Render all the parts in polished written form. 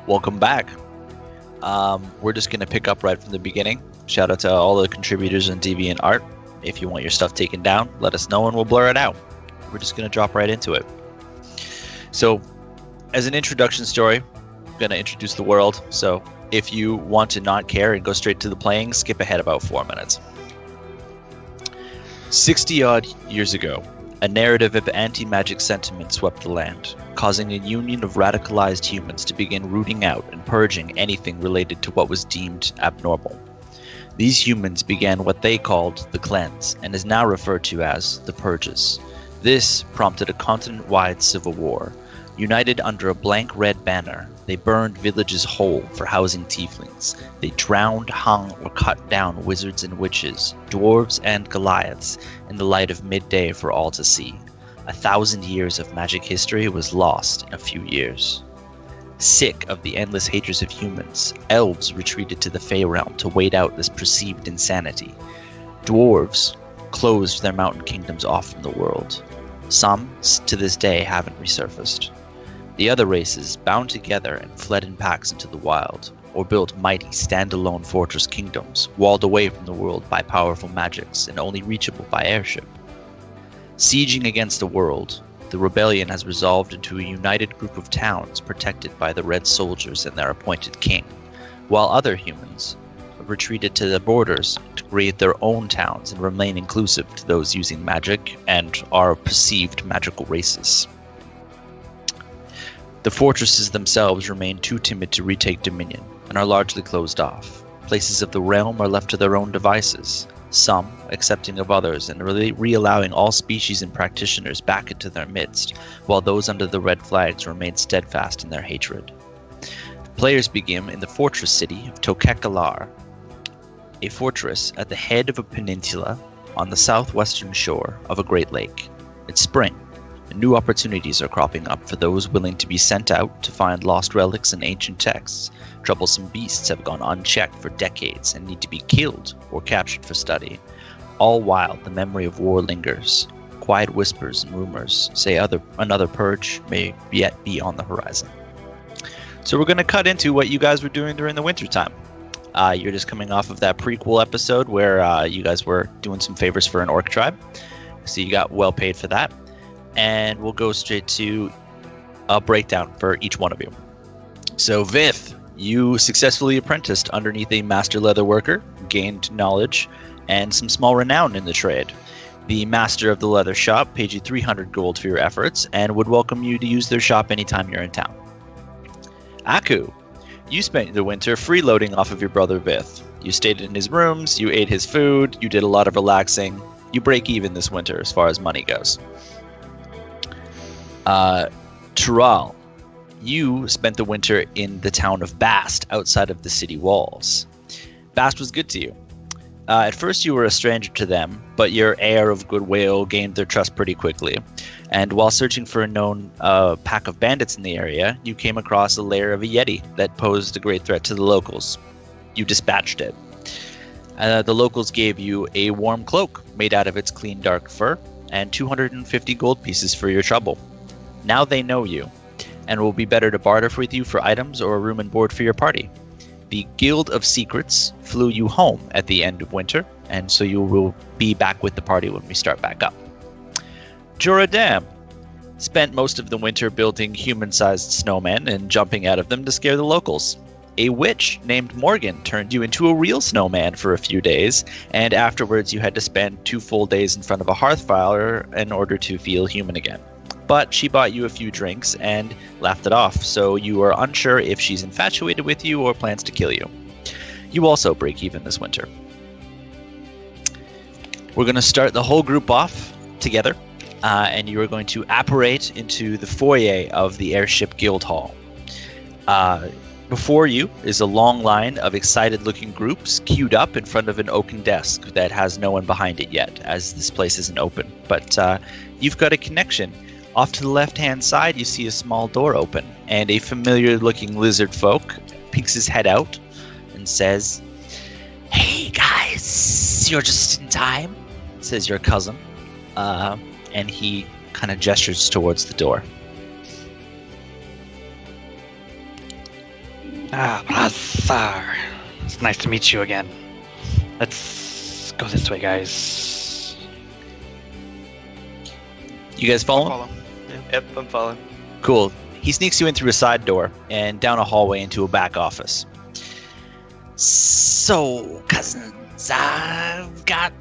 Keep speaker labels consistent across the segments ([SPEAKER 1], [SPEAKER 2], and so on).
[SPEAKER 1] Welcome back. We're just going to pick up right from the beginning. Shout out to all the contributors in DeviantArt. If you want your stuff taken down, let us know and we'll blur it out. We're just going to drop right into it. So, as an introduction story, I'm going to introduce the world. So, if you want to not care and go straight to the playing, skip ahead about 4 minutes. 60-odd years ago, a narrative of anti-magic sentiment swept the land, causing a union of radicalized humans to begin rooting out and purging anything related to what was deemed abnormal. These humans began what they called the Cleanse, and is now referred to as the Purges. This prompted a continent-wide civil war. United under a blank red banner, they burned villages whole for housing tieflings. They drowned, hung, or cut down wizards and witches, dwarves and Goliaths, in the light of midday for all to see. 1,000 years of magic history was lost in a few years. Sick of the endless hatreds of humans, elves retreated to the Fey realm to wait out this perceived insanity. Dwarves closed their mountain kingdoms off from the world. Some, to this day, haven't resurfaced. The other races bound together and fled in packs into the wild, or built mighty standalone fortress kingdoms, walled away from the world by powerful magics and only reachable by airship. Sieging against the world, the rebellion has resolved into a united group of towns protected by the Red Soldiers and their appointed king, while other humans have retreated to the borders to create their own towns and remain inclusive to those using magic and are perceived magical races. The fortresses themselves remain too timid to retake dominion and are largely closed off. Places of the realm are left to their own devices, some accepting of others and re-allowing all species and practitioners back into their midst, while those under the red flags remain steadfast in their hatred. Players begin in the fortress city of Tokekalar, a fortress at the head of a peninsula on the southwestern shore of a great lake. It's spring, and new opportunities are cropping up for those willing to be sent out to find lost relics and ancient texts. Troublesome beasts have gone unchecked for decades and need to be killed or captured for study. All while the memory of war lingers. Quiet whispers and rumors say another purge may yet be on the horizon. So we're going to cut into what you guys were doing during the wintertime. You're just coming off of that prequel episode where you guys were doing some favors for an orc tribe. So you got well paid for that. And we'll go straight to a breakdown for each one of you. So Vith, you successfully apprenticed underneath a master leather worker, gained knowledge, and some small renown in the trade. The master of the leather shop paid you 300 gold for your efforts, and would welcome you to use their shop anytime you're in town. Aku, you spent the winter freeloading off of your brother Vith. You stayed in his rooms, you ate his food, you did a lot of relaxing. You break even this winter as far as money goes. Tural, you spent the winter in the town of Bast, outside of the city walls. Bast was good to you. At first you were a stranger to them, but your air of goodwill gained their trust pretty quickly. And while searching for a known pack of bandits in the area, you came across a lair of a yeti that posed a great threat to the locals. You dispatched it. The locals gave you a warm cloak made out of its clean dark fur, and 250 gold pieces for your trouble. Now they know you, and will be better to barter with you for items or a room and board for your party. The Guild of Secrets flew you home at the end of winter, and so you will be back with the party when we start back up. Joradam spent most of the winter building human-sized snowmen and jumping out of them to scare the locals. A witch named Morgan turned you into a real snowman for a few days, and afterwards you had to spend 2 full days in front of a hearth fire in order to feel human again. But she bought you a few drinks and laughed it off, so you are unsure if she's infatuated with you or plans to kill you. You also break even this winter. We're going to start the whole group off together, and you are going to apparate into the foyer of the Airship Guild Hall. Before you is a long line of excited-looking groups queued up in front of an oaken desk that has no one behind it yet, as this place isn't open. But you've got a connection. Off to the left-hand side, you see a small door open, and a familiar-looking lizard folk peeks his head out and says, "Hey, guys, you're just in time," says your cousin. And he kind of gestures towards the door.
[SPEAKER 2] Brazar. It's nice to meet you again. Let's go this way, guys.
[SPEAKER 1] You guys
[SPEAKER 3] I'll
[SPEAKER 1] follow?
[SPEAKER 3] follow.
[SPEAKER 4] Yep, I'm following.
[SPEAKER 1] Cool. He sneaks you in through a side door and down a hallway into a back office. So, cousins, I've got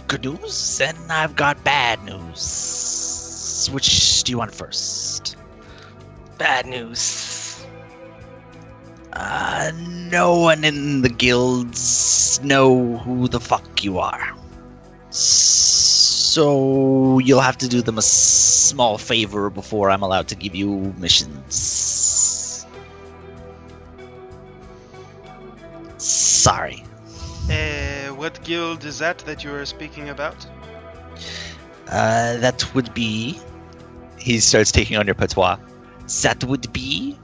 [SPEAKER 1] good news and I've got bad news. Which do you want first?
[SPEAKER 4] Bad news.
[SPEAKER 1] No one in the guilds know who the fuck you are. So you'll have to do them a small favor before I'm allowed to give you missions. Sorry.
[SPEAKER 3] What guild is that you were speaking about?
[SPEAKER 1] That would be... He starts taking on your patois. That would be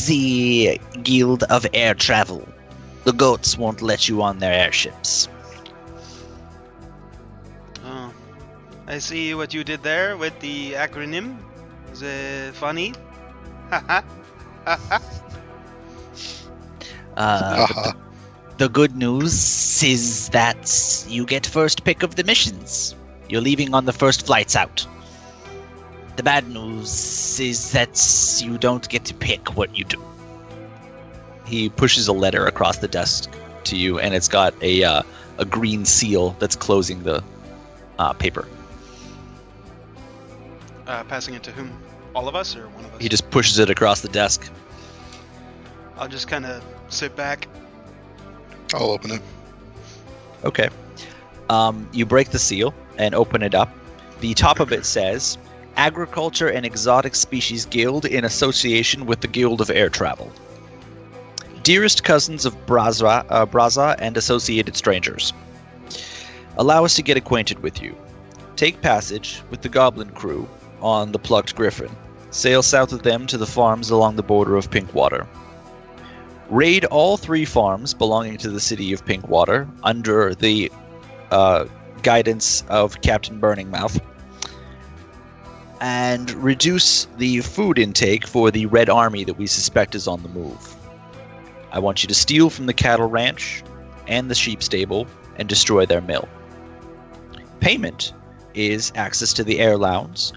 [SPEAKER 1] the Guild of Air Travel. The goats won't let you on their airships.
[SPEAKER 3] Oh, I see what you did there with the acronym. Is it funny? Haha.
[SPEAKER 1] The good news is that you get first pick of the missions. You're leaving on the first flights out. The bad news is that you don't get to pick what you do. He pushes a letter across the desk to you, and it's got a green seal that's closing the paper.
[SPEAKER 3] Passing it to whom? All of us or one of us?
[SPEAKER 1] He just pushes it across the desk.
[SPEAKER 3] I'll just kind of sit back.
[SPEAKER 5] I'll open it.
[SPEAKER 1] Okay. You break the seal and open it up. The top of it says, Agriculture and Exotic Species Guild in association with the Guild of Air Travel. Dearest cousins of Braza and associated strangers, allow us to get acquainted with you. Take passage with the Goblin crew on the Plucked Griffin. Sail south of them to the farms along the border of Pinkwater. Raid all 3 farms belonging to the city of Pinkwater under the guidance of Captain Burningmouth, and reduce the food intake for the Red Army that we suspect is on the move. I want you to steal from the cattle ranch and the sheep stable and destroy their mill. Payment is access to the air lounge,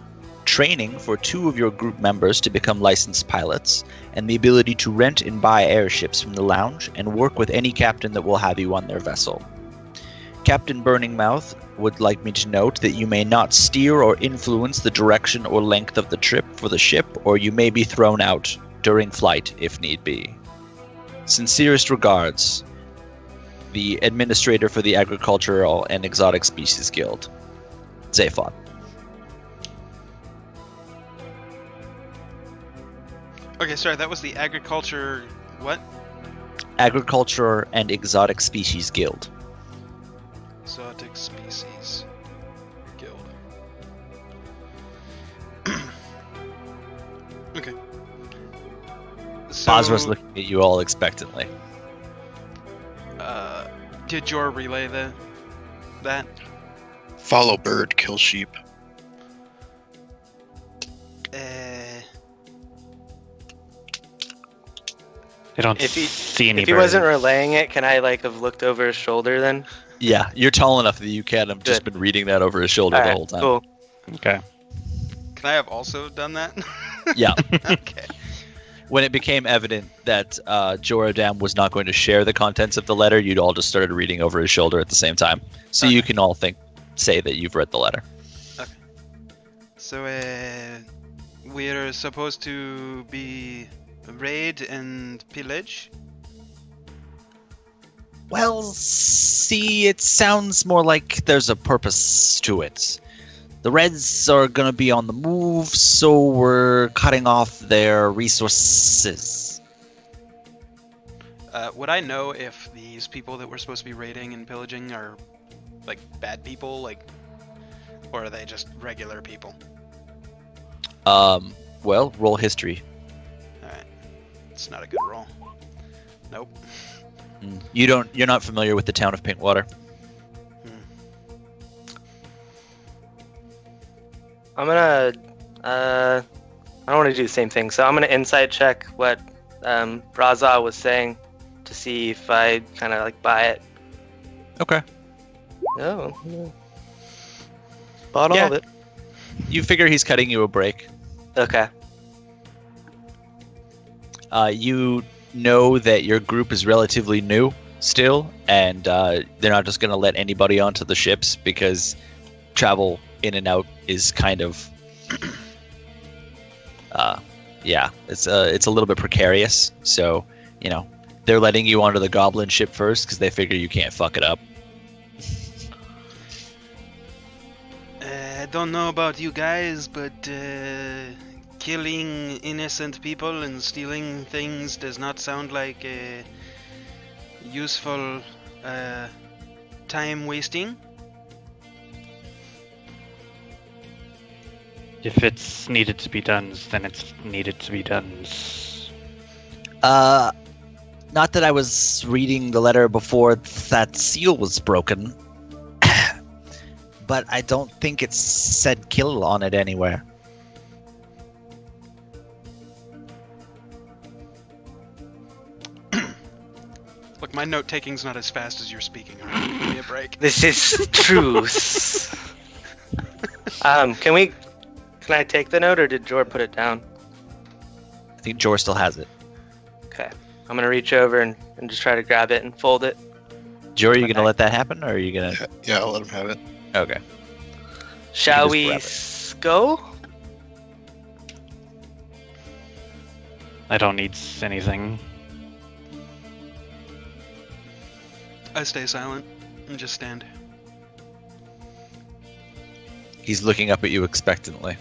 [SPEAKER 1] training for 2 of your group members to become licensed pilots, and the ability to rent and buy airships from the lounge and work with any captain that will have you on their vessel. Captain Burningmouth would like me to note that you may not steer or influence the direction or length of the trip for the ship, or you may be thrown out during flight if need be. Sincerest regards, the Administrator for the Agricultural and Exotic Species Guild, Zaphod.
[SPEAKER 3] Okay, sorry, that was the agriculture... what?
[SPEAKER 1] Agriculture and Exotic Species Guild.
[SPEAKER 3] Exotic Species Guild. Okay. So,
[SPEAKER 1] Basra's looking at you all expectantly.
[SPEAKER 3] did Jor relay that?
[SPEAKER 5] Follow bird, kill sheep.
[SPEAKER 2] They don't
[SPEAKER 4] If he-
[SPEAKER 2] see any
[SPEAKER 4] If he
[SPEAKER 2] birds.
[SPEAKER 4] wasn't relaying it, can I have looked over his shoulder then?
[SPEAKER 1] Yeah, you're tall enough that you can. I've just
[SPEAKER 4] Good.
[SPEAKER 1] been reading that over his shoulder the
[SPEAKER 4] Alright,
[SPEAKER 1] whole time.
[SPEAKER 4] cool.
[SPEAKER 2] Okay.
[SPEAKER 3] Can I have also done that?
[SPEAKER 1] Yeah.
[SPEAKER 3] Okay.
[SPEAKER 1] When it became evident that Joradam was not going to share the contents of the letter, you'd all just started reading over his shoulder at the same time. So you can all say that you've read the letter.
[SPEAKER 3] So, we're supposed to be raid and pillage?
[SPEAKER 1] Well, see, it sounds more like there's a purpose to it. The Reds are going to be on the move, so we're cutting off their resources.
[SPEAKER 3] Would I know if these people that we're supposed to be raiding and pillaging are, like, bad people, or are they just regular people?
[SPEAKER 1] Well, roll history.
[SPEAKER 3] Alright. It's not a good roll. Nope.
[SPEAKER 1] You're not familiar with the town of Pinkwater.
[SPEAKER 4] I'm gonna, I don't want to do the same thing, so I'm gonna insight check what Braza was saying to see if I kind of like buy it.
[SPEAKER 1] Okay.
[SPEAKER 4] Oh. Yeah. Bought all
[SPEAKER 1] Yeah.
[SPEAKER 4] of it.
[SPEAKER 1] You figure he's cutting you a break.
[SPEAKER 4] Okay.
[SPEAKER 1] You know that your group is relatively new still, and they're not just going to let anybody onto the ships because travel in and out is kind of, it's a little bit precarious. So, they're letting you onto the Goblin ship first because they figure you can't fuck it up.
[SPEAKER 3] I don't know about you guys, but killing innocent people and stealing things does not sound like a useful time wasting.
[SPEAKER 2] If it's needed to be done, then it's needed to be done.
[SPEAKER 1] Not that I was reading the letter before that seal was broken, but I don't think it said kill on it anywhere.
[SPEAKER 3] Look, my note taking's not as fast as you're speaking. All right? Give me a break.
[SPEAKER 4] This is truth. Can I take the note, or did Jor put it down?
[SPEAKER 1] I think Jor still has it.
[SPEAKER 4] Okay. I'm gonna reach over and just try to grab it and fold it.
[SPEAKER 1] Jor, are you gonna let that happen, or are you gonna?
[SPEAKER 5] Yeah, I'll let him have it.
[SPEAKER 1] Okay.
[SPEAKER 4] Shall
[SPEAKER 1] just
[SPEAKER 4] we
[SPEAKER 1] grab
[SPEAKER 4] go?
[SPEAKER 2] I don't need anything.
[SPEAKER 3] I stay silent and just stand.
[SPEAKER 1] He's looking up at you expectantly.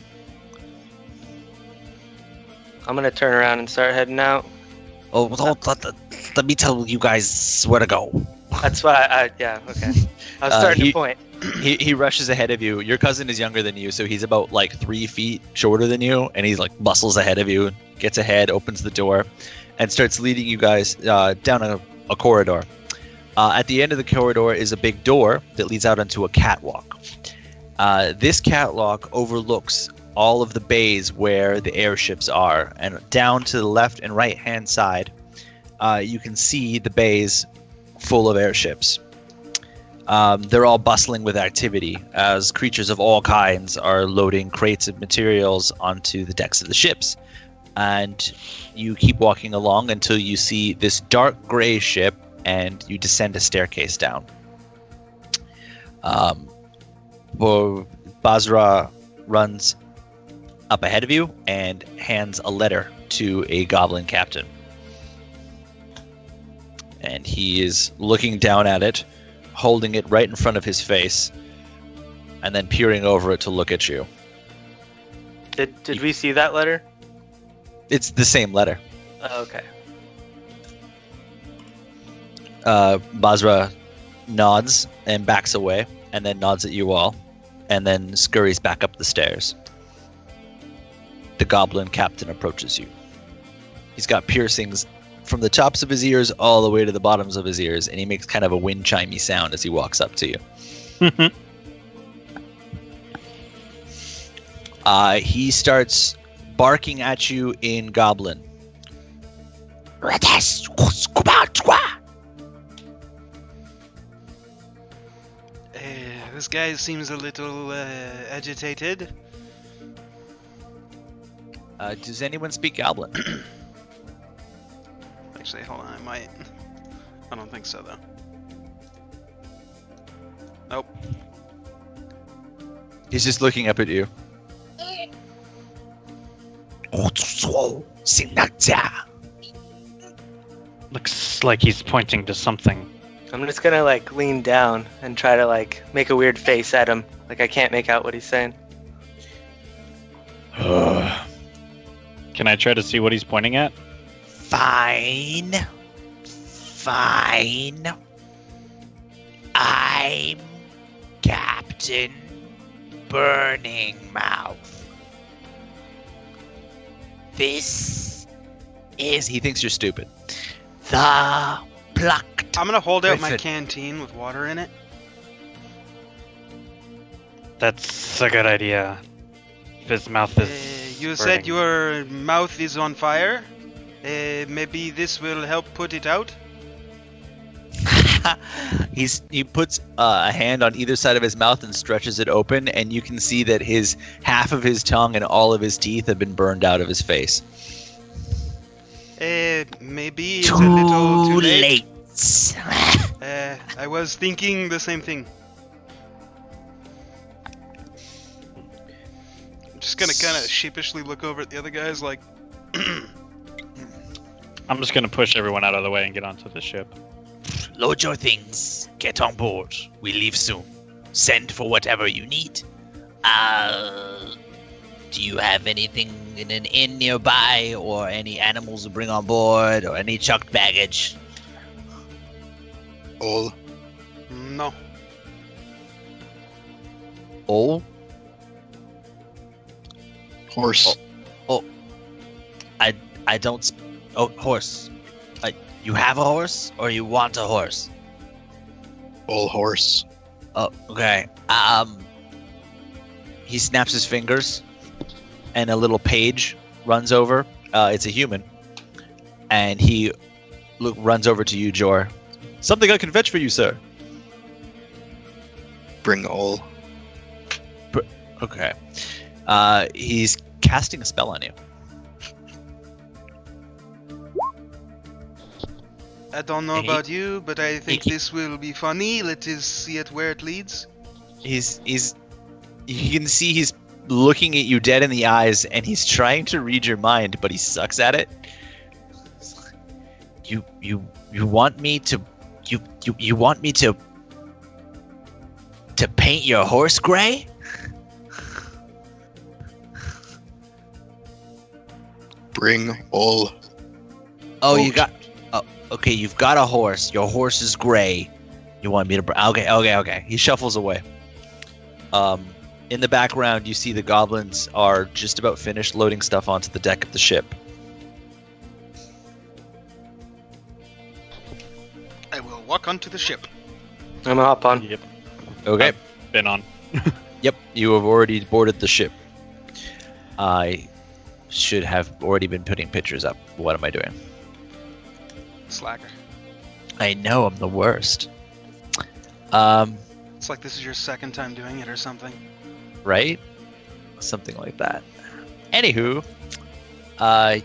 [SPEAKER 4] I'm gonna turn around and start heading out.
[SPEAKER 1] Oh, let me tell you guys where to go.
[SPEAKER 4] That's why yeah, okay. I was starting to point.
[SPEAKER 1] He rushes ahead of you. Your cousin is younger than you, so he's about like 3 feet shorter than you, and he's like bustles ahead of you, gets ahead, opens the door, and starts leading you guys down a corridor. At the end of the corridor is a big door that leads out onto a catwalk. This catwalk overlooks all of the bays where the airships are, and down to the left and right hand side, you can see the bays full of airships. They're all bustling with activity as creatures of all kinds are loading crates of materials onto the decks of the ships. And you keep walking along until you see this dark gray ship, and you descend a staircase down. Basra runs up ahead of you and hands a letter to a goblin captain. And he is looking down at it, holding it right in front of his face, and then peering over it to look at you.
[SPEAKER 4] Did we see that letter?
[SPEAKER 1] It's the same letter.
[SPEAKER 4] Oh, okay.
[SPEAKER 1] Basra nods and backs away, and then nods at you all, and then scurries back up the stairs. The goblin captain approaches you. He's got piercings from the tops of his ears all the way to the bottoms of his ears, and he makes kind of a wind chimey sound as he walks up to you. He starts barking at you in Goblin.
[SPEAKER 3] This guy seems a little agitated.
[SPEAKER 1] Does anyone speak Goblin?
[SPEAKER 3] Actually, hold on, I might. I don't think so, though. Nope.
[SPEAKER 1] He's just looking up at you.
[SPEAKER 2] Looks like he's pointing to something.
[SPEAKER 4] I'm just gonna like lean down and try to like make a weird face at him. Like I can't make out what he's saying.
[SPEAKER 2] Can I try to see what he's pointing at?
[SPEAKER 1] Fine. I'm Captain Burning Mouth. This is... He thinks you're stupid. The plucked...
[SPEAKER 3] I'm gonna hold out my
[SPEAKER 1] Griffin.
[SPEAKER 3] canteen with water in it.
[SPEAKER 2] That's a good idea. If his mouth is
[SPEAKER 3] You
[SPEAKER 2] burning.
[SPEAKER 3] said your mouth is on fire? Maybe this will help put it out?
[SPEAKER 1] He puts a hand on either side of his mouth and stretches it open, and you can see that his half of his tongue and all of his teeth have been burned out of his face.
[SPEAKER 3] Maybe it's a little too late.
[SPEAKER 1] late.
[SPEAKER 3] I was thinking the same thing. I'm just gonna kind of sheepishly look over at the other guys like...
[SPEAKER 2] I'm just gonna push everyone out of the way and get onto the ship.
[SPEAKER 1] Load your things. Get on board. We leave soon. Send for whatever you need. Do you have anything in an inn nearby, or any animals to bring on board, or any chucked baggage?
[SPEAKER 5] All.
[SPEAKER 3] No.
[SPEAKER 1] Oh?
[SPEAKER 5] Horse.
[SPEAKER 1] I don't... Oh, horse. You have a horse, or you want a horse?
[SPEAKER 5] All horse.
[SPEAKER 1] Oh, okay. He snaps his fingers, and a little page runs over. It's a human, and he runs over to you, Jor. Something I can fetch for you, sir.
[SPEAKER 5] Bring all.
[SPEAKER 1] Okay. He's casting a spell on you.
[SPEAKER 3] I don't know
[SPEAKER 1] He-
[SPEAKER 3] about you, but I think
[SPEAKER 1] he-
[SPEAKER 3] this will be funny. Let us see it where it leads.
[SPEAKER 1] He's you can see he's looking at you dead in the eyes, and he's trying to read your mind, but he sucks at it. You want me to you want me to paint your horse gray?
[SPEAKER 5] Bring all.
[SPEAKER 1] Oh, you
[SPEAKER 5] Goat.
[SPEAKER 1] got. Oh, okay. You've got a horse. Your horse is gray. You want me to? Okay. He shuffles away. In the background, you see the goblins are just about finished loading stuff onto the deck of the ship.
[SPEAKER 3] I will walk onto the ship.
[SPEAKER 4] I'm gonna hop on.
[SPEAKER 2] Yep.
[SPEAKER 1] Okay.
[SPEAKER 2] Been on.
[SPEAKER 1] Yep. You have already boarded the ship. I should have already been putting pictures up. What am I doing?
[SPEAKER 3] Slacker.
[SPEAKER 1] I know I'm the worst.
[SPEAKER 3] It's like this is your second time doing it or something.
[SPEAKER 1] Right? Something like that. Anywho,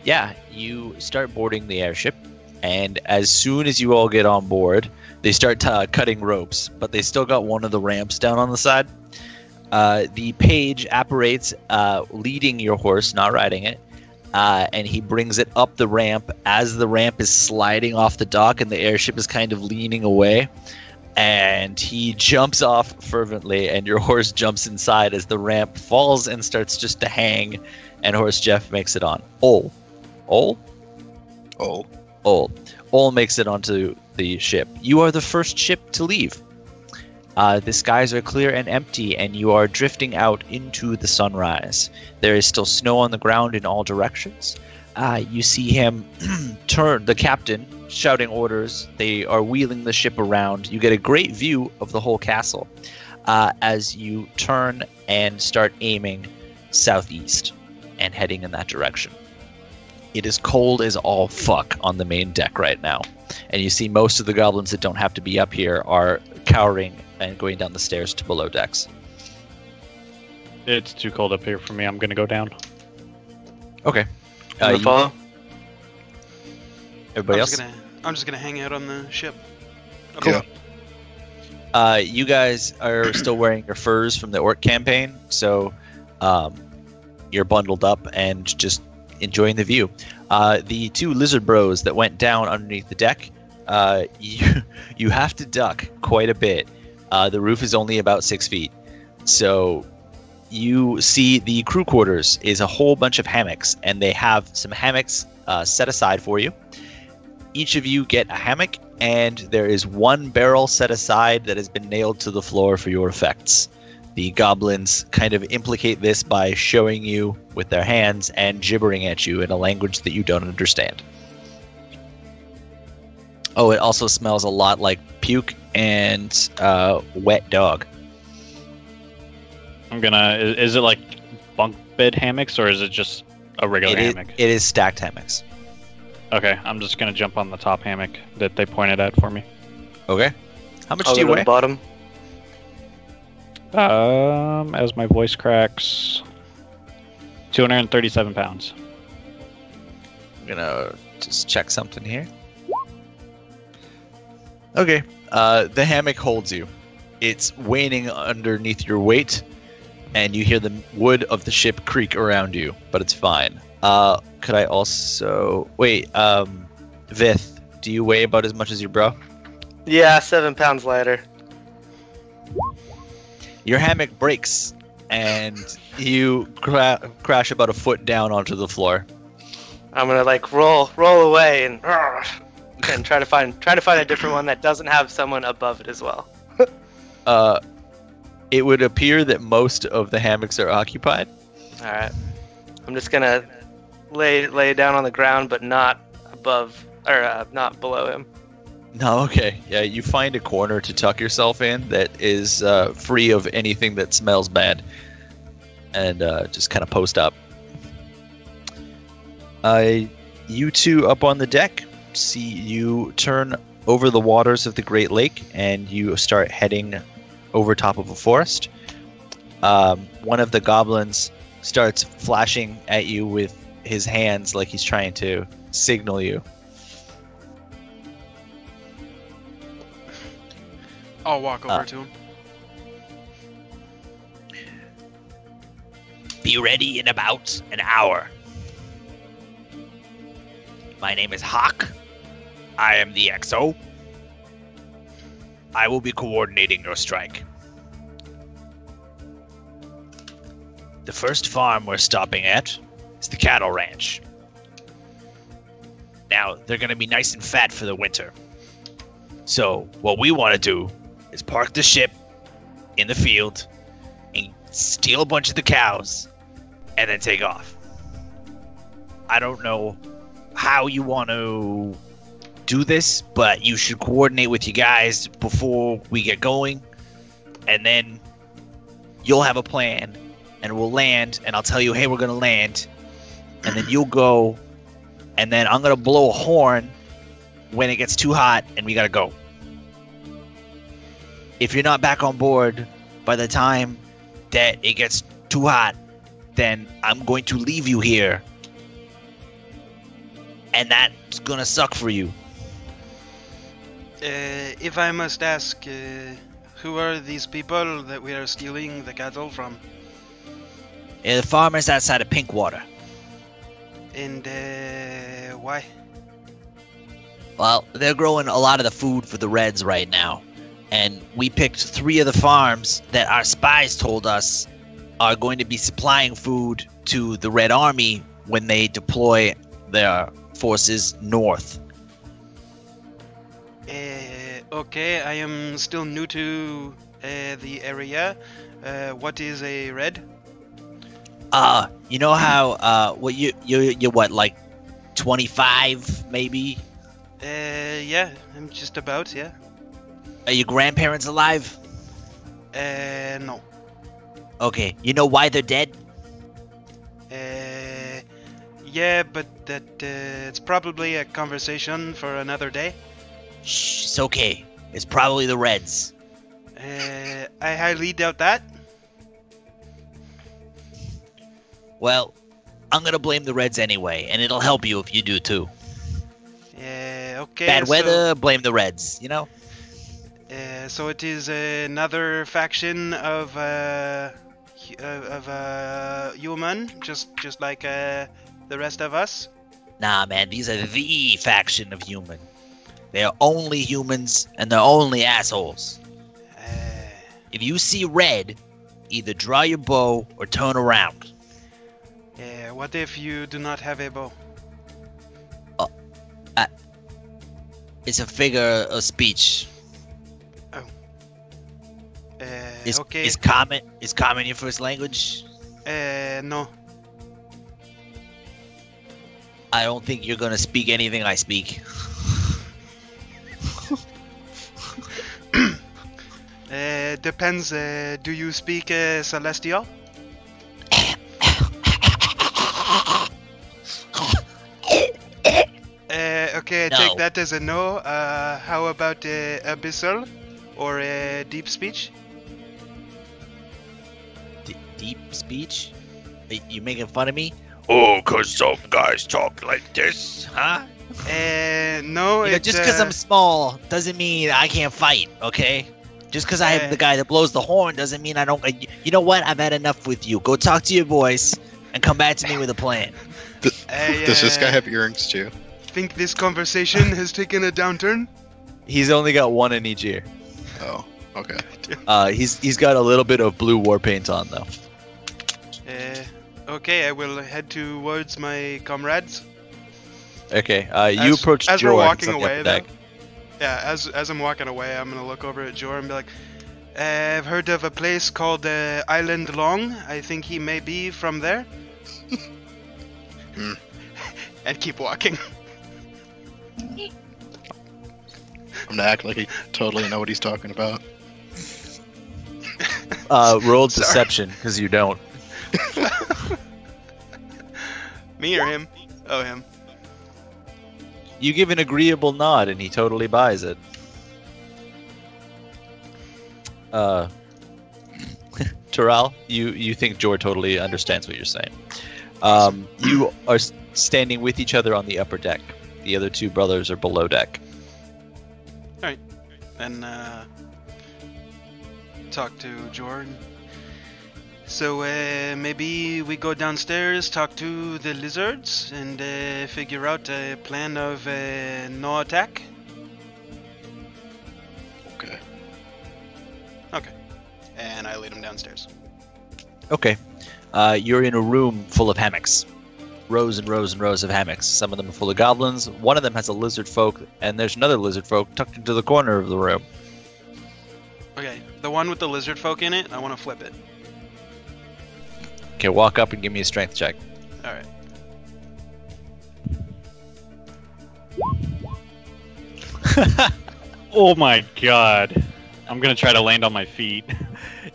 [SPEAKER 1] yeah, you start boarding the airship, and as soon as you all get on board, they start cutting ropes, but they still got one of the ramps down on the side. The page apparates leading your horse, not riding it, and he brings it up the ramp as the ramp is sliding off the dock and the airship is kind of leaning away. And he jumps off fervently, and your horse jumps inside as the ramp falls and starts just to hang, and Horse Jeff makes it on. Ol makes it onto the ship. You are the first ship to leave. The skies are clear and empty, and you are drifting out into the sunrise. There is still snow on the ground in all directions. You see him turn, the captain, shouting orders. They are wheeling the ship around. You get a great view of the whole castle as you turn and start aiming southeast and heading in that direction. It is cold as all fuck on the main deck right now. And you see most of the goblins that don't have to be up here are cowering and going down the stairs to below decks.
[SPEAKER 2] It's too cold up here for me. I'm gonna go down.
[SPEAKER 1] Okay.
[SPEAKER 4] I'm gonna follow.
[SPEAKER 1] Everybody
[SPEAKER 3] I'm
[SPEAKER 1] else?
[SPEAKER 3] just gonna hang out on the ship.
[SPEAKER 5] Yeah.
[SPEAKER 1] You guys are still wearing your furs from the Orc campaign, so you're bundled up and just enjoying the view. The two lizard bros that went down underneath the deck, you have to duck quite a bit. The roof is only about 6 feet, so you see the crew quarters is a whole bunch of hammocks, and they have some hammocks set aside for you. Each of you get a hammock, and there is one barrel set aside that has been nailed to the floor for your effects. The goblins kind of implicate this by showing you with their hands and gibbering at you in a language that you don't understand. Oh, it also smells a lot like puke and wet dog.
[SPEAKER 2] I'm gonna. Is it like bunk bed hammocks or is it just a regular hammock?
[SPEAKER 1] It is stacked hammocks.
[SPEAKER 2] Okay, I'm just gonna jump on the top hammock that they pointed at for me.
[SPEAKER 1] Okay. How much
[SPEAKER 4] I'll
[SPEAKER 1] do you
[SPEAKER 4] go to
[SPEAKER 1] weigh?
[SPEAKER 4] the bottom.
[SPEAKER 2] As my voice cracks, 237 pounds.
[SPEAKER 1] I'm gonna just check something here. Okay. The hammock holds you. It's waning underneath your weight, and you hear the wood of the ship creak around you, but it's fine. Could I also wait? Vith, do you weigh about as much as your bro?
[SPEAKER 4] Yeah, 7 pounds lighter.
[SPEAKER 1] Your hammock breaks, and you crash about a foot down onto the floor.
[SPEAKER 4] I'm gonna like roll away and try to find a different one that doesn't have someone above it as well.
[SPEAKER 1] It would appear that most of the hammocks are occupied.
[SPEAKER 4] All right. I'm just gonna lay down on the ground, but not above or not below him.
[SPEAKER 1] No, okay. Yeah, you find a corner to tuck yourself in that is free of anything that smells bad. And just kind of post up. You two up on the deck, see you turn over the waters of the Great Lake, and you start heading over top of a forest. One of the goblins starts flashing at you with his hands like he's trying to signal you.
[SPEAKER 3] I'll walk over to him.
[SPEAKER 6] Be ready in about an hour. My name is Hawk. I am the XO. I will be coordinating your strike. The first farm we're stopping at is the cattle ranch. Now, they're going to be nice and fat for the winter. So, what we want to do is park the ship in the field and steal a bunch of the cows and then take off. I don't know how you want to do this, but you should coordinate with you guys before we get going, and then you'll have a plan, and we'll land, and I'll tell you, hey, we're going to land, and then you'll go, and then I'm going to blow a horn when it gets too hot and we got to go. If you're not back on board by the time that it gets too hot, then I'm going to leave you here. And that's gonna suck for you.
[SPEAKER 3] If I must ask, who are these people that we are stealing the cattle from?
[SPEAKER 6] The farmers outside of Pinkwater.
[SPEAKER 3] And why?
[SPEAKER 6] Well, they're growing a lot of the food for the Reds right now. And we picked 3 of the farms that our spies told us are going to be supplying food to the Red Army when they deploy their forces north.
[SPEAKER 3] Okay, I am still new to the area. What is a red?
[SPEAKER 6] You know how what you're what, like 25 maybe?
[SPEAKER 3] Yeah, I'm just about, yeah.
[SPEAKER 6] Are your grandparents alive?
[SPEAKER 3] No.
[SPEAKER 6] Okay, you know why they're dead?
[SPEAKER 3] Yeah, but that it's probably a conversation for another day.
[SPEAKER 6] Shh, it's okay. It's probably the Reds.
[SPEAKER 3] I highly doubt that.
[SPEAKER 6] Well, I'm gonna blame the Reds anyway, and it'll help you if you do too.
[SPEAKER 3] Okay.
[SPEAKER 6] Bad weather, blame the Reds, you know?
[SPEAKER 3] So it is another faction of human, just like the rest of us.
[SPEAKER 6] Nah, man, these are the faction of human. They're only humans, and they're only assholes. If you see red, either draw your bow or turn around.
[SPEAKER 3] What if you do not have a bow?
[SPEAKER 6] It's a figure of speech.
[SPEAKER 3] Okay.
[SPEAKER 6] Is common your first language?
[SPEAKER 3] No.
[SPEAKER 6] I don't think you're gonna speak anything I speak.
[SPEAKER 3] Depends. Do you speak Celestial? Okay, I
[SPEAKER 6] No.
[SPEAKER 3] take that as a no. How about abyssal or deep speech?
[SPEAKER 6] Deep speech? You making fun of me?
[SPEAKER 7] Oh, 'cause some guys talk like this, huh?
[SPEAKER 3] No.
[SPEAKER 6] You know,
[SPEAKER 3] it,
[SPEAKER 6] just because I'm small doesn't mean I can't fight, okay? Just because I am the guy that blows the horn doesn't mean I don't. You know what? I've had enough with you. Go talk to your boys and come back to me with a plan.
[SPEAKER 5] Does this guy have earrings too?
[SPEAKER 3] think this conversation has taken a downturn.
[SPEAKER 1] He's only got one in each ear.
[SPEAKER 5] Oh, okay.
[SPEAKER 1] He's got a little bit of blue war paint on though.
[SPEAKER 3] Okay, I will head towards my comrades.
[SPEAKER 1] Okay, you approach
[SPEAKER 3] as
[SPEAKER 1] Jor
[SPEAKER 3] we're
[SPEAKER 1] and
[SPEAKER 3] walking
[SPEAKER 1] it's on the
[SPEAKER 3] away,
[SPEAKER 1] upper
[SPEAKER 3] though.
[SPEAKER 1] deck.
[SPEAKER 3] Yeah, as I'm walking away, I'm gonna look over at Jor and be like, I've heard of a place called Island Long. I think he may be from there. And keep walking.
[SPEAKER 5] I'm gonna act like I totally know what he's talking about.
[SPEAKER 1] Roll
[SPEAKER 3] Sorry.
[SPEAKER 1] deception because you don't.
[SPEAKER 3] Me or him? Oh, him.
[SPEAKER 1] You give an agreeable nod and he totally buys it. Terrell, you think Jor totally understands what you're saying. You are standing with each other on the upper deck. The other two brothers are below deck.
[SPEAKER 3] And talk to Jordan. So maybe we go downstairs, talk to the lizards, and figure out a plan of no attack.
[SPEAKER 5] Okay.
[SPEAKER 3] Okay. And I lead him downstairs.
[SPEAKER 1] Okay. You're in a room full of hammocks. Rows and rows and rows of hammocks. Some of them are full of goblins. One of them has a lizard folk, and there's another lizard folk tucked into the corner of the room.
[SPEAKER 3] Okay, the one with the lizard folk in it, I want to flip it.
[SPEAKER 1] Okay, walk up and give me a strength check.
[SPEAKER 3] Alright.
[SPEAKER 2] Oh my god. I'm gonna try to land on my feet.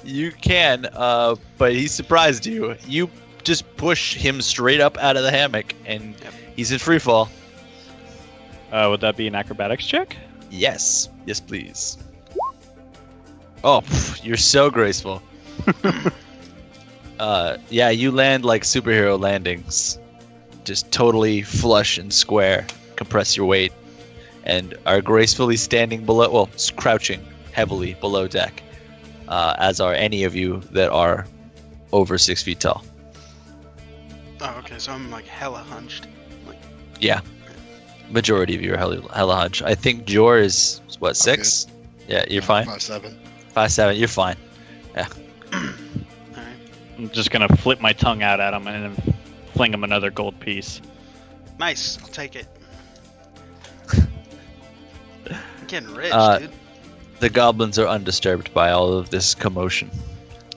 [SPEAKER 1] You can, but he surprised you. You just push him straight up out of the hammock, and he's in free fall.
[SPEAKER 2] Would that be an acrobatics check?
[SPEAKER 1] Yes. Yes, please. Oh, you're so graceful. Yeah, you land like superhero landings. Just totally flush and square. Compress your weight. And are gracefully standing below, well, crouching heavily below deck. As are any of you that are over 6 feet tall.
[SPEAKER 3] Oh, okay, so I'm like hella hunched.
[SPEAKER 1] Yeah. Majority of you are hella hunch. I think Jor is, what,
[SPEAKER 5] I'm
[SPEAKER 1] 6? Yeah, you're fine.
[SPEAKER 5] 5'7".
[SPEAKER 1] 5'7", you're fine.
[SPEAKER 3] Alright.
[SPEAKER 2] I'm just gonna flip my tongue out at him and then fling him another gold piece.
[SPEAKER 3] Nice, I'll take it. I'm getting rich, dude.
[SPEAKER 1] The goblins are undisturbed by all of this commotion.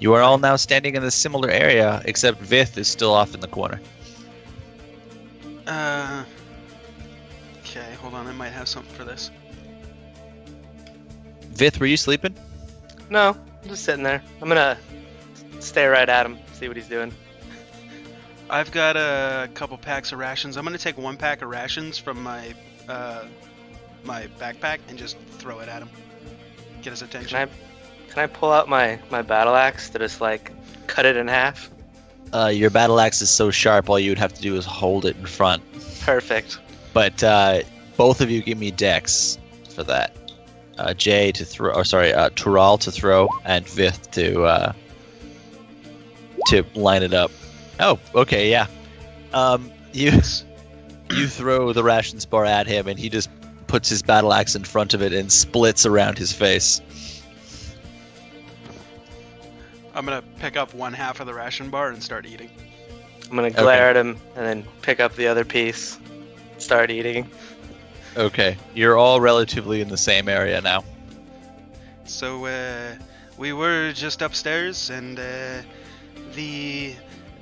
[SPEAKER 1] You are all now standing in a similar area, except Vith is still off in the corner.
[SPEAKER 3] Okay, hold on, I might have something for this.
[SPEAKER 1] Vith, were you sleeping?
[SPEAKER 4] No, I'm just sitting there. I'm gonna stay right at him, see what he's doing.
[SPEAKER 3] I've got a couple packs of rations. I'm gonna take 1 pack of rations from my my backpack and just throw it at him. Get his attention.
[SPEAKER 4] Can I pull out my battle axe to just like cut it in half?
[SPEAKER 1] Your battle axe is so sharp, all you would have to do is hold it in front.
[SPEAKER 4] Perfect.
[SPEAKER 1] But both of you give me dex for that. Jay to throw, or sorry, Tural to throw, and Vith to line it up. Oh, okay, yeah. You throw the ration spar at him, and he just puts his battle axe in front of it and splits around his face.
[SPEAKER 3] I'm gonna pick up 1/2 of the ration bar and start eating.
[SPEAKER 4] I'm gonna glare at him and then pick up the other piece, start eating.
[SPEAKER 1] Okay, you're all relatively in the same area now.
[SPEAKER 3] So we were just upstairs, and the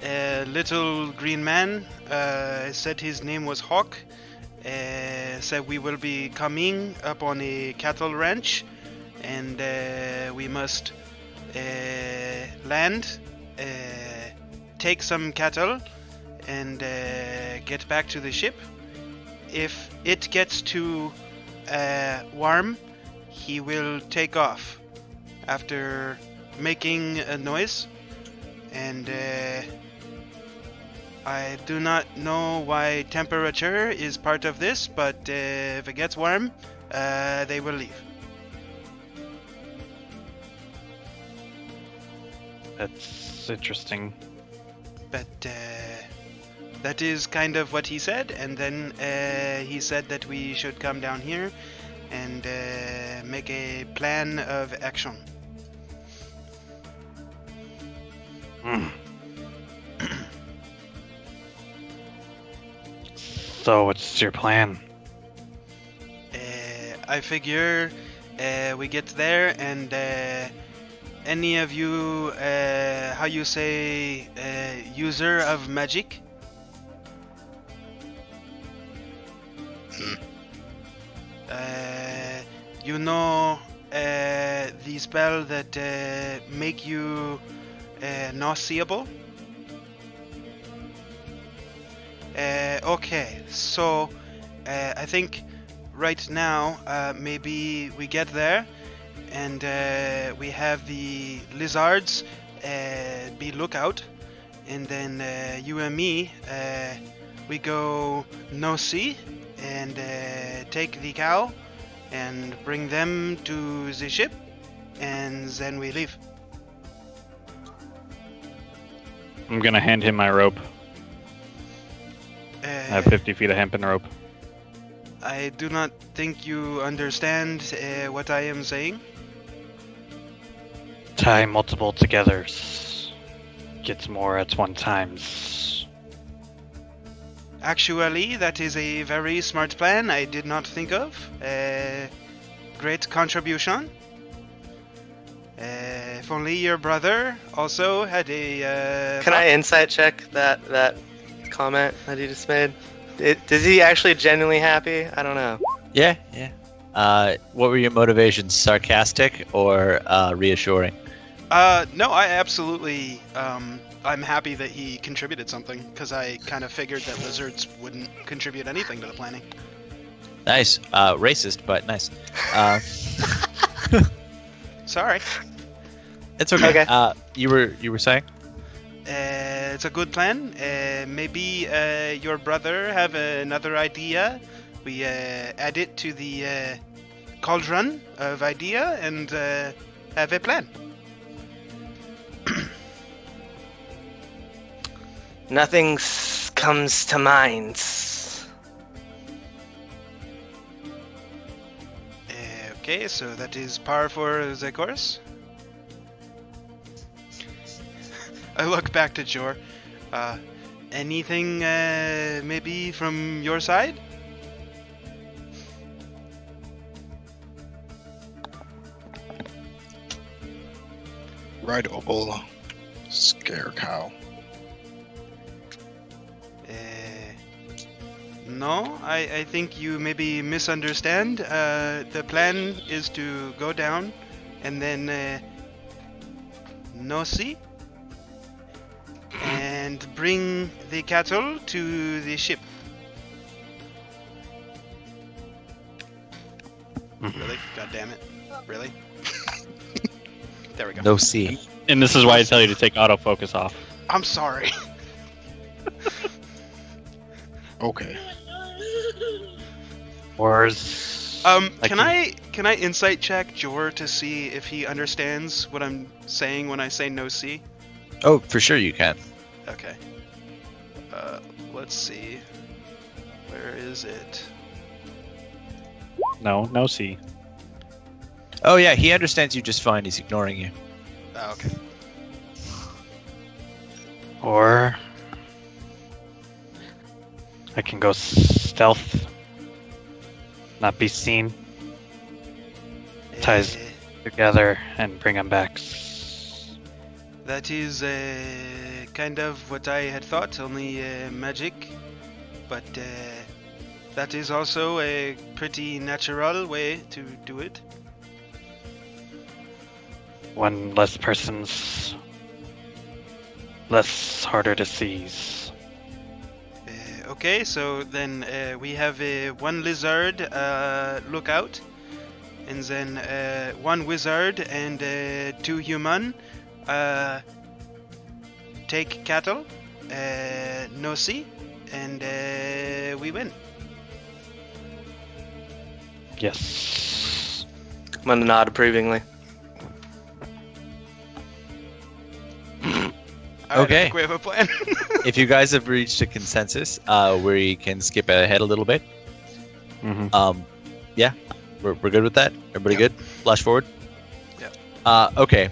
[SPEAKER 3] little green man said his name was Hawk. Said we will be coming up on a cattle ranch, and we must land, take some cattle, and get back to the ship. If it gets too warm, he will take off after making a noise. And I do not know why temperature is part of this, but if it gets warm, they will leave.
[SPEAKER 2] That's interesting.
[SPEAKER 3] But that is kind of what he said, and then he said that we should come down here and make a plan of action.
[SPEAKER 2] So, what's your plan?
[SPEAKER 3] I figure we get there and any of you, how you say, user of magic? You know the spell that make you nauseable? Okay, so I think right now maybe we get there and we have the lizards be lookout, and then you and me we go no see and take the cow and bring them to the ship, and then we leave.
[SPEAKER 2] I'm gonna hand him my rope. I have 50 feet of hempen rope.
[SPEAKER 3] I do not think you understand what I am saying.
[SPEAKER 2] Tie multiple together. Gets more at one time.
[SPEAKER 3] Actually, that is a very smart plan I did not think of. Great contribution. If only your brother also had a...
[SPEAKER 4] Can I insight check that comment that he just made? Is he actually genuinely happy? I don't know.
[SPEAKER 1] Yeah, yeah. What were your motivations? Sarcastic or reassuring?
[SPEAKER 3] No, I absolutely... I'm happy that he contributed something, because I kind of figured that lizards wouldn't contribute anything to the planning.
[SPEAKER 1] Nice. Racist, but nice.
[SPEAKER 3] Sorry.
[SPEAKER 1] It's okay.
[SPEAKER 4] Okay.
[SPEAKER 1] You were saying?
[SPEAKER 3] It's a good plan. Maybe your brother have another idea. We add it to the cauldron of idea and have a plan.
[SPEAKER 4] Nothing comes to mind.
[SPEAKER 3] Okay, so that is par for the course. I look back to Jor. Anything maybe from your side?
[SPEAKER 5] Ride old scare cow.
[SPEAKER 3] No, I think you maybe misunderstand. The plan is to go down and then no see and bring the cattle to the ship. Really? God damn it. Really? There we go.
[SPEAKER 1] No C.
[SPEAKER 2] And this is why I tell you to take autofocus off.
[SPEAKER 3] I'm sorry.
[SPEAKER 5] Okay.
[SPEAKER 2] Wars.
[SPEAKER 3] Can I insight check Jor to see if he understands what I'm saying when I say no see?
[SPEAKER 1] Oh, for sure you can.
[SPEAKER 3] Okay. Let's see. Where is it?
[SPEAKER 2] No C.
[SPEAKER 1] Oh yeah, he understands you just fine. He's ignoring you.
[SPEAKER 3] Oh, okay.
[SPEAKER 2] Or I can go stealth, not be seen, ties together, and bring them back.
[SPEAKER 3] That is kind of what I had thought, only magic. But that is also a pretty natural way to do it.
[SPEAKER 2] One less person's less harder to seize.
[SPEAKER 3] Okay, so then we have one lizard lookout, and then one wizard and 2 human take cattle, no see, and we win.
[SPEAKER 2] Yes.
[SPEAKER 4] I'm gonna nod approvingly.
[SPEAKER 3] Alright,
[SPEAKER 1] Okay.
[SPEAKER 3] I think we have a plan.
[SPEAKER 1] If you guys have reached a consensus, we can skip ahead a little bit.
[SPEAKER 2] Mm-hmm.
[SPEAKER 1] Yeah, we're good with that. Everybody
[SPEAKER 3] Yep.
[SPEAKER 1] good? Flash forward.
[SPEAKER 3] Yep.
[SPEAKER 1] Okay.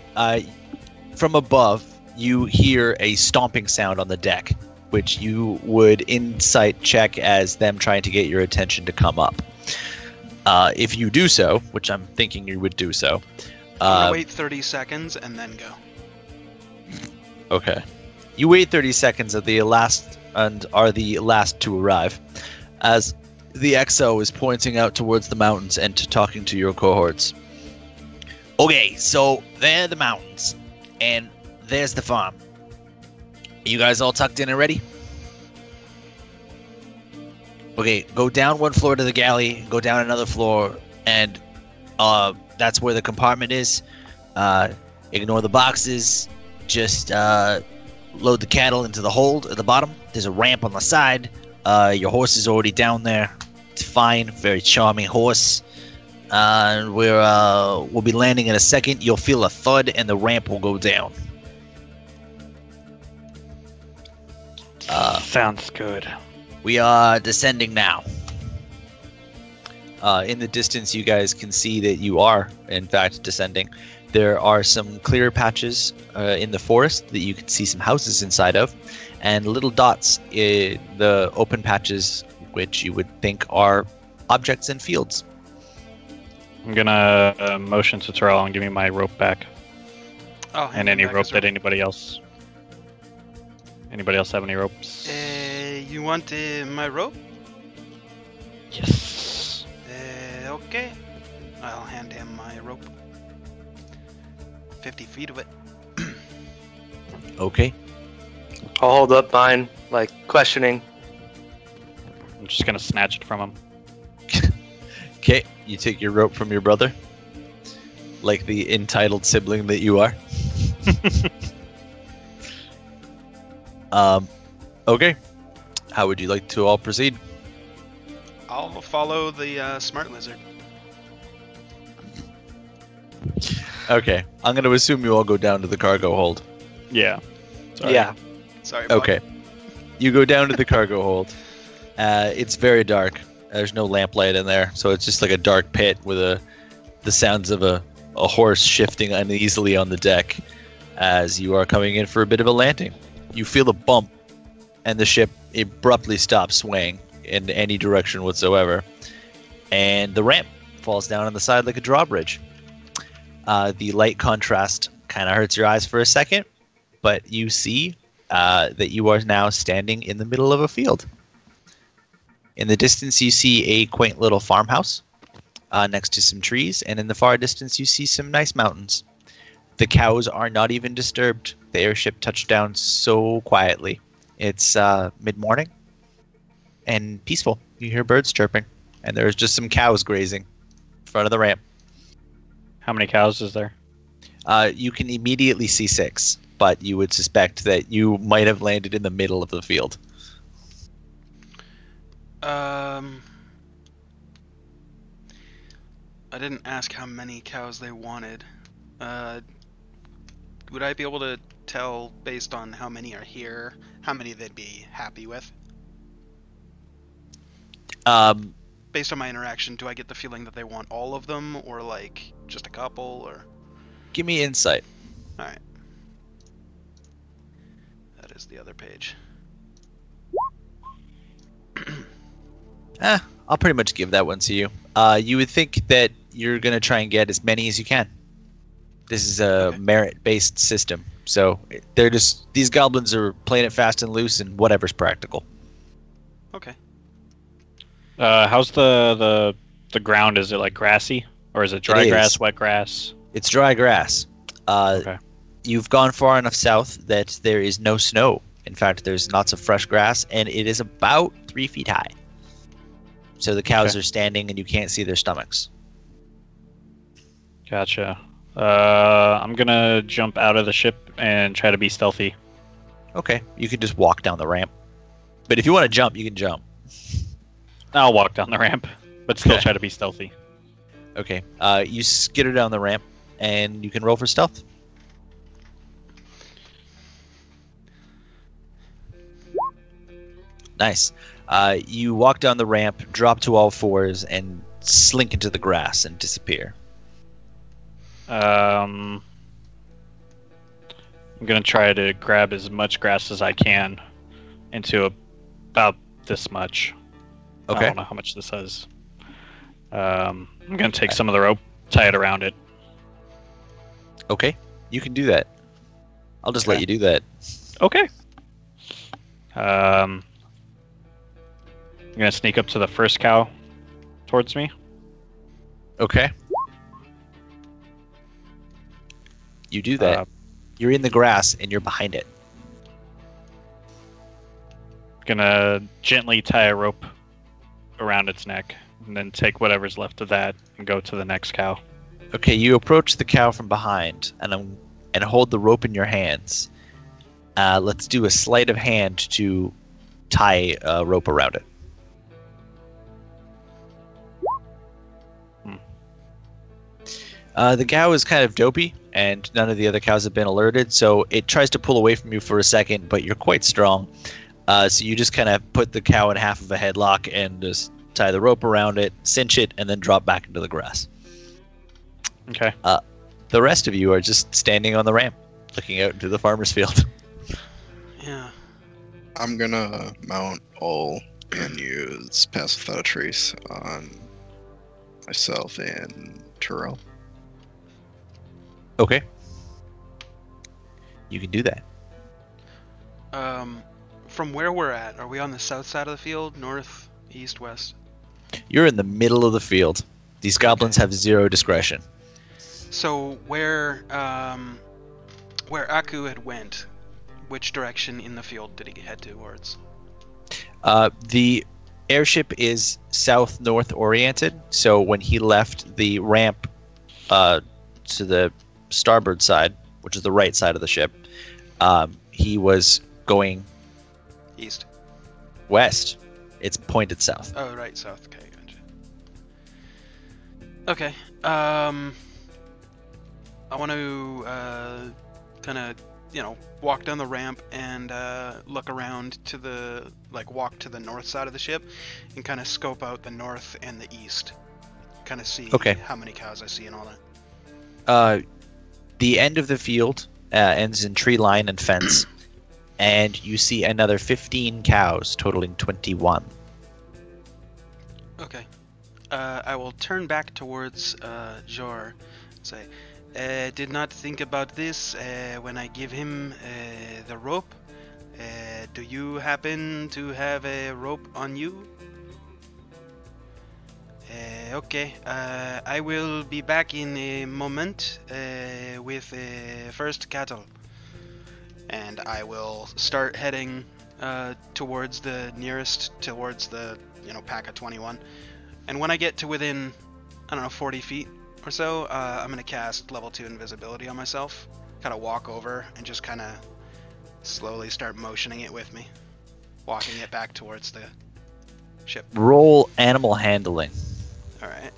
[SPEAKER 1] From above, you hear a stomping sound on the deck, which you would insight check as them trying to get your attention to come up. If you do so, which I'm thinking you would do so.
[SPEAKER 3] I'm gonna wait 30 seconds and then go.
[SPEAKER 1] Okay. You wait 30 seconds at the last and are the last to arrive, as the XO is pointing out towards the mountains and talking to your cohorts.
[SPEAKER 6] Okay, so there are the mountains, and there's the farm. You guys all tucked in and ready? Okay, go down one floor to the galley, go down another floor, and that's where the compartment is. Ignore the boxes. Just load the cattle into the hold at the bottom. There's a ramp on the side. Your horse is already down there. It's fine, very charming horse. We'll be landing in a second. You'll feel a thud, and the ramp will go down.
[SPEAKER 2] Sounds good.
[SPEAKER 6] We are descending now.
[SPEAKER 1] In the distance, you guys can see that you are, in fact, descending. There are some clear patches in the forest that you can see some houses inside of, and little dots in the open patches, which you would think are objects in fields.
[SPEAKER 2] I'm gonna motion to Terrell and give me my rope back,
[SPEAKER 3] Oh,
[SPEAKER 2] and any rope that anybody else. Anybody else have any ropes?
[SPEAKER 3] You want my rope?
[SPEAKER 2] Yes.
[SPEAKER 3] Okay. I'll hand him my rope. 50 feet of it.
[SPEAKER 1] Okay.
[SPEAKER 4] I'll hold up mine, like questioning.
[SPEAKER 2] I'm just gonna snatch it from him.
[SPEAKER 1] Okay, you take your rope from your brother, like the entitled sibling that you are. Okay. How would you like to all proceed?
[SPEAKER 3] I'll follow the smart lizard.
[SPEAKER 1] Okay, I'm going to assume you all go down to the cargo hold.
[SPEAKER 2] Yeah. Sorry.
[SPEAKER 4] Yeah.
[SPEAKER 3] Sorry, Bob.
[SPEAKER 1] Okay. You go down to the cargo hold. It's very dark. There's no lamplight in there, so it's just like a dark pit with the sounds of a horse shifting uneasily on the deck as you are coming in for a bit of a landing. You feel a bump, and the ship abruptly stops swaying in any direction whatsoever, and the ramp falls down on the side like a drawbridge. The light contrast kind of hurts your eyes for a second, but you see that you are now standing in the middle of a field. In the distance, you see a quaint little farmhouse next to some trees, and in the far distance, you see some nice mountains. The cows are not even disturbed. The airship touched down so quietly. It's mid-morning and peaceful. You hear birds chirping, and there's just some cows grazing in front of the ramp.
[SPEAKER 2] How many cows is there?
[SPEAKER 1] You can immediately see 6, but you would suspect that you might have landed in the middle of the field.
[SPEAKER 3] I didn't ask how many cows they wanted. Would I be able to tell based on how many are here, how many they'd be happy with? Based on my interaction, do I get the feeling that they want all of them, or like just a couple, or?
[SPEAKER 1] Give me insight.
[SPEAKER 3] Alright. That is the other page.
[SPEAKER 1] I'll pretty much give that one to you. You would think that you're going to try and get as many as you can. This is a
[SPEAKER 3] Okay.
[SPEAKER 1] merit-based system, so they're just these goblins are playing it fast and loose and whatever's practical.
[SPEAKER 3] Okay.
[SPEAKER 2] How's the ground? Is it like grassy, or is it dry
[SPEAKER 1] It
[SPEAKER 2] grass,
[SPEAKER 1] is.
[SPEAKER 2] wet grass?
[SPEAKER 1] It's dry grass.
[SPEAKER 2] Okay.
[SPEAKER 1] You've gone far enough south that there is no snow. In fact, there's lots of fresh grass, and it is about 3 feet high. So the cows
[SPEAKER 2] Okay.
[SPEAKER 1] are standing and you can't see their stomachs.
[SPEAKER 2] Gotcha. I'm gonna jump out of the ship and try to be stealthy.
[SPEAKER 1] Okay, you can just walk down the ramp. But if you want to jump, you can jump.
[SPEAKER 2] I'll walk down the ramp, but still
[SPEAKER 1] Okay.
[SPEAKER 2] try to be stealthy.
[SPEAKER 1] Okay, you skitter down the ramp, and you can roll for stealth. Nice. You walk down the ramp, drop to all fours, and slink into the grass and disappear.
[SPEAKER 2] I'm gonna try to grab as much grass as I can into about this much. I
[SPEAKER 1] Okay.
[SPEAKER 2] don't know how much this is. I'm gonna take some of the rope, tie it around it.
[SPEAKER 1] Okay, you can do that. I'll just let
[SPEAKER 2] Okay.
[SPEAKER 1] you do that.
[SPEAKER 2] Okay. I'm gonna sneak up to the first cow towards me.
[SPEAKER 1] Okay. You do that.
[SPEAKER 2] Uh,
[SPEAKER 1] You're in the grass, and you're behind it.
[SPEAKER 2] Gonna gently tie a rope around its neck, and then take whatever's left of that and go to the next cow.
[SPEAKER 1] Okay, you approach the cow from behind, and hold the rope in your hands. Let's do a sleight of hand to tie a rope around it. The cow is kind of dopey, and none of the other cows have been alerted, so it tries to pull away from you for a second, but you're quite strong. So you just kind of put the cow in half of a headlock and just tie the rope around it, cinch it, and then drop back into the grass.
[SPEAKER 2] Okay.
[SPEAKER 1] The rest of you are just standing on the ramp, looking out into the farmer's field.
[SPEAKER 3] Yeah.
[SPEAKER 5] I'm gonna mount all and use Pass Without a Trace on myself and Terrell.
[SPEAKER 1] Okay. You can do that.
[SPEAKER 3] From where we're at, are we on the south side of the field, north, east, west?
[SPEAKER 1] You're in the middle of the field. These goblins have 0 discretion.
[SPEAKER 3] So where Aku had went, which direction in the field did he head towards?
[SPEAKER 1] The airship is south-north oriented, so when he left the ramp to the starboard side, which is the right side of the ship, he was going
[SPEAKER 3] East.
[SPEAKER 1] west. It's pointed south.
[SPEAKER 3] Oh, right, south. Okay, gotcha. Okay. I want to kind of, walk down the ramp and look around to the, walk to the north side of the ship and kind of scope out the north and the east. Kind of see
[SPEAKER 1] Okay.
[SPEAKER 3] how many cows I see and all that.
[SPEAKER 1] The end of the field ends in tree line and fence, and you see another 15 cows, totaling 21.
[SPEAKER 3] Okay. I will turn back towards Jor and say, did not think about this when I give him the rope. Do you happen to have a rope on you? Okay. I will be back in a moment with first cattle. And I will start heading towards the pack of 21. And when I get to within, 40 feet or so, I'm going to cast level 2 invisibility on myself. Kind of walk over and just kind of slowly start motioning it with me. Walking it back towards the ship.
[SPEAKER 1] Roll animal handling.
[SPEAKER 3] Alright.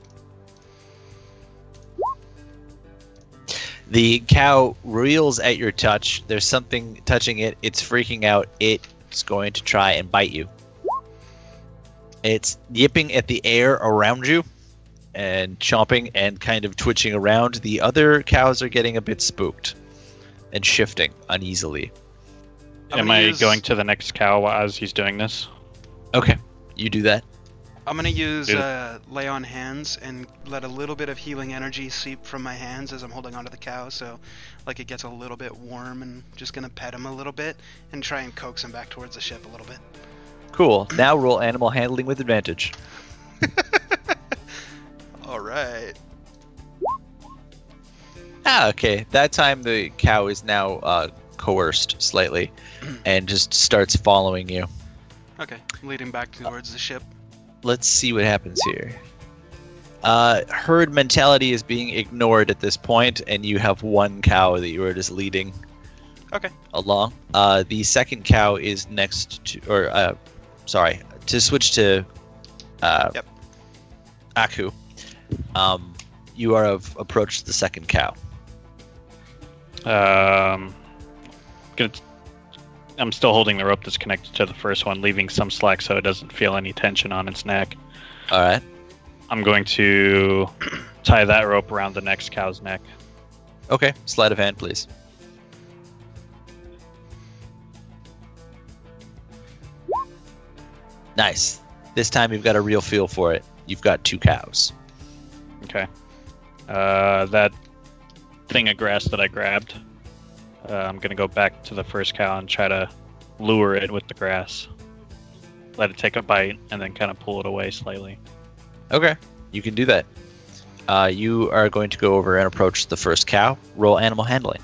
[SPEAKER 1] The cow reels at your touch. There's something touching it. It's freaking out. It's going to try and bite you. It's yipping at the air around you and chomping and kind of twitching around. The other cows are getting a bit spooked and shifting uneasily.
[SPEAKER 2] Am I going to the next cow as he's doing this?
[SPEAKER 1] Okay, you do that.
[SPEAKER 3] I'm gonna use
[SPEAKER 2] Dude.
[SPEAKER 3] lay on hands and let a little bit of healing energy seep from my hands as I'm holding onto the cow, so it gets a little bit warm, and just gonna pet him a little bit and try and coax him back towards the ship a little bit.
[SPEAKER 1] Cool. Now roll animal handling with advantage.
[SPEAKER 3] All right.
[SPEAKER 1] Okay. That time the cow is now coerced slightly and just starts following you.
[SPEAKER 3] Okay, leading back towards the ship.
[SPEAKER 1] Let's see what happens here. Herd mentality is being ignored at this point, and you have one cow that you are just leading
[SPEAKER 3] Okay.
[SPEAKER 1] along. The second cow is next to, or sorry, to switch to
[SPEAKER 3] Yep.
[SPEAKER 1] Aku. You are approached the second cow.
[SPEAKER 2] I'm still holding the rope that's connected to the first one, leaving some slack so it doesn't feel any tension on its neck.
[SPEAKER 1] All right.
[SPEAKER 2] I'm going to tie that rope around the next cow's neck.
[SPEAKER 1] Okay. Sleight of hand, please. Nice. This time you've got a real feel for it. You've got 2 cows.
[SPEAKER 2] Okay. That thing of grass that I grabbed, I'm going to go back to the first cow and try to lure it with the grass. Let it take a bite and then kind of pull it away slightly.
[SPEAKER 1] Okay. You can do that. You are going to go over and approach the first cow. Roll animal handling.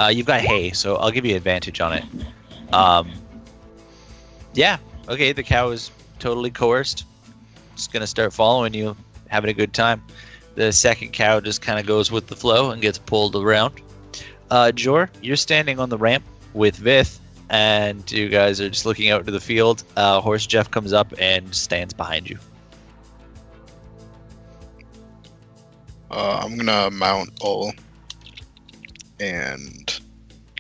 [SPEAKER 1] You've got hay, so I'll give you advantage on it. Yeah. Okay, the cow is totally coerced. It's going to start following you, having a good time. The second cow just kind of goes with the flow and gets pulled around. Jor, you're standing on the ramp with Vith, and you guys are just looking out into the field. Horse Jeff comes up and stands behind you.
[SPEAKER 5] I'm gonna mount Ol and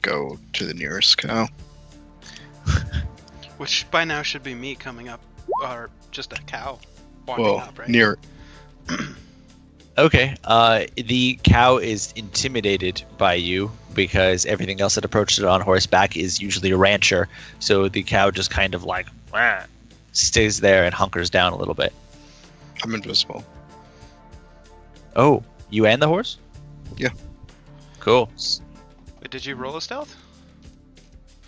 [SPEAKER 5] go to the nearest cow.
[SPEAKER 3] Which by now should be me coming up, or just a cow walking
[SPEAKER 5] Well,
[SPEAKER 3] up, right?
[SPEAKER 5] near.
[SPEAKER 1] Okay. The cow is intimidated by you because everything else that approaches it on horseback is usually a rancher. So the cow just kind of like stays there and hunkers down a little bit.
[SPEAKER 5] I'm invisible.
[SPEAKER 1] Oh, you and the horse?
[SPEAKER 5] Yeah.
[SPEAKER 1] Cool.
[SPEAKER 3] Wait, did you roll a stealth?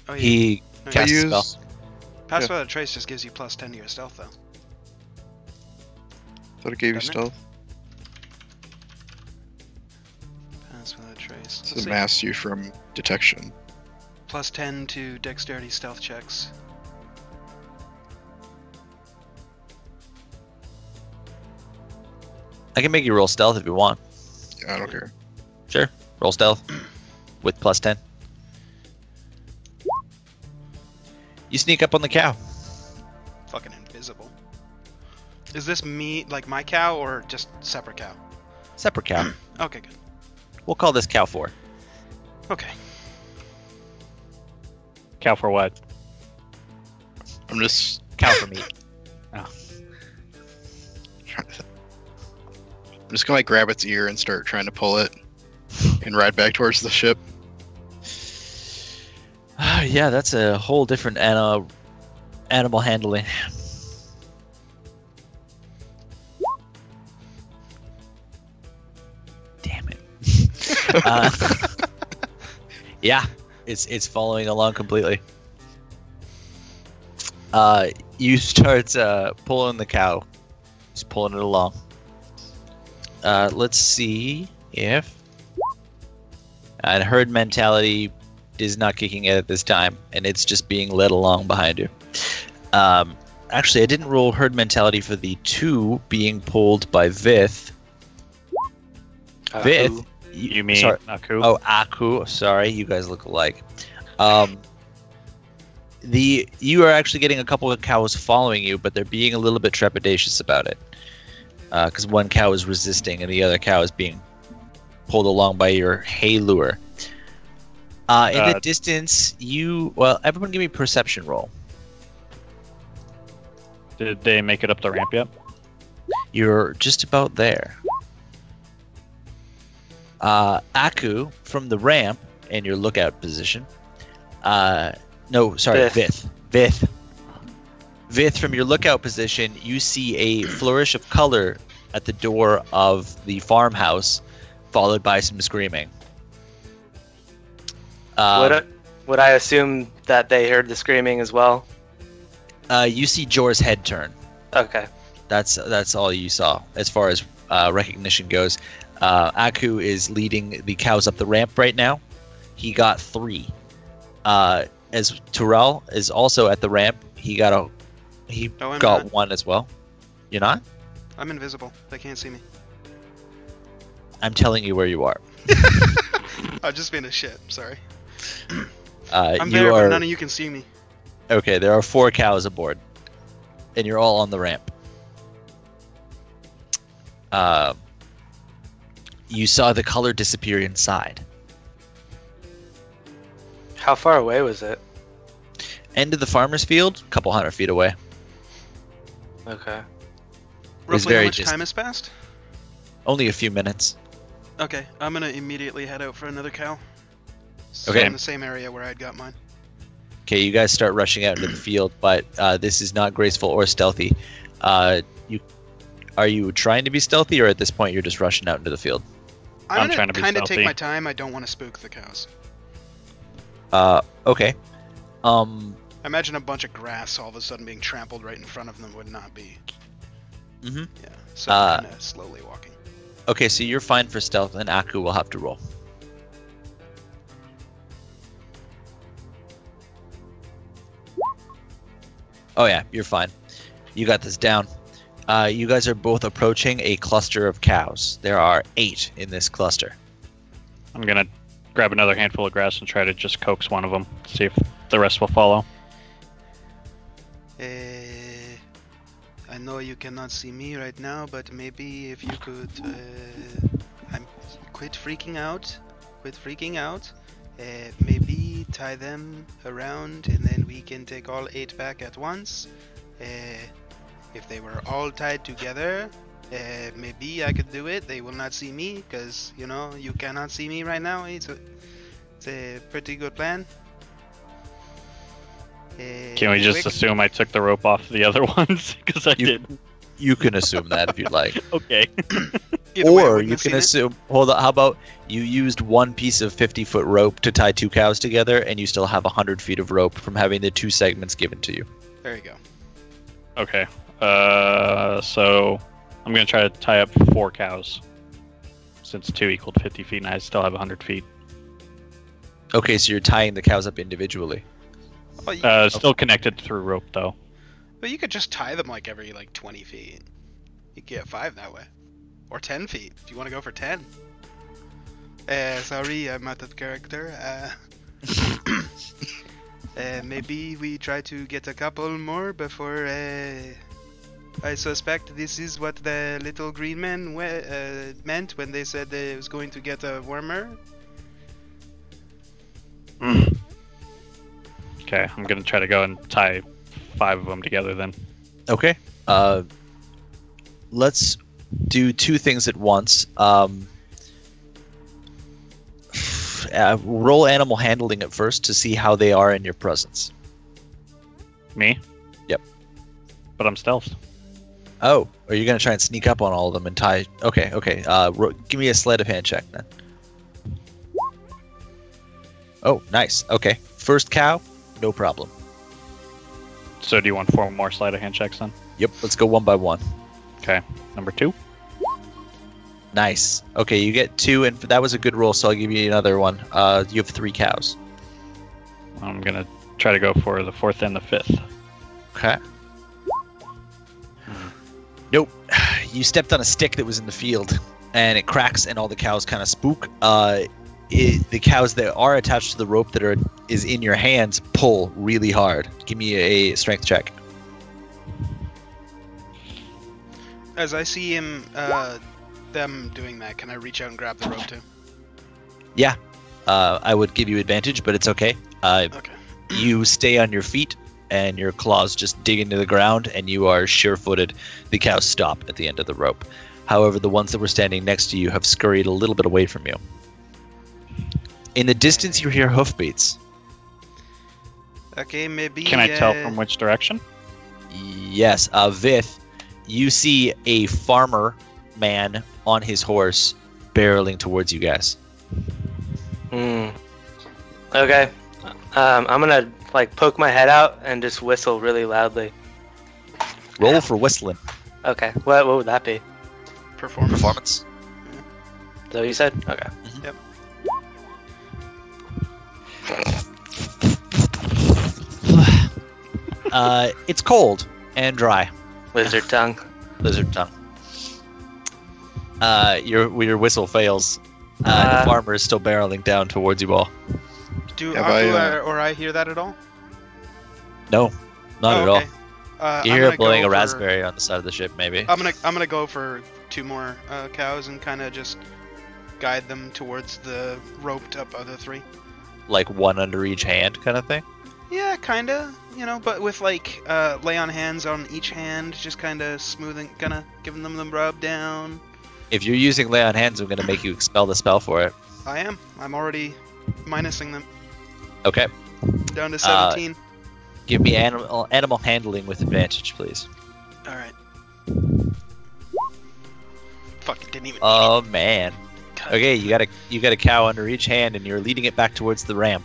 [SPEAKER 3] Oh, yeah.
[SPEAKER 1] He
[SPEAKER 3] No,
[SPEAKER 1] casts a
[SPEAKER 5] use-
[SPEAKER 1] spell.
[SPEAKER 3] Pass
[SPEAKER 5] yeah.
[SPEAKER 3] Without a Trace just gives you +10 to your stealth, though.
[SPEAKER 5] Thought it gave you
[SPEAKER 3] Doesn't it?
[SPEAKER 5] stealth.
[SPEAKER 3] Pass Without a Trace.
[SPEAKER 5] So
[SPEAKER 3] Let's see.
[SPEAKER 5] mask you from detection.
[SPEAKER 3] +10 to dexterity stealth checks.
[SPEAKER 1] I can make you roll stealth if you want.
[SPEAKER 5] Yeah, I don't care.
[SPEAKER 1] Sure. Roll stealth with +10. You sneak up on the cow.
[SPEAKER 3] Fucking invisible. Is this me, like my cow, or just separate cow?
[SPEAKER 1] Separate cow.
[SPEAKER 3] Okay, good.
[SPEAKER 1] We'll call this cow 4.
[SPEAKER 3] Okay.
[SPEAKER 2] Cow for what?
[SPEAKER 5] I'm just
[SPEAKER 1] Cow for meat.
[SPEAKER 5] trying to. I'm just gonna like grab its ear and start trying to pull it, and ride back towards the ship.
[SPEAKER 1] Yeah, that's a whole different animal handling. Damn it. Yeah, it's following along completely. You start pulling the cow. Just pulling it along. Let's see if... And herd mentality is not kicking in at this time, and it's just being led along behind you. Actually, I didn't roll herd mentality for the 2 being pulled by Vith. Vith,
[SPEAKER 2] You mean
[SPEAKER 1] sorry.
[SPEAKER 2] Aku?
[SPEAKER 1] Oh, Aku. Sorry, you guys look alike. You are actually getting a couple of cows following you, but they're being a little bit trepidatious about it. Because one cow is resisting, and the other cow is being pulled along by your hay lure. In the distance, everyone give me a perception roll.
[SPEAKER 2] Did they make it up the ramp yet?
[SPEAKER 1] You're just about there. Aku, from the ramp in your lookout position. No, sorry, Vith. Vith, from your lookout position, you see a flourish of color at the door of the farmhouse, followed by some screaming.
[SPEAKER 4] Would I assume that they heard the screaming as well?
[SPEAKER 1] You see Jor's head turn.
[SPEAKER 4] Okay.
[SPEAKER 1] That's all you saw as far as recognition goes. Aku is leading the cows up the ramp right now. He got 3. as Terrell is also at the ramp, he got
[SPEAKER 3] No, I'm
[SPEAKER 1] got
[SPEAKER 3] not.
[SPEAKER 1] one as well. You're not?
[SPEAKER 3] I'm invisible. They can't see me.
[SPEAKER 1] I'm telling you where you are.
[SPEAKER 3] I'm just being a shit. Sorry.
[SPEAKER 1] I'm
[SPEAKER 3] I'm
[SPEAKER 1] you
[SPEAKER 3] there,
[SPEAKER 1] are
[SPEAKER 3] but none of you can see me.
[SPEAKER 1] okay. There are 4 cows aboard, and you're all on the ramp. You saw the color disappear inside.
[SPEAKER 4] How far away was it?
[SPEAKER 1] End of the farmer's field, a couple 100 feet away.
[SPEAKER 4] Okay.
[SPEAKER 1] was
[SPEAKER 3] Roughly how
[SPEAKER 1] very
[SPEAKER 3] much
[SPEAKER 1] distant.
[SPEAKER 3] time has passed?
[SPEAKER 1] Only a few minutes.
[SPEAKER 3] Okay, I'm gonna immediately head out for another cow.
[SPEAKER 1] Okay.
[SPEAKER 3] In the same area where I'd got mine.
[SPEAKER 1] Okay, you guys start rushing out into the field, but this is not graceful or stealthy. Are you trying to be stealthy, or at this point you're just rushing out into the field?
[SPEAKER 2] I'm
[SPEAKER 3] gonna
[SPEAKER 2] trying to be
[SPEAKER 3] kind of take
[SPEAKER 2] stealthy.
[SPEAKER 3] my time. I don't want to spook the cows.
[SPEAKER 1] Okay.
[SPEAKER 3] I imagine a bunch of grass all of a sudden being trampled right in front of them would not be.
[SPEAKER 1] Mhm.
[SPEAKER 3] Yeah. So I'm kind of slowly walking.
[SPEAKER 1] Okay, so you're fine for stealth, and Aku will have to roll. Oh yeah, you're fine. You got this down. You guys are both approaching a cluster of cows. There are 8 in this cluster.
[SPEAKER 2] I'm gonna grab another handful of grass and try to just coax one of them. See if the rest will follow.
[SPEAKER 3] I know you cannot see me right now, but maybe if you could, quit freaking out. Quit freaking out. Maybe tie them around, and then we can take all 8 back at once. If they were all tied together, maybe I could do it. They will not see me, because, you know, you cannot see me right now. It's a pretty good plan.
[SPEAKER 2] Can we just assume I took the rope off the other ones? Because I did.
[SPEAKER 1] You can assume that if you'd like.
[SPEAKER 2] Okay.
[SPEAKER 3] Either way, I
[SPEAKER 1] Or
[SPEAKER 3] wouldn't
[SPEAKER 1] you
[SPEAKER 3] have
[SPEAKER 1] can
[SPEAKER 3] seen it.
[SPEAKER 1] assume. Hold on. How about you used one piece of 50-foot rope to tie 2 cows together, and you still have 100 feet of rope from having the 2 segments given to you.
[SPEAKER 3] There you go.
[SPEAKER 2] Okay. So I'm gonna try to tie up 4 cows. Since 2 equaled 50 feet, and I still have 100 feet.
[SPEAKER 1] Okay, so you're tying the cows up individually.
[SPEAKER 3] Well, you,
[SPEAKER 2] Still connected through rope though.
[SPEAKER 3] but you could just tie them like every 20 feet. You could get 5 that way, or 10 feet if you want to go for 10. Sorry, I'm out of character. Maybe we try to get a couple more before. I suspect this is what the little green man meant when they said they was going to get a warmer.
[SPEAKER 2] Okay, I'm gonna try to go and tie 5 of them together then.
[SPEAKER 1] Okay. Let's do 2 things at once. Roll animal handling at first to see how they are in your presence.
[SPEAKER 2] Me?
[SPEAKER 1] Yep.
[SPEAKER 2] But I'm stealth.
[SPEAKER 1] Oh, are you gonna try and sneak up on all of them and tie? Okay. Give me a sleight of hand check then. Oh, nice. Okay. First cow, no problem.
[SPEAKER 2] So do you want 4 more sleight of hand checks then?
[SPEAKER 1] Yep. Let's go one by one.
[SPEAKER 2] Okay. Number 2.
[SPEAKER 1] Nice. Okay, you get 2, and that was a good roll. So I'll give you another one. You have 3 cows.
[SPEAKER 2] I'm gonna try to go for the 4th and the 5th.
[SPEAKER 1] Okay. Nope. You stepped on a stick that was in the field, and it cracks, and all the cows kind of spook. The cows that are attached to the rope that is in your hands pull really hard. Give me a strength check.
[SPEAKER 3] As I see them doing that, can I reach out and grab the rope too?
[SPEAKER 1] Yeah. I would give you advantage, but it's okay.
[SPEAKER 3] Okay.
[SPEAKER 1] You stay on your feet, and your claws just dig into the ground, and you are sure-footed. The cows stop at the end of the rope. However, the ones that were standing next to you have scurried a little bit away from you. In the distance, you hear hoofbeats.
[SPEAKER 3] Okay, maybe.
[SPEAKER 2] Can I tell from which direction?
[SPEAKER 1] Yes, Vith, you see a farmer man on his horse barreling towards you guys.
[SPEAKER 4] Okay. I'm gonna poke my head out and just whistle really loudly.
[SPEAKER 1] Roll for whistling.
[SPEAKER 4] Okay. What would that be?
[SPEAKER 3] Performance.
[SPEAKER 1] Performance.
[SPEAKER 4] Is that what you said? Okay.
[SPEAKER 3] Yep.
[SPEAKER 1] It's cold and dry.
[SPEAKER 4] Lizard tongue.
[SPEAKER 1] Lizard tongue. Your whistle fails. The farmer is still barreling down towards you all.
[SPEAKER 3] Do
[SPEAKER 5] Have
[SPEAKER 3] Aku
[SPEAKER 5] I,
[SPEAKER 3] or I hear that at all?
[SPEAKER 1] No, not
[SPEAKER 3] Oh,
[SPEAKER 1] at all.
[SPEAKER 3] okay.
[SPEAKER 1] You
[SPEAKER 3] I'm
[SPEAKER 1] hear
[SPEAKER 3] gonna
[SPEAKER 1] it blowing
[SPEAKER 3] go
[SPEAKER 1] a
[SPEAKER 3] for-
[SPEAKER 1] raspberry on the side of the ship, maybe.
[SPEAKER 3] I'm gonna go for 2 more cows and kind of just guide them towards the roped up other 3.
[SPEAKER 1] Like one under each hand, kind of thing.
[SPEAKER 3] Yeah, kinda. You know, but with like lay on hands on each hand, just kind of smoothing, kind of giving them the rub down.
[SPEAKER 1] If you're using lay on hands, I'm gonna make you expel the spell for it.
[SPEAKER 3] I am. I'm already minusing them
[SPEAKER 1] Okay.
[SPEAKER 3] down to 17.
[SPEAKER 1] Give me animal handling with advantage, please.
[SPEAKER 3] All right. Fuck! It didn't even.
[SPEAKER 1] Oh man.
[SPEAKER 3] God.
[SPEAKER 1] Okay, you got a cow under each hand, and you're leading it back towards the ram.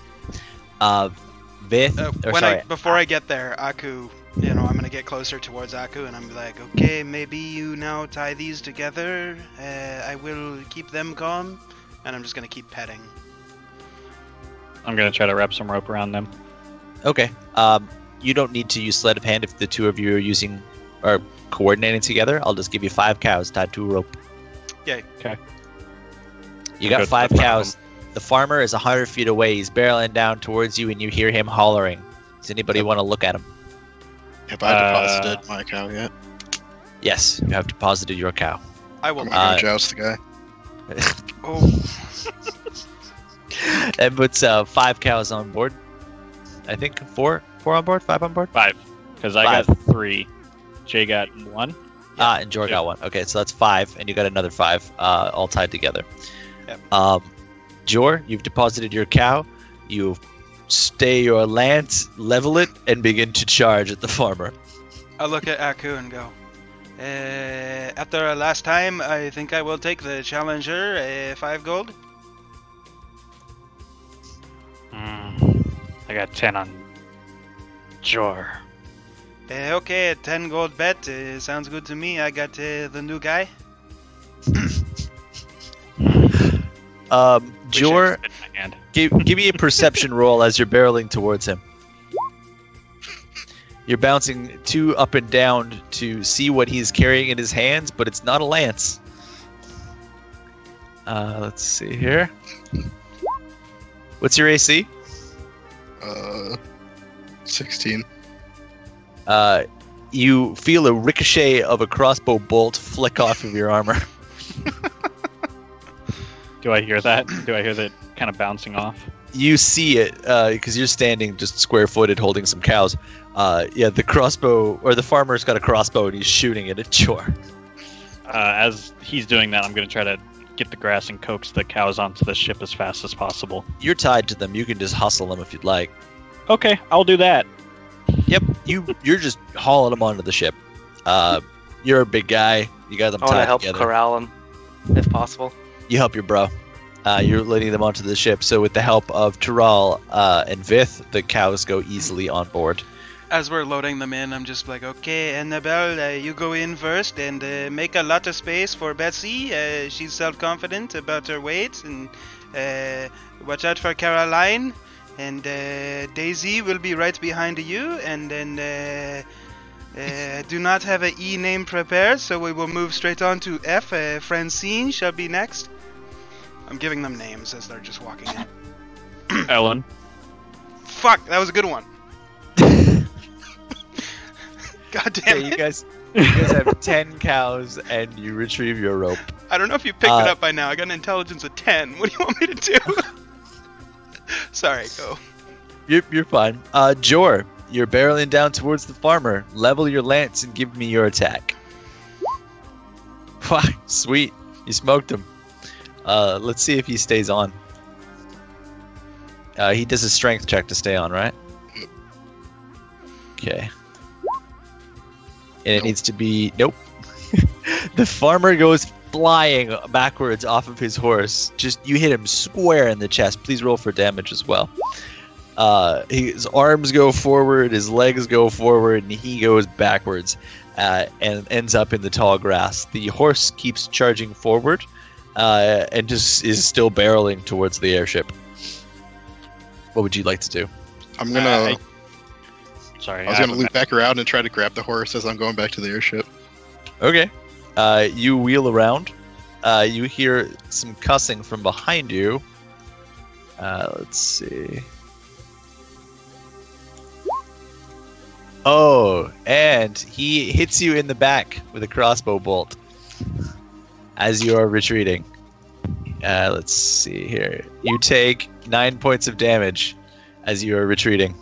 [SPEAKER 3] Before I get there, Aku, I'm gonna get closer towards Aku, and I'm like, okay, maybe you now tie these together. I will keep them calm, and I'm just gonna keep petting.
[SPEAKER 2] I'm gonna try to wrap some rope around them.
[SPEAKER 1] Okay. You don't need to use sleight of hand if the two of you are coordinating together. I'll just give you 5 cows tied to a rope.
[SPEAKER 3] Yay.
[SPEAKER 2] Okay.
[SPEAKER 1] You got
[SPEAKER 2] Good,
[SPEAKER 1] 5
[SPEAKER 2] no
[SPEAKER 1] cows. The farmer is 100 feet away. He's barreling down towards you, and you hear him hollering. Does anybody want to look at him?
[SPEAKER 5] Have I deposited my cow yet?
[SPEAKER 1] Yes, you have deposited your cow.
[SPEAKER 3] I will.
[SPEAKER 5] I'm gonna joust the guy.
[SPEAKER 3] Oh.
[SPEAKER 1] That puts 5 cows on board. I think 4 on board, 5 on board.
[SPEAKER 2] 5, because I got 3. Jay got 1.
[SPEAKER 1] And Jor got 1. Okay, so that's 5, and you got another 5, all tied together.
[SPEAKER 3] Yep.
[SPEAKER 1] Jor, you've deposited your cow. You stay your lance, level it, and begin to charge at the farmer.
[SPEAKER 3] I look at Aku and go, after our last time, I think I will take the challenger, 5 gold.
[SPEAKER 2] I got 10 on Jor.
[SPEAKER 3] Okay, a 10 gold bet, sounds good to me. I got the new guy.
[SPEAKER 1] Jor,
[SPEAKER 2] Spit in my hand.
[SPEAKER 1] give me a perception roll as you're barreling towards him. You're bouncing 2 up and down to see what he's carrying in his hands, but it's not a lance. Let's see here. What's your AC?
[SPEAKER 5] 16.
[SPEAKER 1] You feel a ricochet of a crossbow bolt flick off of your armor.
[SPEAKER 2] Do I hear that? Do I hear that kind of bouncing off?
[SPEAKER 1] You see it because you're standing just square-footed holding some cows. The crossbow, or the farmer's got a crossbow and he's shooting it at Jor.
[SPEAKER 2] As he's doing that, I'm going to try to get the grass and coax the cows onto the ship as fast as possible.
[SPEAKER 1] You're tied to them. You can just hustle them if you'd like.
[SPEAKER 2] Okay, I'll do that.
[SPEAKER 1] Yep, you're just hauling them onto the ship. You're a big guy. You got them
[SPEAKER 4] I want to
[SPEAKER 1] tied
[SPEAKER 4] help
[SPEAKER 1] together.
[SPEAKER 4] corral them, if possible.
[SPEAKER 1] You help your bro. You're leading them onto the ship. So with the help of Tural and Vith, the cows go easily on board.
[SPEAKER 3] As we're loading them in, I'm just like, okay, Annabelle, you go in first and make a lot of space for Betsy. She's self-confident about her weight, and watch out for Caroline. And Daisy will be right behind you, and then do not have an E name prepared, so we will move straight on to F. Francine shall be next. I'm giving them names as they're just walking in.
[SPEAKER 2] Ellen.
[SPEAKER 3] Fuck, that was a good one. God damn
[SPEAKER 1] Okay,
[SPEAKER 3] it.
[SPEAKER 1] you guys have 10 cows and you retrieve your rope.
[SPEAKER 3] I don't know if you picked it up by now. I got an intelligence of 10. What do you want me to do? Sorry, go.
[SPEAKER 1] You're fine. Jor, you're barreling down towards the farmer. Level your lance and give me your attack. Wow, sweet. You smoked him. Let's see if he stays on. He does a strength check to stay on, right? Okay. And it needs to be... Nope. The farmer goes flying backwards off of his horse. You hit him square in the chest. Please roll for damage as well. His arms go forward, his legs go forward, and he goes backwards and ends up in the tall grass. The horse keeps charging forward and just is still barreling towards the airship. What would you like to do?
[SPEAKER 5] I'm gonna
[SPEAKER 2] Sorry.
[SPEAKER 5] I was
[SPEAKER 2] have
[SPEAKER 5] gonna
[SPEAKER 2] a
[SPEAKER 5] loop back around and try to grab the horse as I'm going back to the airship.
[SPEAKER 1] Okay. You wheel around. You hear some cussing from behind you. Let's see. Oh, and he hits you in the back with a crossbow bolt as you are retreating. Let's see here. You take 9 points of damage as you are retreating.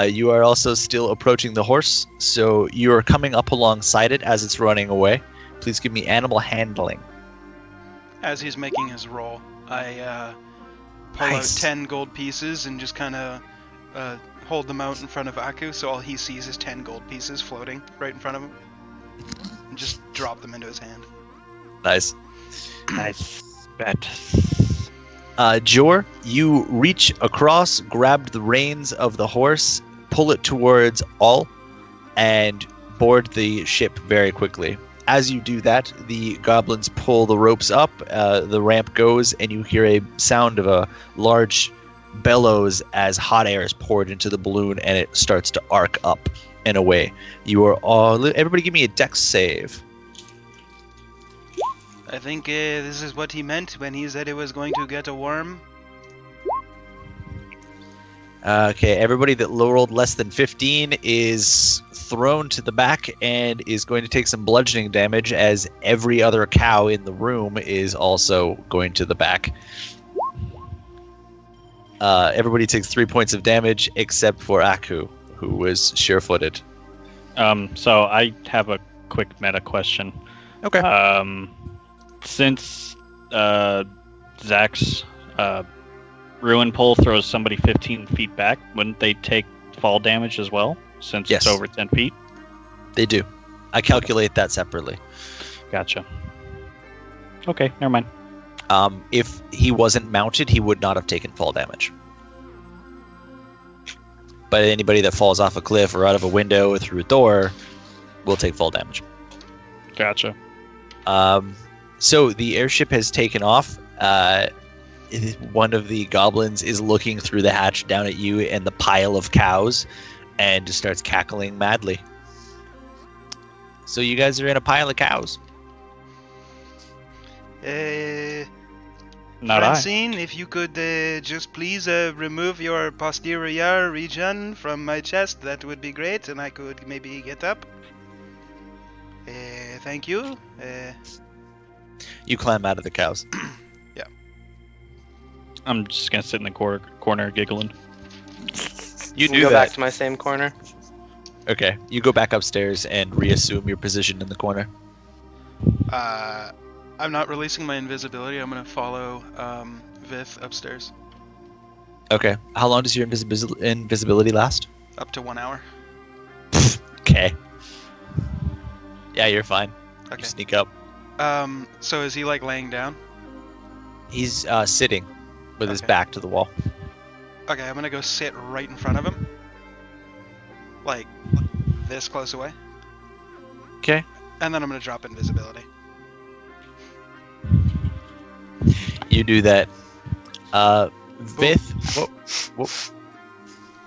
[SPEAKER 1] You are also still approaching the horse, so you are coming up alongside it as it's running away. Please give me animal handling.
[SPEAKER 3] As he's making his roll, I pull
[SPEAKER 1] Nice.
[SPEAKER 3] out 10 gold pieces and just kind of hold them out in front of Aku, so all he sees is 10 gold pieces floating right in front of him. And just drop them into his hand.
[SPEAKER 1] Nice.
[SPEAKER 2] nice bet.
[SPEAKER 1] Jor, you reach across, grab the reins of the horse, pull it towards All, and board the ship very quickly. As you do that, the goblins pull the ropes up, the ramp goes, and you hear a sound of a large bellows as hot air is poured into the balloon and it starts to arc up and away. You are all... Everybody give me a dex save.
[SPEAKER 3] I think this is what he meant when he said it was going to get a worm.
[SPEAKER 1] Okay, everybody that rolled less than 15 is thrown to the back and is going to take some bludgeoning damage, as every other cow in the room is also going to the back. Everybody takes 3 points of damage except for Aku, who was sure-footed.
[SPEAKER 2] So I have a quick meta question.
[SPEAKER 1] Okay.
[SPEAKER 2] Since Zach's ruin pull throws somebody 15 feet back, wouldn't they take fall damage as well? Since
[SPEAKER 1] Yes.
[SPEAKER 2] it's over 10 feet?
[SPEAKER 1] They do. I calculate that separately.
[SPEAKER 2] Gotcha. Okay, never mind.
[SPEAKER 1] If he wasn't mounted, he would not have taken fall damage. But anybody that falls off a cliff or out of a window or through a door will take fall damage.
[SPEAKER 2] Gotcha.
[SPEAKER 1] So the airship has taken off. One of the goblins is looking through the hatch down at you and the pile of cows and just starts cackling madly. So you guys are in a pile of cows.
[SPEAKER 2] Not I.
[SPEAKER 3] Francine, if you could just please remove your posterior region from my chest, that would be great, and I could maybe get up. Thank you.
[SPEAKER 1] You climb out of the cows.
[SPEAKER 2] I'm just gonna sit in the corner giggling.
[SPEAKER 1] You
[SPEAKER 4] Can
[SPEAKER 1] do
[SPEAKER 4] go
[SPEAKER 1] that.
[SPEAKER 4] back to my same corner.
[SPEAKER 1] Okay, you go back upstairs and reassume your position in the corner.
[SPEAKER 3] I'm not releasing my invisibility. I'm going to follow Vith upstairs.
[SPEAKER 1] Okay, how long does your invisibility last?
[SPEAKER 3] Up to 1 hour.
[SPEAKER 1] Okay. Yeah, you're fine. You
[SPEAKER 3] Okay.
[SPEAKER 1] sneak up.
[SPEAKER 3] So is he like laying down?
[SPEAKER 1] He's sitting with his
[SPEAKER 3] Okay.
[SPEAKER 1] back to the wall.
[SPEAKER 3] Okay, I'm going to go sit right in front of him. Like this close away.
[SPEAKER 1] Okay.
[SPEAKER 3] And then I'm going to drop invisibility.
[SPEAKER 1] You do that. Vith,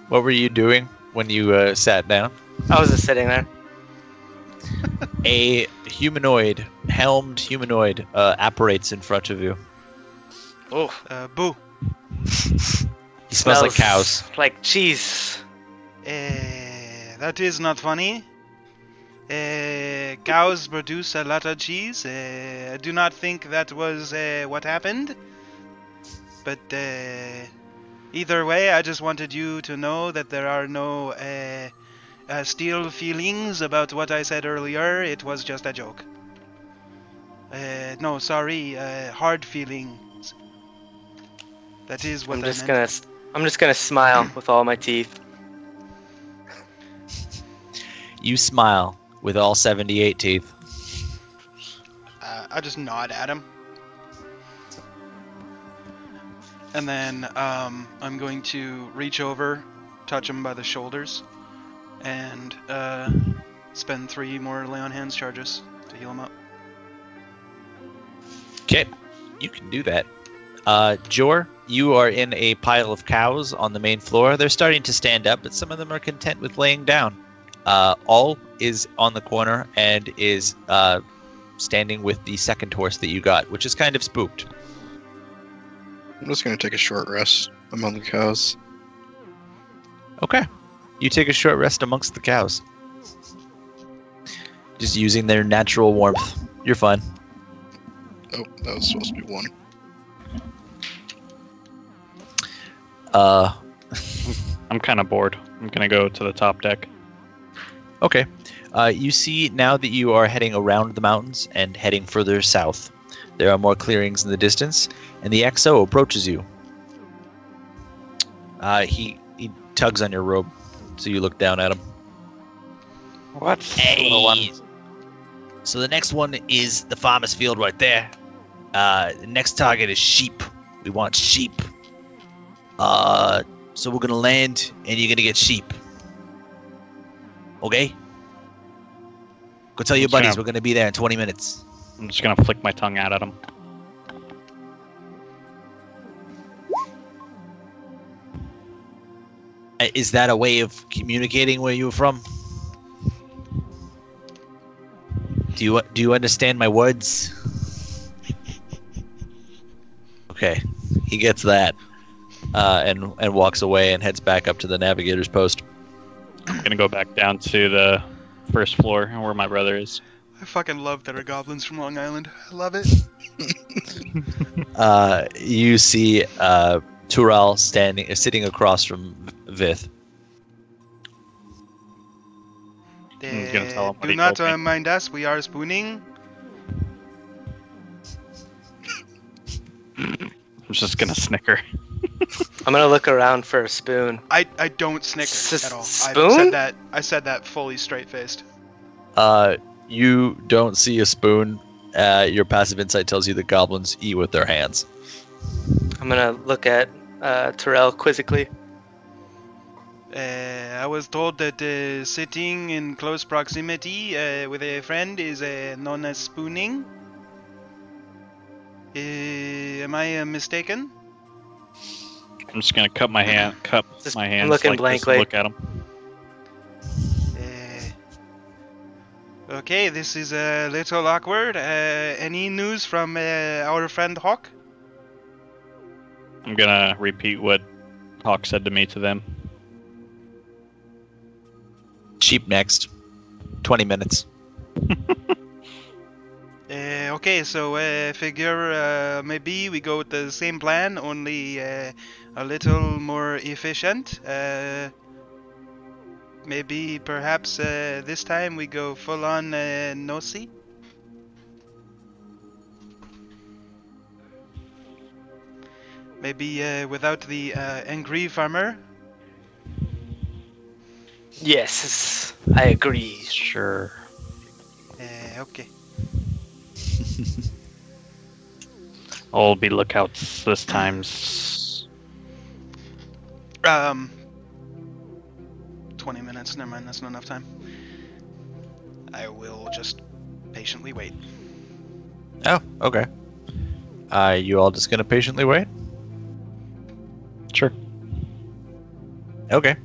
[SPEAKER 1] what were you doing when you sat down?
[SPEAKER 4] I was just sitting there.
[SPEAKER 1] A humanoid, helmed humanoid, apparates in front of you.
[SPEAKER 4] Oh,
[SPEAKER 3] Boo.
[SPEAKER 1] He smells like cows.
[SPEAKER 4] Like cheese.
[SPEAKER 3] That is not funny. Cows produce a lot of cheese. I do not think that was what happened. But either way, I just wanted you to know that there are no steel feelings about what I said earlier. It was just a joke. No, sorry, hard feelings. That is what
[SPEAKER 4] I'm just gonna smile with all my teeth.
[SPEAKER 1] You smile with all 78 teeth.
[SPEAKER 3] I just nod at him. And then I'm going to reach over, touch him by the shoulders, and spend 3 more lay on hands charges to heal him up.
[SPEAKER 1] Okay, you can do that. Jor, you are in a pile of cows on the main floor. They're starting to stand up, but some of them are content with laying down. All is on the corner and is standing with the second horse that you got, which is kind of spooked.
[SPEAKER 5] I'm just gonna take a short rest among the cows.
[SPEAKER 1] Okay. You take a short rest amongst the cows. Just using their natural warmth. You're fine.
[SPEAKER 5] Oh, that was supposed to be one.
[SPEAKER 2] I'm kind of bored. I'm gonna go to the top deck.
[SPEAKER 1] Okay. You see now that you are heading around the mountains and heading further south. There are more clearings in the distance, and the XO approaches you. He tugs on your robe, so you look down at him.
[SPEAKER 2] What? Little one.
[SPEAKER 6] So the next one is the farmer's field right there. The next target is sheep. We want sheep. So we're gonna land, and you're gonna get sheep. Okay? Go tell your
[SPEAKER 2] Let's
[SPEAKER 6] buddies
[SPEAKER 2] go.
[SPEAKER 6] we're gonna be there in 20 minutes.
[SPEAKER 2] I'm just gonna flick my tongue out at him.
[SPEAKER 6] Is that a way of communicating where you were from? Do you understand my words? Okay, he gets that, and walks away and heads back up to the navigator's post.
[SPEAKER 2] I'm gonna go back down to the first floor where my brother is.
[SPEAKER 3] I fucking love that are goblins from Long Island. I love it.
[SPEAKER 1] You see Tural sitting across from Vith.
[SPEAKER 2] gonna tell him what
[SPEAKER 3] Do
[SPEAKER 2] he
[SPEAKER 3] not
[SPEAKER 2] told me.
[SPEAKER 3] mind us. We are spooning.
[SPEAKER 2] I'm just gonna snicker.
[SPEAKER 4] I'm gonna look around for a spoon.
[SPEAKER 3] I don't snicker
[SPEAKER 4] S-
[SPEAKER 3] at all.
[SPEAKER 4] spoon?
[SPEAKER 3] I said that fully straight faced.
[SPEAKER 1] You don't see a spoon. Your passive insight tells you that goblins eat with their hands.
[SPEAKER 4] I'm gonna look at Terrell quizzically.
[SPEAKER 3] I was told that sitting in close proximity with a friend is known as spooning. Am I mistaken?
[SPEAKER 2] I'm just gonna cup my hands
[SPEAKER 4] I'm looking
[SPEAKER 2] like
[SPEAKER 4] blankly.
[SPEAKER 2] this and look at him.
[SPEAKER 3] Okay, this is a little awkward. Any news from our friend Hawk?
[SPEAKER 2] I'm gonna repeat what Hawk said to me to them.
[SPEAKER 1] Sheep next. 20 minutes.
[SPEAKER 3] Okay, so figure maybe we go with the same plan, only a little more efficient. Maybe perhaps this time we go full on Nosy. Maybe without the angry farmer.
[SPEAKER 4] Yes, I agree.
[SPEAKER 2] Sure.
[SPEAKER 3] Okay.
[SPEAKER 2] I'll be lookouts this time.
[SPEAKER 3] 20 minutes. Never mind. That's not enough time. I will just patiently wait.
[SPEAKER 1] Oh, okay. You all just gonna patiently wait?
[SPEAKER 2] Sure.
[SPEAKER 1] Okay.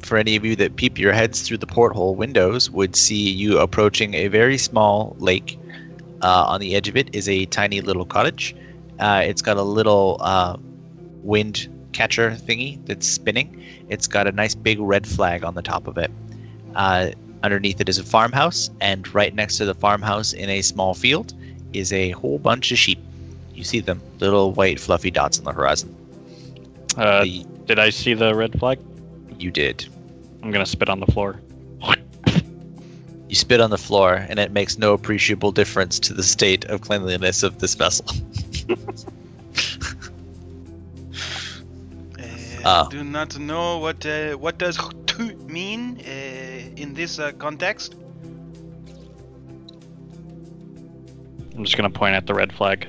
[SPEAKER 1] For any of you that peep your heads through the porthole windows would see you approaching a very small lake. On the edge of it is a tiny little cottage. It's got a little wind catcher thingy that's spinning. It's got a nice big red flag on the top of it. Underneath it is a farmhouse, and right next to the farmhouse in a small field is a whole bunch of sheep. You see them, little white fluffy dots on the horizon.
[SPEAKER 2] Did I see the red flag?
[SPEAKER 1] You did.
[SPEAKER 2] I'm gonna spit on the floor.
[SPEAKER 1] You spit on the floor, and it makes no appreciable difference to the state of cleanliness of this vessel.
[SPEAKER 3] Do not know what does mean in this context.
[SPEAKER 2] I'm just gonna point at the red flag.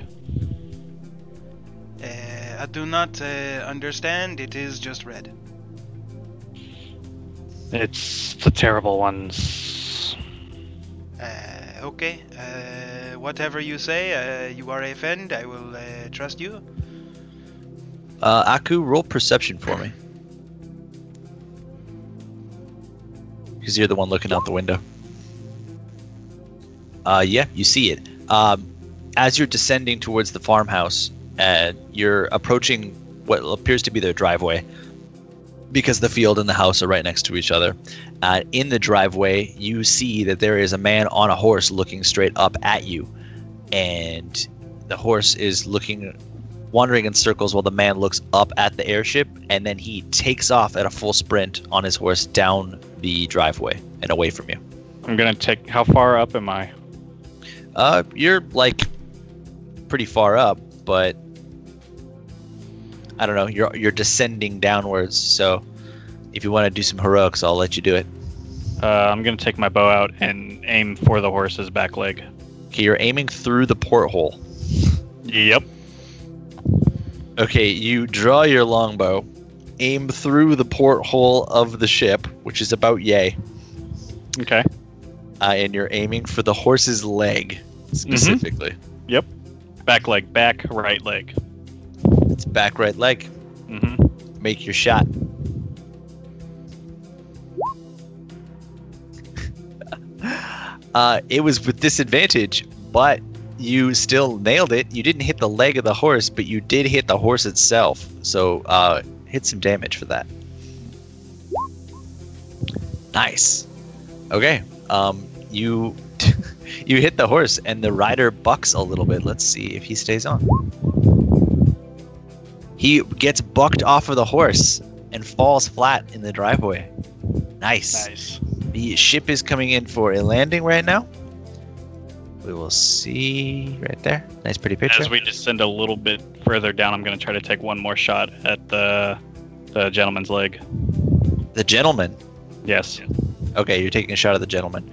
[SPEAKER 3] I do not understand. It is just red.
[SPEAKER 2] It's the terrible ones.
[SPEAKER 3] Okay. Whatever you say, you are a friend. I will trust you.
[SPEAKER 1] Aku, roll perception for me. Because you're the one looking out the window. Yeah, you see it. As you're descending towards the farmhouse, you're approaching what appears to be their driveway, because the field and the house are right next to each other. In the driveway, you see that there is a man on a horse looking straight up at you, and the horse is wandering in circles while the man looks up at the airship, and then he takes off at a full sprint on his horse down the driveway and away from you.
[SPEAKER 2] I'm gonna take. How far up am I?
[SPEAKER 1] You're like pretty far up, but I don't know. You're descending downwards, so if you want to do some heroics, I'll let you do it.
[SPEAKER 2] I'm gonna take my bow out and aim for the horse's back leg.
[SPEAKER 1] Okay, you're aiming through the porthole.
[SPEAKER 2] Yep.
[SPEAKER 1] Okay, you draw your longbow, aim through the porthole of the ship, which is about yay.
[SPEAKER 2] Okay.
[SPEAKER 1] And you're aiming for the horse's leg, specifically.
[SPEAKER 2] Yep. Back leg, back right leg.
[SPEAKER 1] It's back right leg.
[SPEAKER 2] Mm-hmm.
[SPEAKER 1] Make your shot. It was with disadvantage, but you still nailed it. You didn't hit the leg of the horse, but you did hit the horse itself. So hit some damage for that. Nice. Okay. You you hit the horse, and the rider bucks a little bit. Let's see if he stays on. He gets bucked off of the horse and falls flat in the driveway. Nice.
[SPEAKER 2] Nice.
[SPEAKER 1] The ship is coming in for a landing right now. We will see right there. Nice, pretty picture.
[SPEAKER 2] As we descend a little bit further down, I'm gonna try to take one more shot at the gentleman's leg.
[SPEAKER 1] The gentleman.
[SPEAKER 2] Yes.
[SPEAKER 1] Okay, you're taking a shot at the gentleman.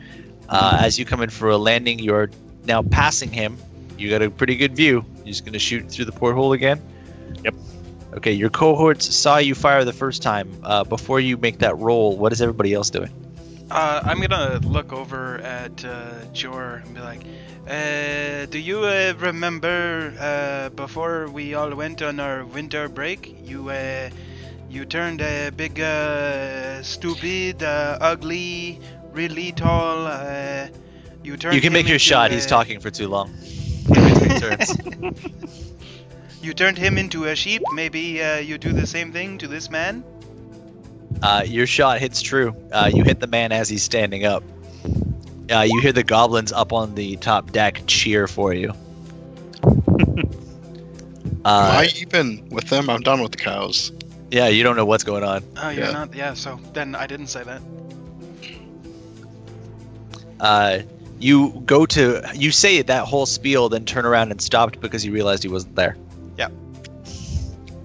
[SPEAKER 1] As you come in for a landing, you're now passing him. You got a pretty good view. You're just going to shoot through the porthole again?
[SPEAKER 2] Yep.
[SPEAKER 1] Okay, your cohorts saw you fire the first time. Before you make that roll, what is everybody else doing?
[SPEAKER 3] I'm gonna look over at Jor and be like, do you remember before we all went on our winter break, you turned a big, stupid, ugly, really tall. You turned.
[SPEAKER 1] You can make
[SPEAKER 3] him
[SPEAKER 1] your
[SPEAKER 3] into
[SPEAKER 1] shot.
[SPEAKER 3] a-
[SPEAKER 1] He's talking for too long. Take turns.
[SPEAKER 3] You turned him into a sheep. Maybe you do the same thing to this man.
[SPEAKER 1] Your shot hits true. You hit the man as he's standing up. You hear the goblins up on the top deck cheer for you.
[SPEAKER 5] Am I even with them? I'm done with the cows.
[SPEAKER 1] Yeah, you don't know what's going on.
[SPEAKER 3] Oh, you're
[SPEAKER 5] Yeah.
[SPEAKER 3] not. Yeah. So then I didn't say that.
[SPEAKER 1] You say that whole spiel, then turn around and stopped because you realized he wasn't there.
[SPEAKER 3] Yeah.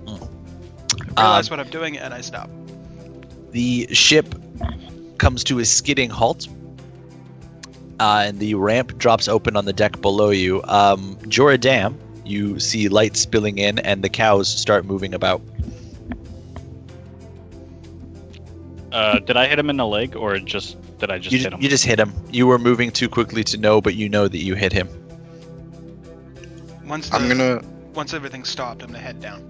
[SPEAKER 1] Mm.
[SPEAKER 3] Realize what I'm doing, and I stop.
[SPEAKER 1] The ship comes to a skidding halt, and the ramp drops open on the deck below you. Joradam, you see light spilling in, and the cows start moving about.
[SPEAKER 2] Did I hit him in the leg, or did I just hit him?
[SPEAKER 1] You just hit him. You were moving too quickly to know, but you know that you hit him.
[SPEAKER 3] Once everything stopped, I'm gonna head down.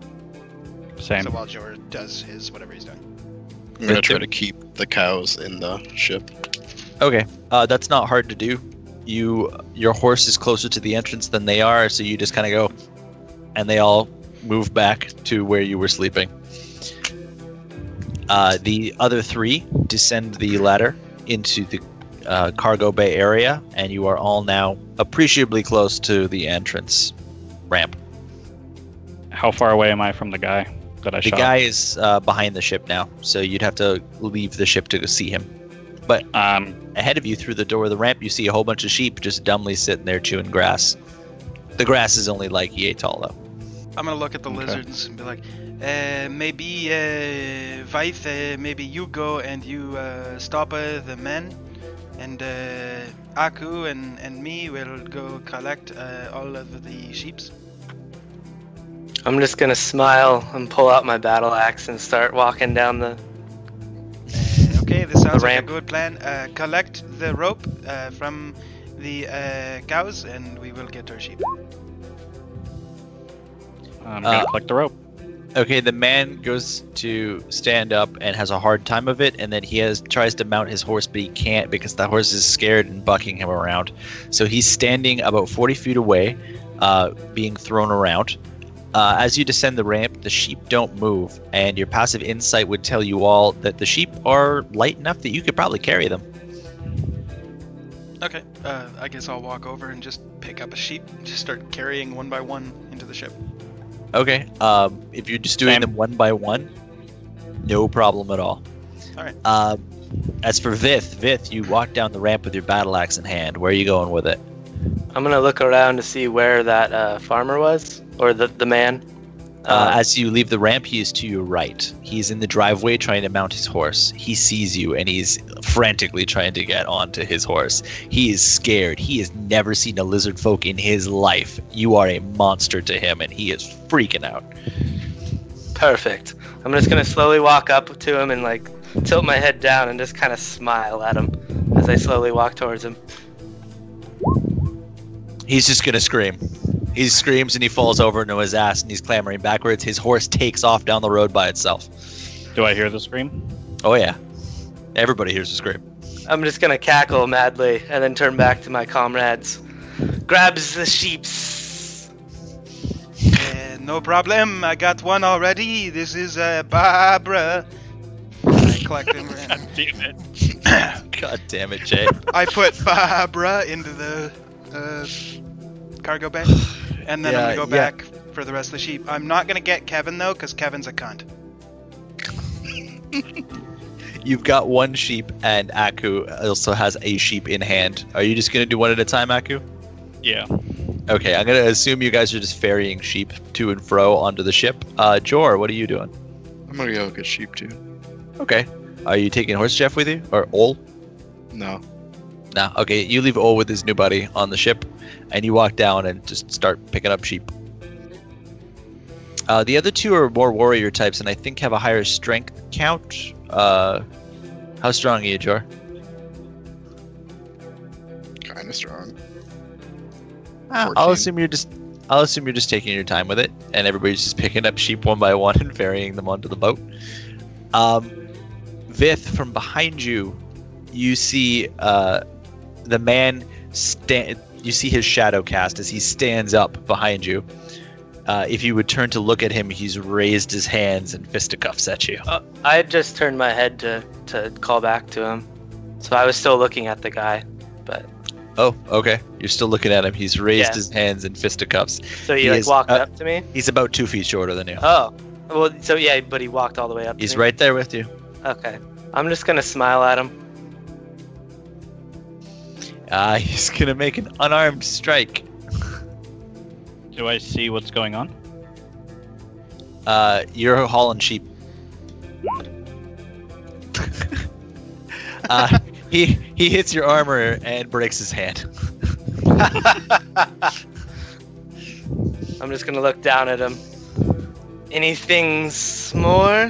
[SPEAKER 2] Same.
[SPEAKER 3] So while Jor does his whatever he's doing.
[SPEAKER 5] I'm gonna try to keep the cows in the ship.
[SPEAKER 1] Okay, that's not hard to do. Your horse is closer to the entrance than they are, so you just kind of go, and they all move back to where you were sleeping. The other three descend the ladder into the cargo bay area, and you are all now appreciably close to the entrance ramp.
[SPEAKER 2] How far away am I from the guy that I
[SPEAKER 1] The
[SPEAKER 2] shot?
[SPEAKER 1] guy is behind the ship now, so you'd have to leave the ship to go see him. But ahead of you through the door of the ramp, you see a whole bunch of sheep just dumbly sitting there chewing grass. The grass is only like yay tall, though.
[SPEAKER 3] I'm gonna look at the
[SPEAKER 2] Okay.
[SPEAKER 3] lizards and be like, maybe Vaith, maybe you go and you stop the men, and Aku and me will go collect all of the sheeps.
[SPEAKER 4] I'm just gonna smile and pull out my battle axe and start walking down the.
[SPEAKER 3] Okay, this sounds like a
[SPEAKER 4] ramp.
[SPEAKER 3] good plan. Collect the rope from the cows, and we will get our sheep.
[SPEAKER 2] I'm gonna collect the rope.
[SPEAKER 1] Okay, the man goes to stand up and has a hard time of it, and then tries to mount his horse, but he can't because the horse is scared and bucking him around. So he's standing about 40 feet away, being thrown around. As you descend the ramp, the sheep don't move, and your passive insight would tell you all that the sheep are light enough that you could probably carry them.
[SPEAKER 3] Okay, I guess I'll walk over and just pick up a sheep and just start carrying one by one into the ship.
[SPEAKER 1] Okay, if you're just doing them one by one, no problem at all.
[SPEAKER 3] Alright.
[SPEAKER 1] As for Vith, you walk down the ramp with your battle axe in hand. Where are you going with it?
[SPEAKER 4] I'm gonna look around to see where that farmer was, or the man.
[SPEAKER 1] As you leave the ramp, he is to your right. He's in the driveway trying to mount his horse. He sees you, and he's frantically trying to get onto his horse. He is scared. He has never seen a lizard folk in his life. You are a monster to him, and he is freaking out.
[SPEAKER 4] Perfect. I'm just gonna slowly walk up to him and like tilt my head down and just kind of smile at him as I slowly walk towards him.
[SPEAKER 1] He's just gonna scream. He screams and he falls over into his ass and he's clambering backwards. His horse takes off down the road by itself.
[SPEAKER 2] Do I hear the scream?
[SPEAKER 1] Oh yeah. Everybody hears the scream.
[SPEAKER 4] I'm just gonna cackle madly and then turn back to my comrades. Grabs the sheeps.
[SPEAKER 3] No problem, I got one already. This is Barbara. I collect him.
[SPEAKER 2] God damn it.
[SPEAKER 1] God damn it, Jay.
[SPEAKER 3] I put Barbara into the cargo bay, and then I'm gonna go back for the rest of the sheep. I'm not gonna get Kevin though, because Kevin's a cunt.
[SPEAKER 1] You've got one sheep, and Aku also has a sheep in hand. Are you just gonna do one at a time, Aku?
[SPEAKER 2] Yeah.
[SPEAKER 1] Okay, I'm gonna assume you guys are just ferrying sheep to and fro onto the ship. Jor, what are you doing?
[SPEAKER 5] I'm gonna go get sheep too.
[SPEAKER 1] Okay. Are you taking Horse Jeff with you? Or Ol?
[SPEAKER 5] No.
[SPEAKER 1] No. Okay, you leave Ol with his new buddy on the ship, and you walk down and just start picking up sheep. The other two are more warrior types, and I think have a higher strength count. How strong are you, Jor?
[SPEAKER 5] Kinda strong.
[SPEAKER 1] I'll
[SPEAKER 5] 14.
[SPEAKER 1] assume you're just taking your time with it, and everybody's just picking up sheep one by one and ferrying them onto the boat. Vith, from behind you, you see the man you see his shadow cast as he stands up behind you. If you would turn to look at him, he's raised his hands and fisticuffs at you.
[SPEAKER 4] I had just turned my head to call back to him, so I was still looking at the guy, but.
[SPEAKER 1] Oh, okay. You're still looking at him. He's raised
[SPEAKER 4] Yeah.
[SPEAKER 1] his hands in fisticuffs.
[SPEAKER 4] So he like walked up to me?
[SPEAKER 1] He's about 2 feet shorter than you.
[SPEAKER 4] Oh. Well, so yeah, but he walked all the way up to
[SPEAKER 1] He's
[SPEAKER 4] me.
[SPEAKER 1] right there with you.
[SPEAKER 4] Okay. I'm just gonna smile at him.
[SPEAKER 1] He's gonna make an unarmed strike.
[SPEAKER 2] Do I see what's going on?
[SPEAKER 1] You're hauling sheep. He hits your armor and breaks his hand.
[SPEAKER 4] I'm just gonna look down at him. Anything more?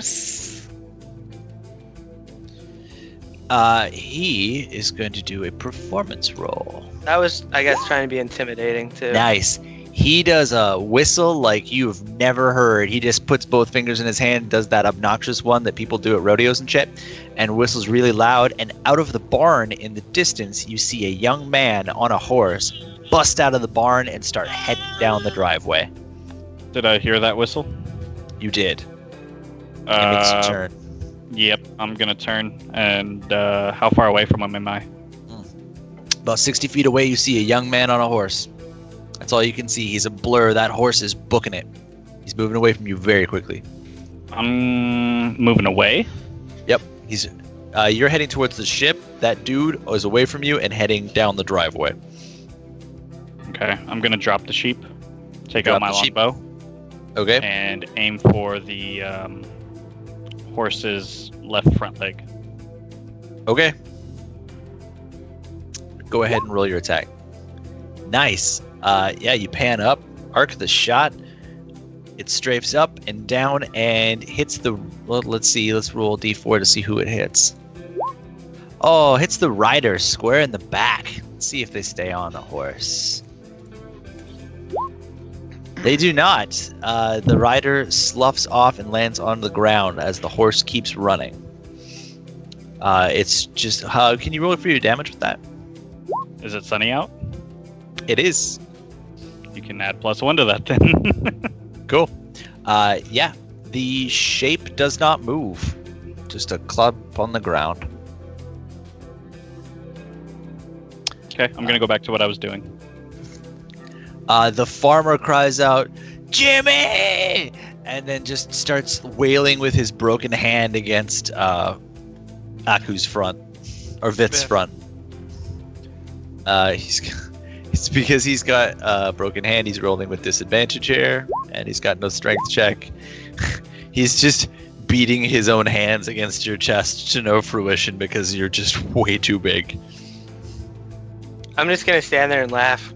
[SPEAKER 1] He is going to do a performance roll.
[SPEAKER 4] That was, I guess, trying to be intimidating too.
[SPEAKER 1] Nice. He does a whistle like you've never heard. He just puts both fingers in his hand, does that obnoxious one that people do at rodeos and shit, and whistles really loud. And out of the barn in the distance, you see a young man on a horse bust out of the barn and start heading down the driveway.
[SPEAKER 2] Did I hear that whistle?
[SPEAKER 1] You did. It makes you turn.
[SPEAKER 2] Yep, I'm gonna turn. And how far away from him am I?
[SPEAKER 1] About 60 feet away, you see a young man on a horse. That's all you can see. He's a blur. That horse is booking it. He's moving away from you very quickly.
[SPEAKER 2] I'm moving away.
[SPEAKER 1] Yep. You're heading towards the ship. That dude is away from you and heading down the driveway.
[SPEAKER 2] Okay, I'm gonna drop the sheep, take
[SPEAKER 1] Drop
[SPEAKER 2] out my
[SPEAKER 1] the sheep.
[SPEAKER 2] longbow,
[SPEAKER 1] Okay.
[SPEAKER 2] and aim for the horse's left front leg.
[SPEAKER 1] Okay. Go ahead and roll your attack. Nice. Yeah, you pan up, arc the shot. It strafes up and down and hits the... Well, let's see. Let's roll D4 to see who it hits. Oh, hits the rider square in the back. Let's see if they stay on the horse. They do not. The rider sloughs off and lands on the ground as the horse keeps running. It's just... can you roll for your damage with that?
[SPEAKER 2] Is it sunny out?
[SPEAKER 1] It is.
[SPEAKER 2] You can add +1 to that then.
[SPEAKER 1] Cool. Yeah. The shape does not move. Just a clump on the ground.
[SPEAKER 2] Okay, I'm gonna go back to what I was doing.
[SPEAKER 1] The farmer cries out, "Jimmy!" and then just starts wailing with his broken hand against Aku's front, or Vith's front. It's because he's got a broken hand. He's rolling with disadvantage here, and he's got no strength check. He's just beating his own hands against your chest to no fruition because you're just way too big.
[SPEAKER 4] I'm just gonna stand there and laugh.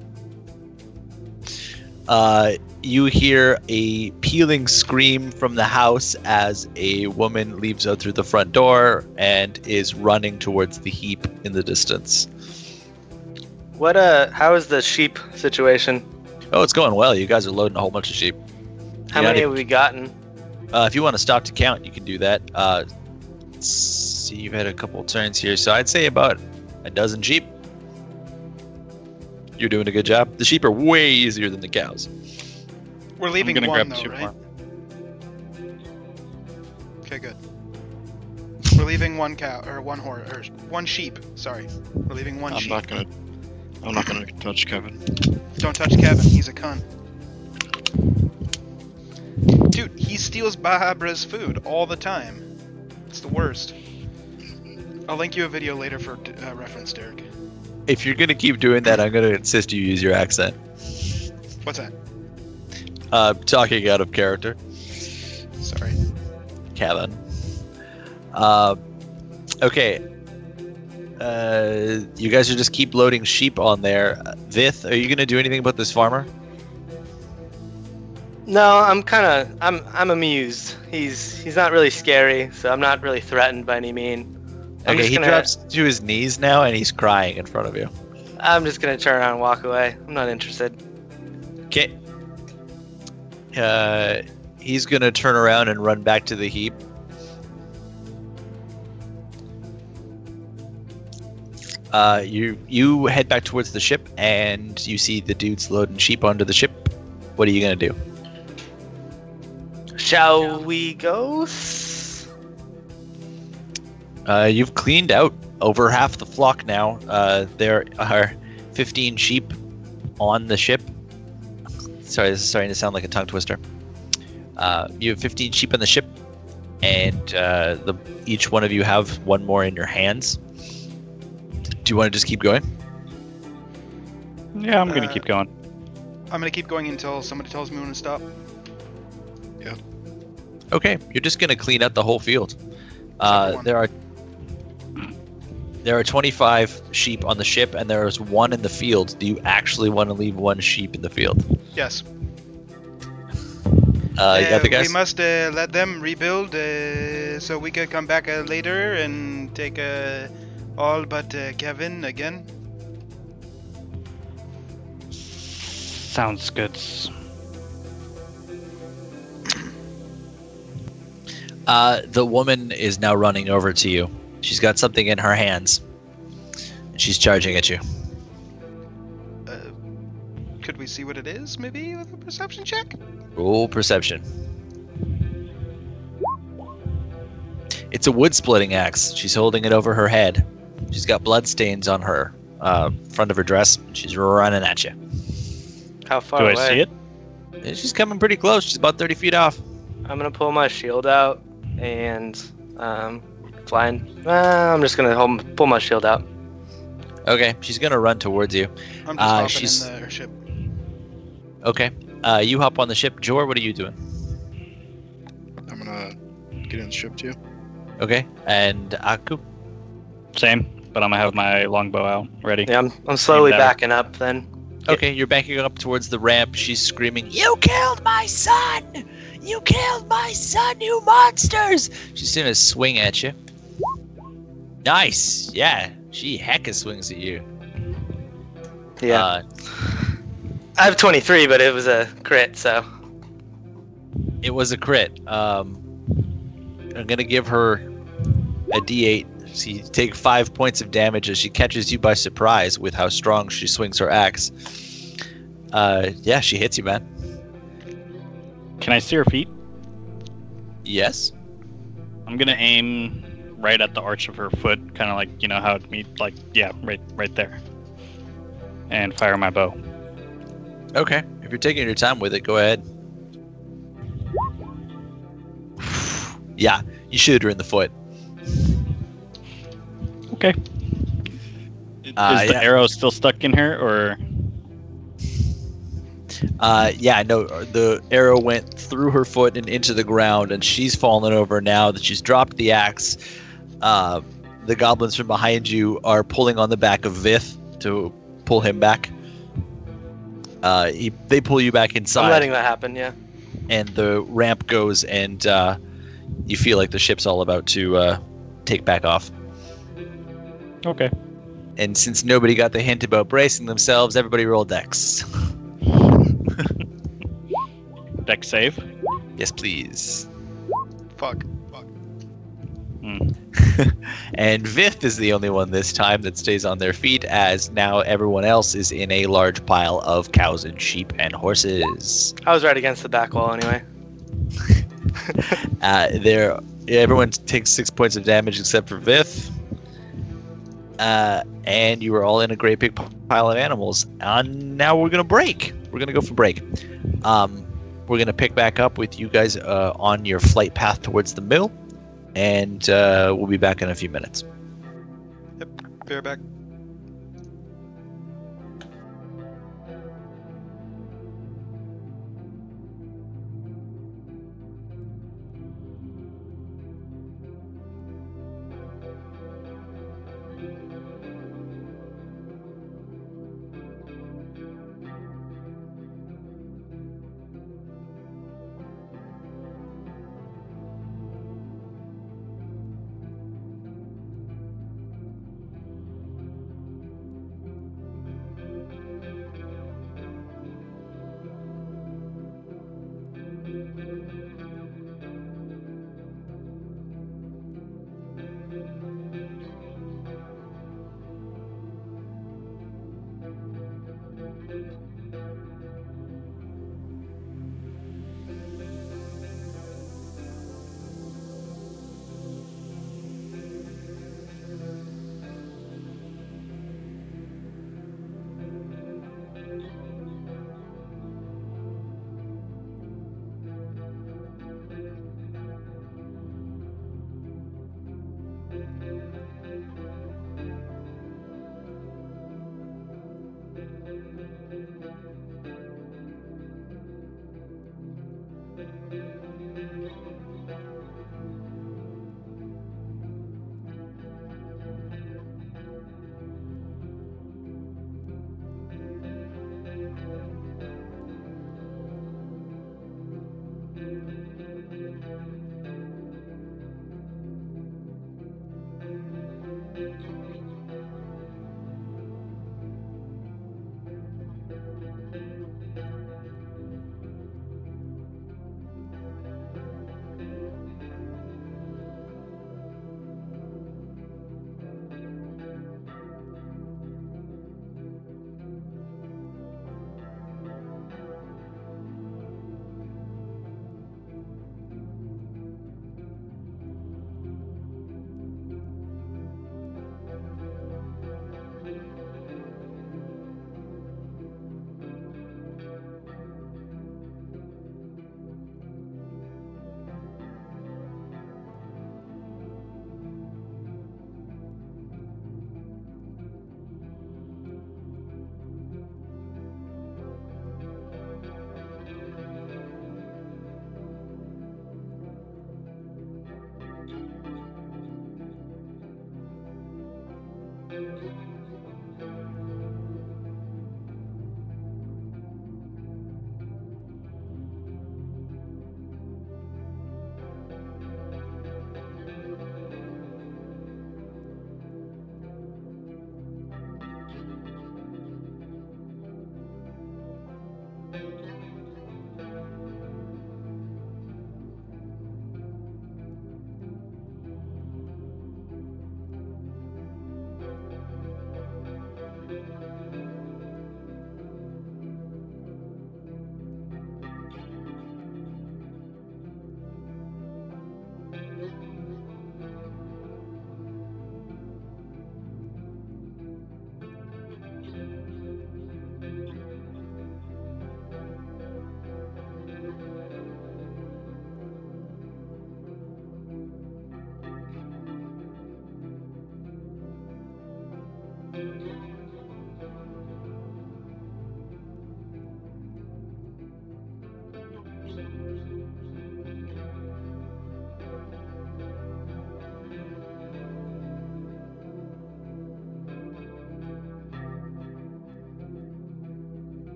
[SPEAKER 1] You hear a pealing scream from the house as a woman leaps out through the front door and is running towards the heap in the distance.
[SPEAKER 4] How is the sheep situation?
[SPEAKER 1] Oh, it's going well. You guys are loading a whole bunch of sheep.
[SPEAKER 4] How many have we gotten?
[SPEAKER 1] If you want to stop to count, you can do that. Let's see, you've had a couple turns here, so I'd say about a dozen sheep. You're doing a good job. The sheep are way easier than the cows.
[SPEAKER 3] We're leaving
[SPEAKER 2] I'm gonna
[SPEAKER 3] one
[SPEAKER 2] grab
[SPEAKER 3] though,
[SPEAKER 2] two
[SPEAKER 3] right?
[SPEAKER 2] more.
[SPEAKER 3] Okay, good. We're leaving one cow or one horse or one sheep. Sorry, we're leaving one sheep.
[SPEAKER 5] I'm not gonna touch Kevin.
[SPEAKER 3] Don't touch Kevin. He's a cunt. Dude, he steals Bahabra's food all the time. It's the worst. I'll link you a video later for reference, Derek.
[SPEAKER 1] If you're gonna keep doing that, I'm gonna insist you use your accent.
[SPEAKER 3] What's that?
[SPEAKER 1] Talking out of character.
[SPEAKER 3] Sorry.
[SPEAKER 1] Kevin. Okay. You guys are just keep loading sheep on there. Vith, are you gonna do anything about this farmer?
[SPEAKER 4] No, I'm amused. He's not really scary, so I'm not really threatened by any mean.
[SPEAKER 1] Okay, he drops to his knees now and he's crying in front of you.
[SPEAKER 4] I'm just gonna turn around and walk away. I'm not interested.
[SPEAKER 1] Okay. He's gonna turn around and run back to the heap. You head back towards the ship and you see the dudes loading sheep onto the ship. What are you gonna do?
[SPEAKER 4] Shall we go?
[SPEAKER 1] You've cleaned out over half the flock now. There are 15 sheep on the ship. Sorry, this is starting to sound like a tongue twister. You have 15 sheep on the ship, and each one of you have one more in your hands. Do you want to just keep going?
[SPEAKER 2] Yeah, I'm gonna keep going.
[SPEAKER 3] I'm gonna keep going until somebody tells me when to stop.
[SPEAKER 1] Okay, you're just gonna clean out the whole field. There are 25 sheep on the ship, and there is one in the field. Do you actually want to leave one sheep in the field?
[SPEAKER 3] Yes.
[SPEAKER 1] You got the guys?
[SPEAKER 3] We must let them rebuild so we can come back later and take all but Kevin again.
[SPEAKER 2] Sounds good.
[SPEAKER 1] The woman is now running over to you. She's got something in her hands. And she's charging at you.
[SPEAKER 3] Could we see what it is, maybe, with a perception check?
[SPEAKER 1] Roll perception. It's a wood-splitting axe. She's holding it over her head. She's got blood stains on her front of her dress. She's running at you.
[SPEAKER 4] How far
[SPEAKER 2] Do
[SPEAKER 4] away?
[SPEAKER 2] I see it?
[SPEAKER 1] And she's coming pretty close. She's about 30 feet off.
[SPEAKER 4] I'm gonna pull my shield out and flying. I'm just gonna pull my shield out.
[SPEAKER 1] Okay, she's gonna run towards you.
[SPEAKER 3] I'm just hopping
[SPEAKER 1] she's-
[SPEAKER 3] in her ship.
[SPEAKER 1] Okay, you hop on the ship. Jor, what are you doing?
[SPEAKER 5] I'm gonna get in the ship too.
[SPEAKER 1] Okay, and Aku?
[SPEAKER 2] Same, but I'm gonna have my longbow out ready.
[SPEAKER 4] Yeah, I'm slowly
[SPEAKER 2] Never.
[SPEAKER 4] backing up then.
[SPEAKER 1] Okay, you're banking up towards the ramp. She's screaming, "You killed my son! You killed my son, you monsters!" She's gonna swing at you. Nice! Yeah, she hecka swings at you.
[SPEAKER 4] Yeah. I have 23, but it was a crit, so.
[SPEAKER 1] It was a crit. I'm gonna give her a D8. So you take 5 points of damage as she catches you by surprise with how strong she swings her axe. Yeah, she hits you, man.
[SPEAKER 2] Can I see her feet?
[SPEAKER 1] Yes.
[SPEAKER 2] I'm gonna aim right at the arch of her foot, kind of like, you know how it meet, like, yeah, right there, and fire my bow.
[SPEAKER 1] Okay. If you're taking your time with it, go ahead. Yeah, you shoot her in the foot.
[SPEAKER 2] Okay. Is the
[SPEAKER 1] yeah.
[SPEAKER 2] arrow still stuck in her, or?
[SPEAKER 1] Yeah, no, the arrow went through her foot and into the ground, and she's fallen over now that she's dropped the axe. The goblins from behind you are pulling on the back of Vith to pull him back. They pull you back inside.
[SPEAKER 4] I'm letting that happen, yeah.
[SPEAKER 1] And the ramp goes, and you feel like the ship's all about to take back off.
[SPEAKER 2] Okay.
[SPEAKER 1] And since nobody got the hint about bracing themselves, everybody roll dex.
[SPEAKER 2] Dex save.
[SPEAKER 1] Yes, please.
[SPEAKER 3] Fuck.
[SPEAKER 1] And Vith is the only one this time that stays on their feet, as now everyone else is in a large pile of cows and sheep and horses.
[SPEAKER 4] I was right against the back wall anyway.
[SPEAKER 1] Everyone takes 6 points of damage except for Vith. And you are all in a great big pile of animals. And now we're gonna break. We're gonna go for break. We're gonna pick back up with you guys on your flight path towards the mill, and we'll be back in a few minutes.
[SPEAKER 3] Be right back.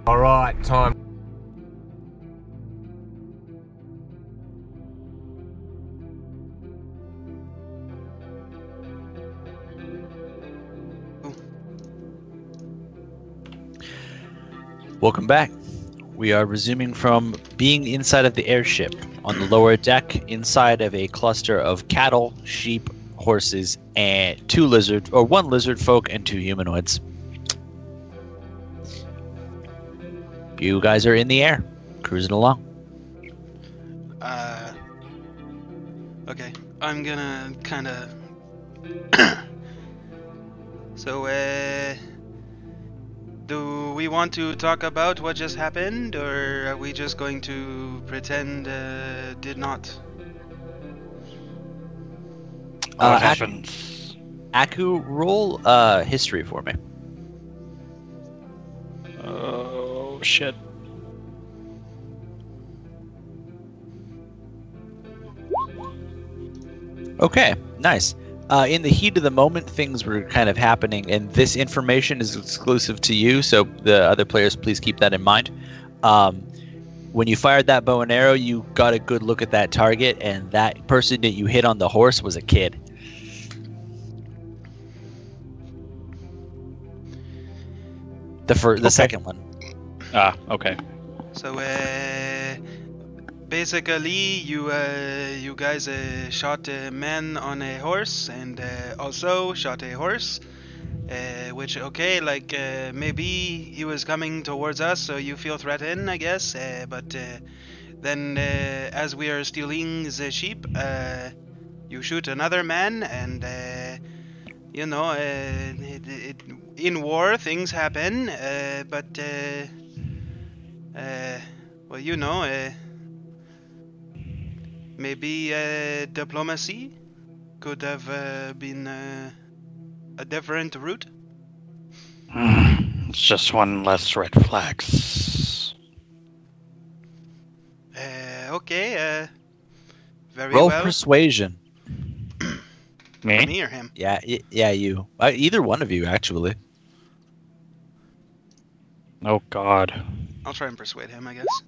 [SPEAKER 8] Alright, time.
[SPEAKER 1] Welcome back. We are resuming from being inside of the airship on the lower deck, inside of a cluster of cattle, sheep, horses, and one lizard folk and 2 humanoids. You guys are in the air, cruising along.
[SPEAKER 3] Okay. I'm gonna kinda... So, do we want to talk about what just happened, or are we just going to pretend did not?
[SPEAKER 2] What happens?
[SPEAKER 1] Aku, roll history for me.
[SPEAKER 2] Oh, shit.
[SPEAKER 1] Okay, nice. In the heat of the moment, things were kind of happening, and this information is exclusive to you, so the other players, please keep that in mind. When you fired that bow and arrow, you got a good look at that target, and that person that you hit on the horse was a kid. The second one.
[SPEAKER 2] Ah, okay.
[SPEAKER 3] So, basically, you guys shot a man on a horse, and also shot a horse. Which, okay, like, maybe he was coming towards us, so you feel threatened, I guess. But then, as we are stealing the sheep, you shoot another man, and, you know, in war, things happen, but, well, you know, maybe diplomacy could have been a different route.
[SPEAKER 2] It's just one less red flags.
[SPEAKER 3] Okay, very
[SPEAKER 1] Roll
[SPEAKER 3] well.
[SPEAKER 1] persuasion.
[SPEAKER 2] Me?
[SPEAKER 3] Me or him?
[SPEAKER 1] Yeah, yeah, you. Either one of you, actually.
[SPEAKER 2] Oh, God.
[SPEAKER 3] I'll try and persuade him, I guess.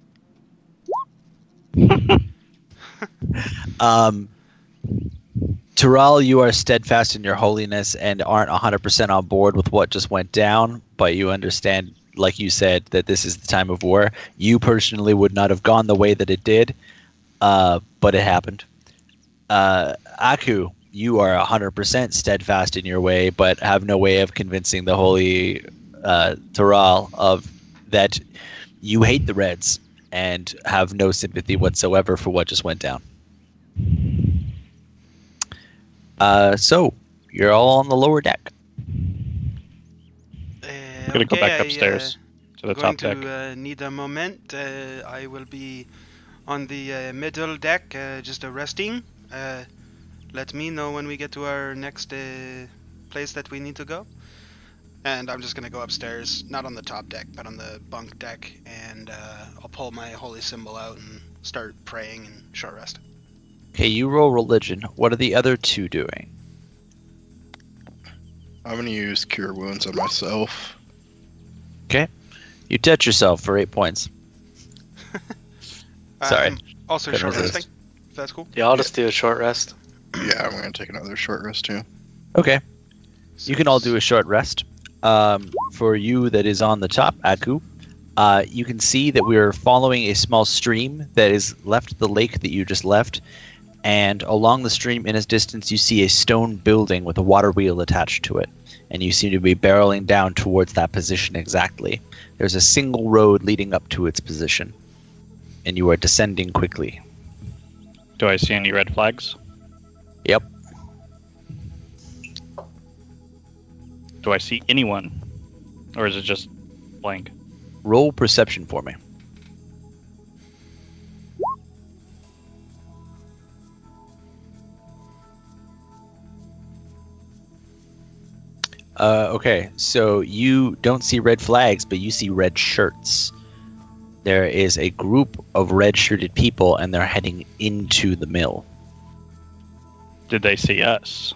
[SPEAKER 1] Terrell, you are steadfast in your holiness and aren't 100% on board with what just went down, but you understand, like you said, that this is the time of war. You personally would not have gone the way that it did, but it happened. Aku, you are 100% steadfast in your way, but have no way of convincing the holy Terrell of that you hate the Reds and have no sympathy whatsoever for what just went down. So, you're all on the lower deck.
[SPEAKER 2] I'm gonna go back upstairs to the top deck.
[SPEAKER 3] Going to need a moment. I will be on the middle deck, just resting. Let me know when we get to our next place that we need to go. And I'm just gonna go upstairs, not on the top deck, but on the bunk deck, and I'll pull my holy symbol out and start praying and short rest.
[SPEAKER 1] Okay, you roll religion. What are the other two doing?
[SPEAKER 5] I'm gonna use Cure Wounds on myself.
[SPEAKER 1] Okay. You touch yourself for 8 points. Sorry.
[SPEAKER 3] I'm also
[SPEAKER 1] Couldn't
[SPEAKER 3] short
[SPEAKER 1] resist.
[SPEAKER 3] resting, if that's cool.
[SPEAKER 4] Yeah, I'll just do a short rest.
[SPEAKER 5] Yeah, I'm gonna take another short rest too.
[SPEAKER 1] Okay. You can all do a short rest. For you that is on the top, Aku, you can see that we are following a small stream that is left the lake that you just left. And along the stream in its distance, you see a stone building with a water wheel attached to it. And you seem to be barreling down towards that position exactly. There's a single road leading up to its position. And you are descending quickly.
[SPEAKER 2] Do I see any red flags?
[SPEAKER 1] Yep.
[SPEAKER 2] Do I see anyone? Or is it just blank?
[SPEAKER 1] Roll perception for me. Okay, so you don't see red flags, but you see red shirts. There is a group of red-shirted people, and they're heading into the mill.
[SPEAKER 2] Did they see us?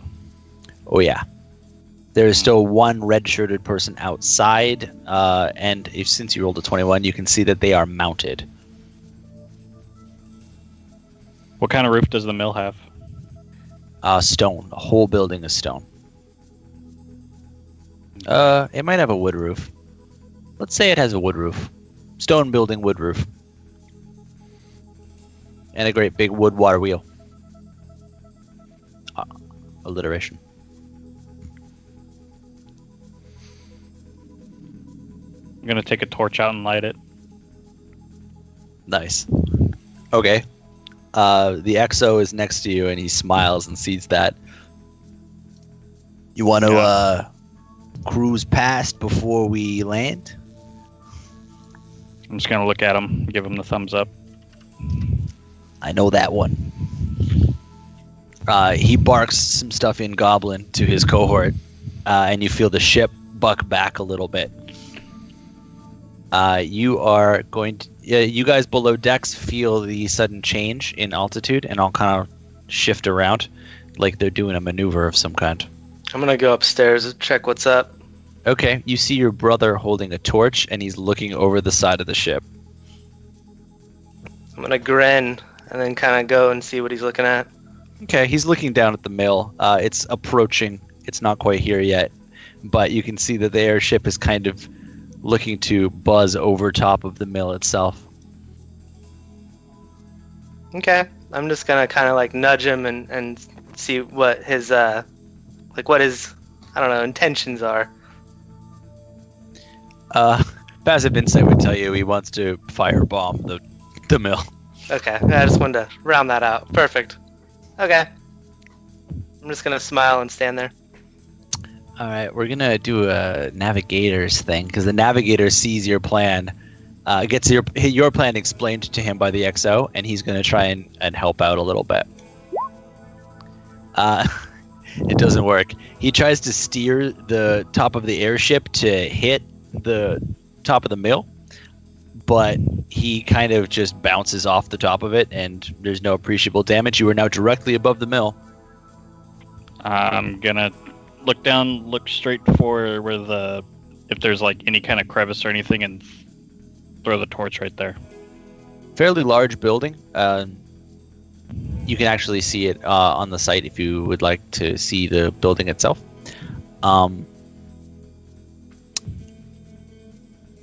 [SPEAKER 1] Oh, yeah. There is still one red-shirted person outside, and since you rolled a 21, you can see that they are mounted.
[SPEAKER 2] What kind of roof does the mill have?
[SPEAKER 1] Stone. The whole building is stone. It might have a wood roof. Let's say it has a wood roof. Stone building, wood roof. And a great big wood water wheel. Alliteration.
[SPEAKER 2] I'm gonna take a torch out and light it.
[SPEAKER 1] Nice. Okay. The XO is next to you, and he smiles and sees that. You want to cruise past before we land?
[SPEAKER 2] I'm just gonna look at him, give him the thumbs up.
[SPEAKER 1] I know that one. He barks some stuff in Goblin to his cohort, and you feel the ship buck back a little bit. You are going to... you guys below decks feel the sudden change in altitude, and all kind of shift around like they're doing a maneuver of some kind.
[SPEAKER 4] I'm gonna go upstairs and check what's up.
[SPEAKER 1] Okay, you see your brother holding a torch, and he's looking over the side of the ship.
[SPEAKER 4] I'm gonna grin and then kind of go and see what he's looking at.
[SPEAKER 1] Okay, he's looking down at the mill. It's approaching. It's not quite here yet, but you can see that the airship is kind of looking to buzz over top of the mill itself.
[SPEAKER 4] Okay, I'm just gonna kind of like nudge him and see what his what his, I don't know, intentions are.
[SPEAKER 1] Passive insight would tell you he wants to firebomb the mill.
[SPEAKER 4] Okay, I just wanted to round that out. Perfect. Okay. I'm just gonna smile and stand there.
[SPEAKER 1] All right, we're gonna do a navigator's thing because the navigator sees your plan, gets your plan explained to him by the XO, and he's gonna try and help out a little bit. It doesn't work. He tries to steer the top of the airship to hit the top of the mill, but he kind of just bounces off the top of it, and there's no appreciable damage. You are now directly above the mill.
[SPEAKER 2] I'm gonna look down, look straight for where if there's like any kind of crevice or anything, and throw the torch right there.
[SPEAKER 1] Fairly large building. You can actually see it on the site if you would like to see the building itself.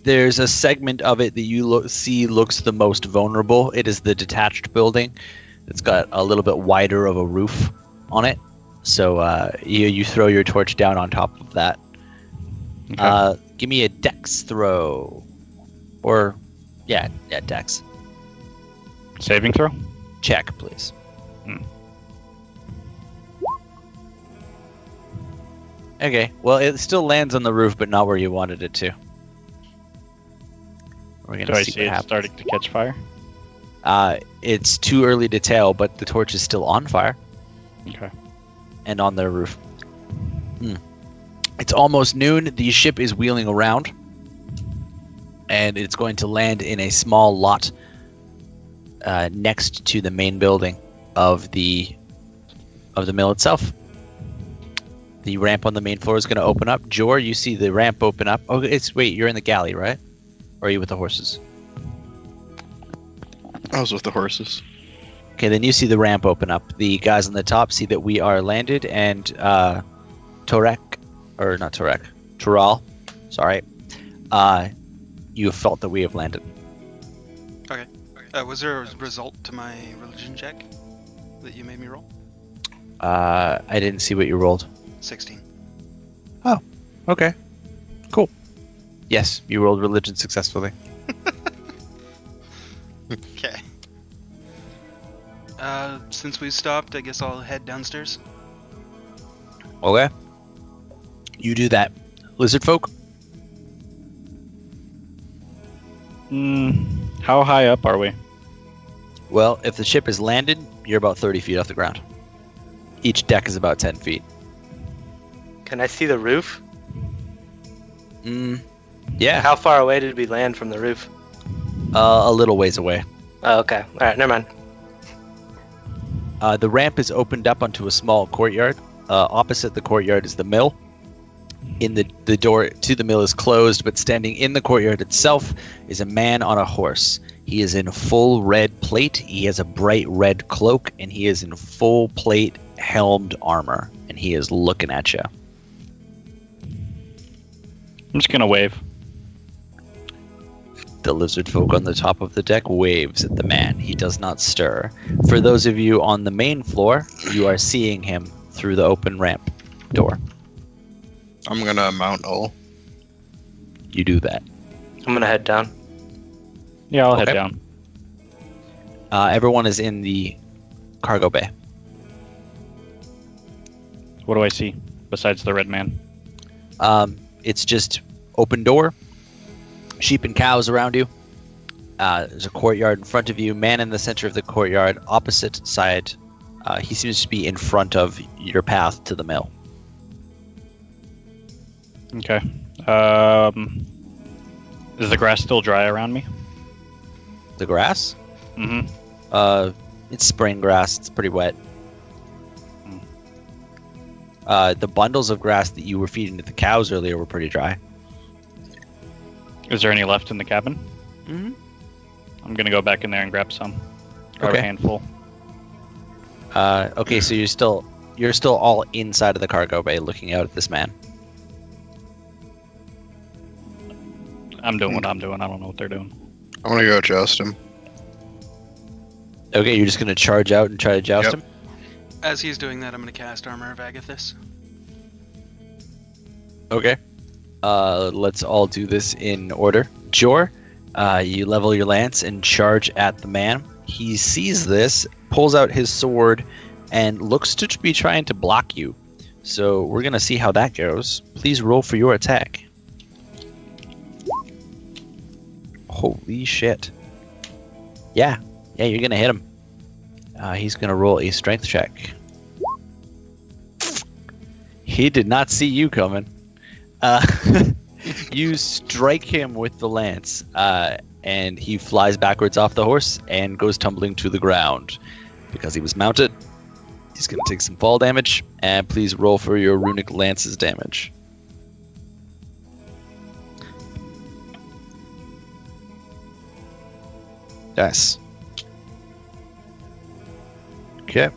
[SPEAKER 1] There's a segment of it that you see looks the most vulnerable. It is the detached building. It's got a little bit wider of a roof on it. So you throw your torch down on top of that.
[SPEAKER 2] Okay.
[SPEAKER 1] Give me a dex throw. Or, yeah, dex.
[SPEAKER 2] Saving throw?
[SPEAKER 1] Check, please. Okay, well, it still lands on the roof, but not where you wanted it to. We're
[SPEAKER 2] Do
[SPEAKER 1] gonna
[SPEAKER 2] I
[SPEAKER 1] see
[SPEAKER 2] see
[SPEAKER 1] what
[SPEAKER 2] it
[SPEAKER 1] happens.
[SPEAKER 2] starting to catch fire?
[SPEAKER 1] It's too early to tell, but the torch is still on fire
[SPEAKER 2] Okay.
[SPEAKER 1] and on their roof. It's almost noon. The ship is wheeling around, and it's going to land in a small lot next to the main building of the mill itself. The ramp on the main floor is going to open up. Jor, you see the ramp open up. Oh, wait, you're in the galley, right? Or are you with the horses?
[SPEAKER 5] I was with the horses.
[SPEAKER 1] Okay, then you see the ramp open up. The guys on the top see that we are landed, and Toral, sorry. You have felt that we have landed.
[SPEAKER 3] Okay. Was there a result to my religion check that you made me roll?
[SPEAKER 1] I didn't see what you rolled.
[SPEAKER 3] 16.
[SPEAKER 1] Okay, cool. Yes, you rolled religion successfully.
[SPEAKER 3] Okay. Since we stopped, I guess I'll head downstairs.
[SPEAKER 1] Okay. You do that. Lizard folk?
[SPEAKER 2] How high up are we?
[SPEAKER 1] Well, if the ship is landed, you're about 30 feet off the ground. Each deck is about 10 feet.
[SPEAKER 4] Can I see the roof?
[SPEAKER 1] Yeah,
[SPEAKER 4] How far away did we land from the roof?
[SPEAKER 1] a little ways away.
[SPEAKER 4] Oh, okay. All right, never mind.
[SPEAKER 1] The ramp is opened up onto a small courtyard. Opposite the courtyard is the mill. In the door to the mill is closed, but standing in the courtyard itself is a man on a horse. He is in full red plate. He has a bright red cloak, and he is in full plate helmed armor, and he is looking at you.
[SPEAKER 2] I'm just gonna wave.
[SPEAKER 1] The lizard folk on the top of the deck waves at the man. He does not stir. For those of you on the main floor, you are seeing him through the open ramp door.
[SPEAKER 5] I'm gonna mount Ol.
[SPEAKER 1] You do that.
[SPEAKER 4] I'm gonna head down.
[SPEAKER 2] Yeah, I'll
[SPEAKER 1] Okay.
[SPEAKER 2] head down.
[SPEAKER 1] Everyone is in the cargo bay.
[SPEAKER 2] What do I see besides the red man?
[SPEAKER 1] It's just open door, sheep and cows around you. There's a courtyard in front of you, man in the center of the courtyard, opposite side. He seems to be in front of your path to the mill.
[SPEAKER 2] Okay. Is the grass still dry around me?
[SPEAKER 1] The grass?
[SPEAKER 2] Mm-hmm.
[SPEAKER 1] It's spring grass. It's pretty wet. The bundles of grass that you were feeding to the cows earlier were pretty dry.
[SPEAKER 2] Is there any left in the cabin?
[SPEAKER 1] Mm-hmm.
[SPEAKER 2] I'm gonna go back in there and grab some. Grab
[SPEAKER 1] Okay.
[SPEAKER 2] a handful.
[SPEAKER 1] Okay, so you're still all inside of the cargo bay, looking out at this man.
[SPEAKER 2] I'm doing what I'm doing. I don't know what they're doing.
[SPEAKER 5] I'm gonna go joust him.
[SPEAKER 1] Okay, you're just gonna charge out and try to joust
[SPEAKER 5] Yep.
[SPEAKER 1] him.
[SPEAKER 3] As he's doing that, I'm going to cast Armor of Agathis.
[SPEAKER 1] Okay. Let's all do this in order. Jor, you level your lance and charge at the man. He sees this, pulls out his sword, and looks to be trying to block you. So we're gonna see how that goes. Please roll for your attack. Holy shit. Yeah, you're gonna hit him. He's gonna roll a strength check. He did not see you coming. You strike him with the lance, and he flies backwards off the horse and goes tumbling to the ground. Because he was mounted, he's going to take some fall damage, and please roll for your runic lance's damage. Yes. Okay.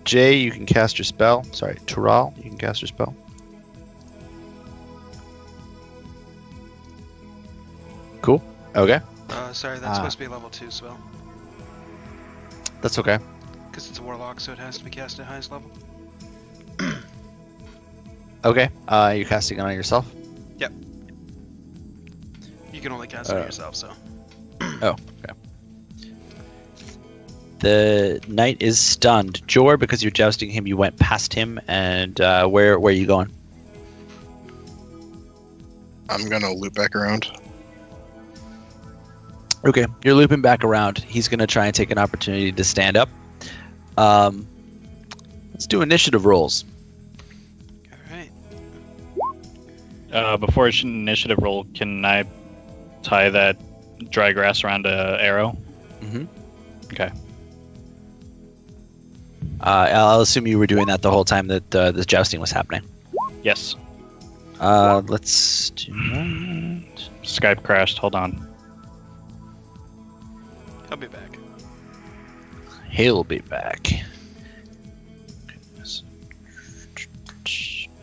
[SPEAKER 1] Jay, you can cast your spell. Sorry, Tural, you can cast your spell. Cool. Okay.
[SPEAKER 3] Sorry, that's supposed to be a level 2 spell.
[SPEAKER 1] That's okay.
[SPEAKER 3] Because it's a warlock, so it has to be cast at highest level.
[SPEAKER 1] Okay. You're casting it on yourself?
[SPEAKER 3] You can only cast it on yourself, so.
[SPEAKER 1] Oh, okay. The knight is stunned. Jor, because you're jousting him, you went past him, and where are you going?
[SPEAKER 5] I'm gonna loop back around.
[SPEAKER 1] Okay, you're looping back around. He's going to try and take an opportunity to stand up. Let's do initiative rolls.
[SPEAKER 3] Alright.
[SPEAKER 2] Before it's an initiative roll, can I tie that dry grass around a arrow?
[SPEAKER 1] Mm-hmm.
[SPEAKER 2] Okay.
[SPEAKER 1] I'll assume you were doing that the whole time that this jousting was happening.
[SPEAKER 2] Yes.
[SPEAKER 1] Let's do that.
[SPEAKER 2] Skype crashed. Hold on.
[SPEAKER 3] I'll be back.
[SPEAKER 1] He'll be back. Goodness.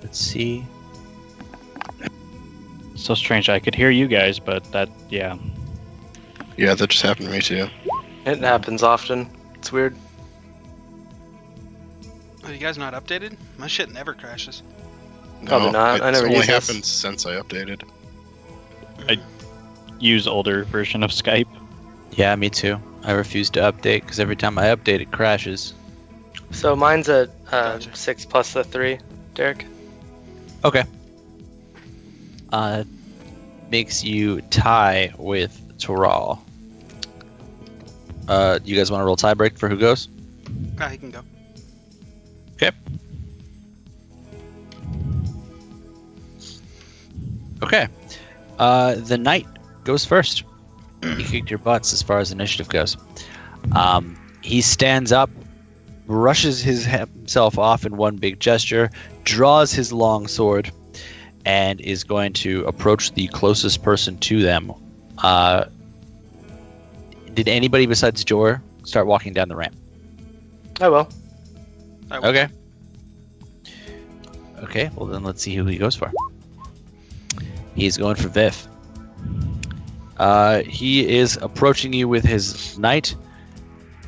[SPEAKER 1] Let's see.
[SPEAKER 2] So strange. I could hear you guys, but that, yeah.
[SPEAKER 5] Yeah, that just happened to me too.
[SPEAKER 4] It happens often. It's weird.
[SPEAKER 3] Are you guys not updated? My shit never crashes.
[SPEAKER 4] Probably not. I
[SPEAKER 5] It's
[SPEAKER 4] never
[SPEAKER 5] only
[SPEAKER 4] used this.
[SPEAKER 5] happened since I updated.
[SPEAKER 2] Use older version of Skype.
[SPEAKER 1] Yeah, me too. I refuse to update because every time I update, it crashes.
[SPEAKER 4] So mine's at
[SPEAKER 3] Gotcha.
[SPEAKER 4] 6 plus the 3, Derek.
[SPEAKER 1] Okay. Makes you tie with Toral. You guys want to roll tiebreak for who goes?
[SPEAKER 3] He can go.
[SPEAKER 1] Okay. Okay. The knight goes first. He kicked your butts as far as initiative goes. He stands up, brushes himself off in one big gesture, draws his long sword, and is going to approach the closest person to them. Did anybody besides Jor start walking down the ramp?
[SPEAKER 4] I will.
[SPEAKER 1] Okay. Okay, well then let's see who he goes for. He's going for Vif. He is approaching you with his knight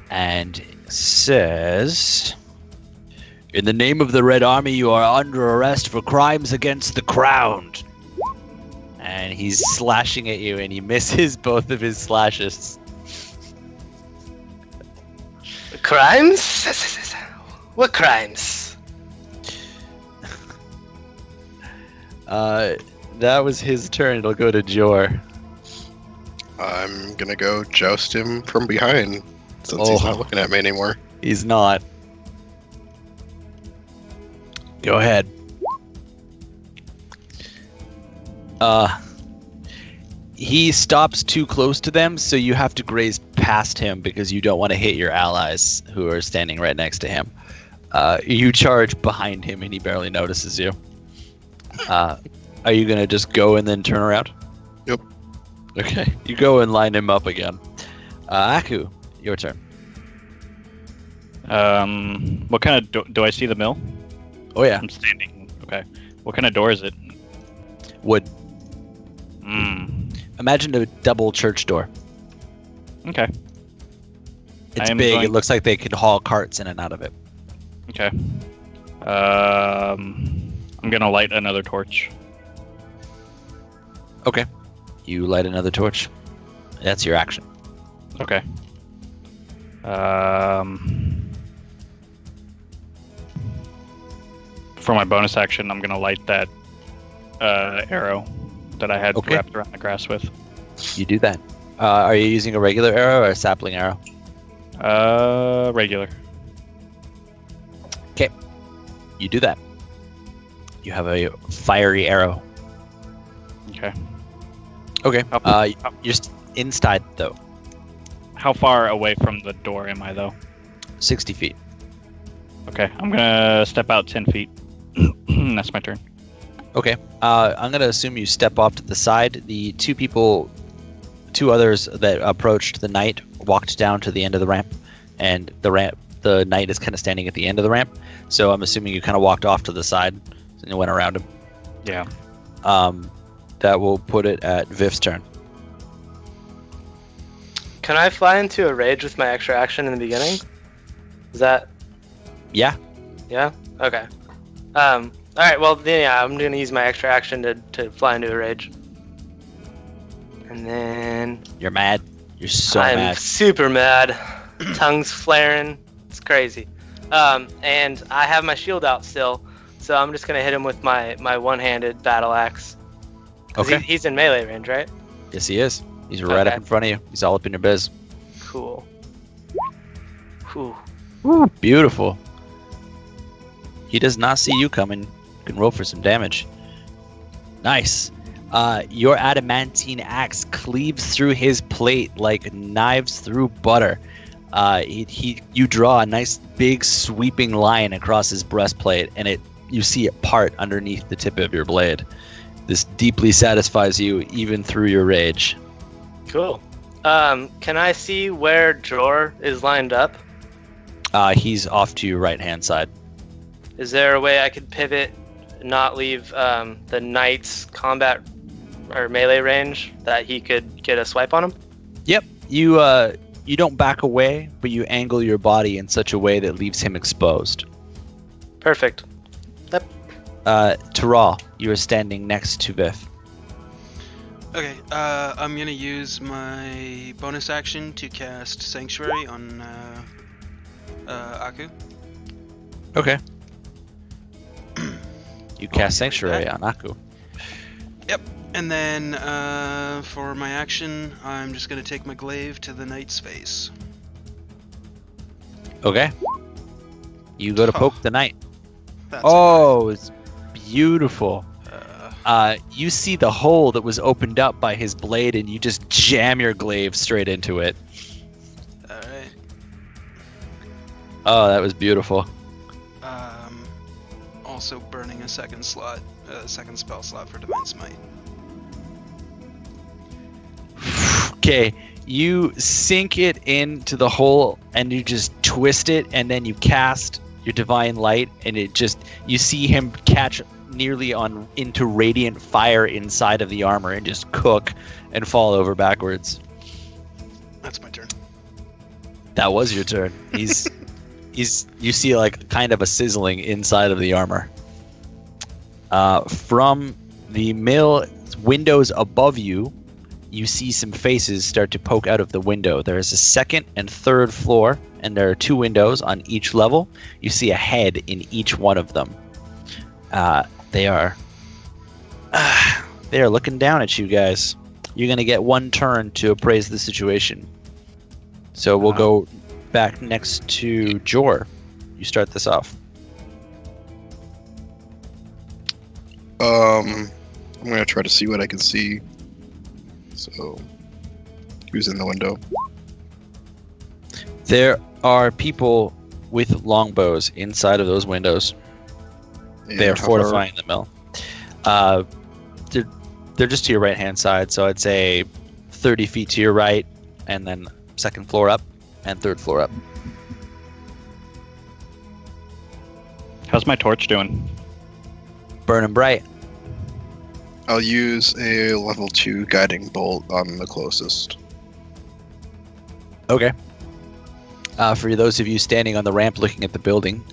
[SPEAKER 1] and says, "In the name of the Red Army, you are under arrest for crimes against the crown." And he's slashing at you, and he misses both of his slashes.
[SPEAKER 4] Crimes? What crimes?
[SPEAKER 1] That was his turn. It'll go to Jor.
[SPEAKER 5] I'm gonna go joust him from behind since he's not looking at me anymore.
[SPEAKER 1] He's not. Go ahead. He stops too close to them, so you have to graze past him because you don't want to hit your allies who are standing right next to him. You charge behind him and he barely notices you. Are you going to just go and then turn around?
[SPEAKER 5] Yep.
[SPEAKER 1] Okay. You go and line him up again. Aku, your turn.
[SPEAKER 2] What kind of do I see the mill?
[SPEAKER 1] Oh, yeah.
[SPEAKER 2] I'm standing. Okay. What kind of door is it?
[SPEAKER 1] Wood.
[SPEAKER 2] Hmm.
[SPEAKER 1] Imagine a double church door.
[SPEAKER 2] Okay.
[SPEAKER 1] It's big.
[SPEAKER 2] going-
[SPEAKER 1] It looks like they could haul carts in and out of it.
[SPEAKER 2] Okay. I'm gonna light another torch.
[SPEAKER 1] Okay. You light another torch. That's your action.
[SPEAKER 2] Okay. For my bonus action, I'm gonna light that arrow that I had
[SPEAKER 1] Okay.
[SPEAKER 2] wrapped around the grass with.
[SPEAKER 1] You do that. Are you using a regular arrow or a sapling arrow?
[SPEAKER 2] Regular.
[SPEAKER 1] Okay. You do that. You have a fiery arrow.
[SPEAKER 2] Okay.
[SPEAKER 1] Okay.
[SPEAKER 2] How-
[SPEAKER 1] You're inside, though.
[SPEAKER 2] How far away from the door am I, though?
[SPEAKER 1] 60 feet.
[SPEAKER 2] Okay, I'm gonna step out 10 feet. That's my turn.
[SPEAKER 1] Okay. I'm going to assume you step off to the side. The two others that approached the knight walked down to the end of the ramp, and the knight is kind of standing at the end of the ramp. So I'm assuming you kind of walked off to the side and you went around him.
[SPEAKER 2] Yeah.
[SPEAKER 1] That will put it at Vif's turn.
[SPEAKER 4] Can I fly into a rage with my extra action in the beginning? Is that...
[SPEAKER 1] Yeah.
[SPEAKER 4] Yeah? Okay. Alright, well, then, yeah, I'm gonna use my extra action to fly into a rage. And then...
[SPEAKER 1] You're mad. You're so
[SPEAKER 4] I'm
[SPEAKER 1] mad.
[SPEAKER 4] super mad. Tongues flaring. It's crazy. And I have my shield out still, so I'm just gonna hit him with my one-handed battle axe. 'Cause
[SPEAKER 1] Okay.
[SPEAKER 4] He's in melee range, right?
[SPEAKER 1] Yes, he is. He's right up
[SPEAKER 4] Okay.
[SPEAKER 1] in front of you. He's all up in your biz.
[SPEAKER 4] Cool. Whew.
[SPEAKER 1] Ooh, beautiful. He does not see you coming. You can roll for some damage. Nice. Your adamantine axe cleaves through his plate like knives through butter. You draw a nice big sweeping line across his breastplate, and you see it part underneath the tip of your blade. This deeply satisfies you even through your rage.
[SPEAKER 4] Cool. Can I see where Jor is lined up?
[SPEAKER 1] He's off to your right-hand side.
[SPEAKER 4] Is there a way I could pivot, not leave the knight's combat or melee range, that he could get a swipe on him?
[SPEAKER 1] Yep. You don't back away, but you angle your body in such a way that leaves him exposed.
[SPEAKER 4] Perfect.
[SPEAKER 1] Taral, you are standing next to Vif.
[SPEAKER 3] Okay, I'm gonna use my bonus action to cast Sanctuary on Aku.
[SPEAKER 1] Okay. You cast Sanctuary on Aku.
[SPEAKER 3] Yep, and then for my action, I'm just gonna take my glaive to the knight's face.
[SPEAKER 1] Okay. You go to poke the knight.
[SPEAKER 3] That's
[SPEAKER 1] Oh, it's beautiful.
[SPEAKER 3] alright.
[SPEAKER 1] You see the hole that was opened up by his blade, and you just jam your glaive straight into it.
[SPEAKER 3] Alright.
[SPEAKER 1] Oh, that was beautiful.
[SPEAKER 3] Also burning a second spell slot for Divine Smite.
[SPEAKER 1] Okay, you sink it into the hole and you just twist it, and then you cast your Divine Light, and you see him catch nearly into radiant fire inside of the armor and just cook and fall over backwards.
[SPEAKER 3] That's my turn.
[SPEAKER 1] That was your turn. You see like kind of a sizzling inside of the armor. From the mill windows above you, you see some faces start to poke out of the window. There is a second and third floor, and there are 2 windows on each level. You see a head in each one of them. They are looking down at you guys. You're gonna get 1 turn to appraise the situation. So we'll go back next to Jor. You start this off.
[SPEAKER 5] I'm gonna try to see what I can see. So, who's in the window?
[SPEAKER 1] There are people with longbows inside of those windows.
[SPEAKER 5] And
[SPEAKER 1] They are
[SPEAKER 5] how
[SPEAKER 1] fortifying the mill. They're just to your right-hand side, so I'd say 30 feet to your right, and then 2nd floor up, and 3rd floor up.
[SPEAKER 2] How's my torch doing?
[SPEAKER 1] Burning bright.
[SPEAKER 5] I'll use a level 2 guiding bolt on the closest.
[SPEAKER 1] Okay. For those of you standing on the ramp looking at the building,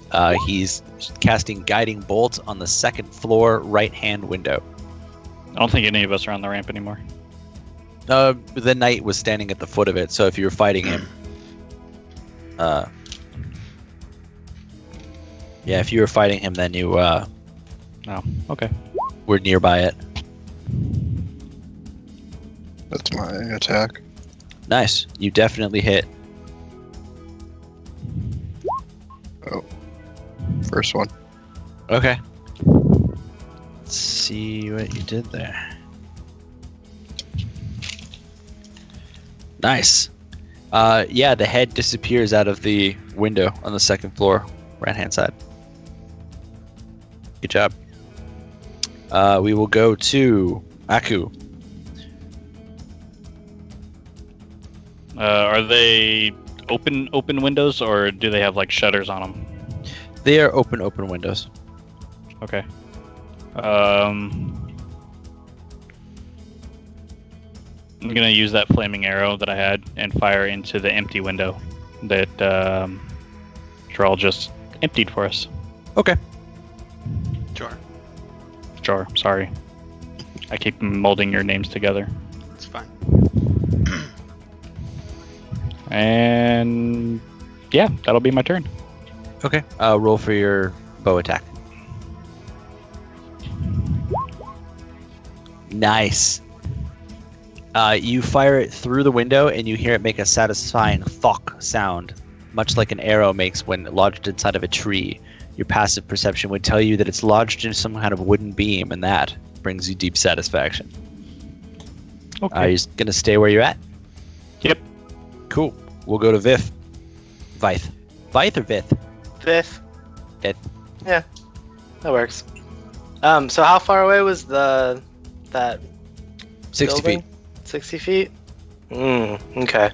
[SPEAKER 1] he's casting guiding bolt on the 2nd floor right-hand window.
[SPEAKER 2] I don't think any of us are on the ramp anymore.
[SPEAKER 1] The knight was standing at the foot of it, so if you were fighting him, if you were fighting him, then you
[SPEAKER 2] Oh, okay.
[SPEAKER 1] were nearby it.
[SPEAKER 5] That's my attack.
[SPEAKER 1] Nice. You definitely hit.
[SPEAKER 5] Oh. First one.
[SPEAKER 1] Okay. Let's see what you did there. Nice. The head disappears out of the window on the 2nd floor, right-hand side. Good job. We will go to Aku.
[SPEAKER 2] Are they open windows, or do they have like shutters on them?
[SPEAKER 1] They are open windows.
[SPEAKER 2] Okay. I'm gonna use that flaming arrow that I had and fire into the empty window that Thrall just emptied for us.
[SPEAKER 1] Okay.
[SPEAKER 3] Sure.
[SPEAKER 2] Sorry. I keep molding your names together.
[SPEAKER 3] It's fine.
[SPEAKER 2] And yeah, that'll be my turn.
[SPEAKER 1] Okay. Roll for your bow attack. Nice. You fire it through the window, and you hear it make a satisfying thok sound, much like an arrow makes when lodged inside of a tree. Your passive perception would tell you that it's lodged in some kind of wooden beam, and that brings you deep satisfaction.
[SPEAKER 2] Okay.
[SPEAKER 1] Are you just gonna stay where you're at?
[SPEAKER 2] Yep.
[SPEAKER 1] Cool. We'll go to Vith. Vith. Vith or Vith?
[SPEAKER 4] Fifth.
[SPEAKER 1] Fifth.
[SPEAKER 4] Yeah, that works. So how far away was that
[SPEAKER 1] 60
[SPEAKER 4] building?
[SPEAKER 1] feet.
[SPEAKER 4] 60 feet? Okay.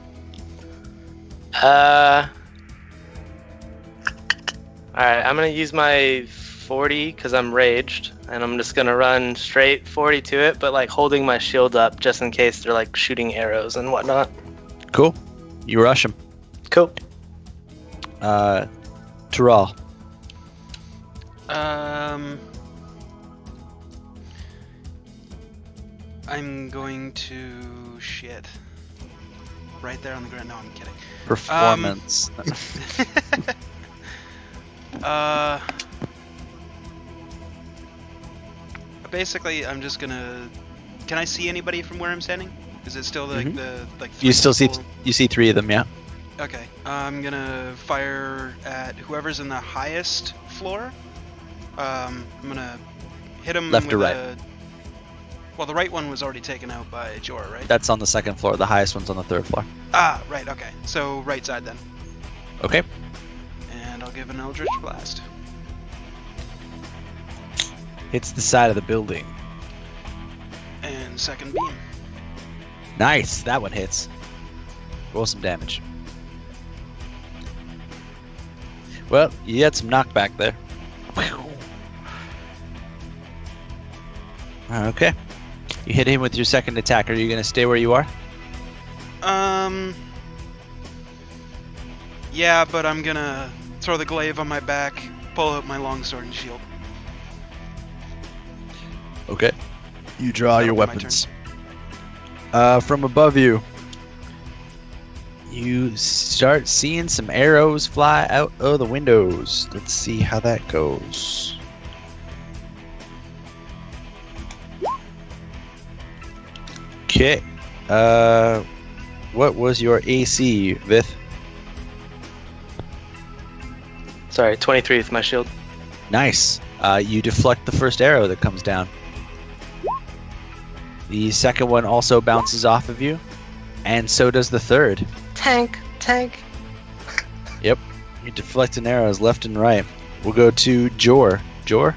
[SPEAKER 4] Alright, I'm gonna use my 40 because I'm raged, and I'm just gonna run straight 40 to it, but like holding my shield up just in case they're like shooting arrows and whatnot.
[SPEAKER 1] Cool. You rush him.
[SPEAKER 4] Cool.
[SPEAKER 1] Tyrell.
[SPEAKER 3] I'm going to right there on the ground. No, I'm kidding.
[SPEAKER 1] Performance.
[SPEAKER 3] Basically, I'm just gonna. Can I see anybody from where I'm standing? Is it still like the like?
[SPEAKER 1] You still see
[SPEAKER 3] full-
[SPEAKER 1] you see 3 of them, yeah.
[SPEAKER 3] Okay, I'm gonna fire at whoever's in the highest floor. I'm gonna hit him
[SPEAKER 1] Left or
[SPEAKER 3] with
[SPEAKER 1] right?
[SPEAKER 3] Well, the right one was already taken out by Jor, right?
[SPEAKER 1] That's on the 2nd floor. The highest one's on the 3rd floor.
[SPEAKER 3] Ah, right. Okay, so right side then.
[SPEAKER 1] Okay.
[SPEAKER 3] And give an Eldritch Blast.
[SPEAKER 1] Hits the side of the building.
[SPEAKER 3] And second beam.
[SPEAKER 1] Nice, that one hits. Roll some damage. Well, you had some knockback there. Okay. You hit him with your second attack. Are you going to stay where you are?
[SPEAKER 3] Yeah, but I'm gonna throw the glaive on my back, pull out my longsword and shield.
[SPEAKER 1] Okay. You draw your
[SPEAKER 3] That'll be my
[SPEAKER 1] weapons. From above you, you start seeing some arrows fly out of the windows. Let's see how that goes. Okay. What was your AC, Vith?
[SPEAKER 4] Sorry, 23 with my shield.
[SPEAKER 1] Nice. You deflect the first arrow that comes down. The second one also bounces off of you, and so does the third.
[SPEAKER 4] Tank.
[SPEAKER 1] Yep. You're deflecting arrows left and right. We'll go to Jor. Jor?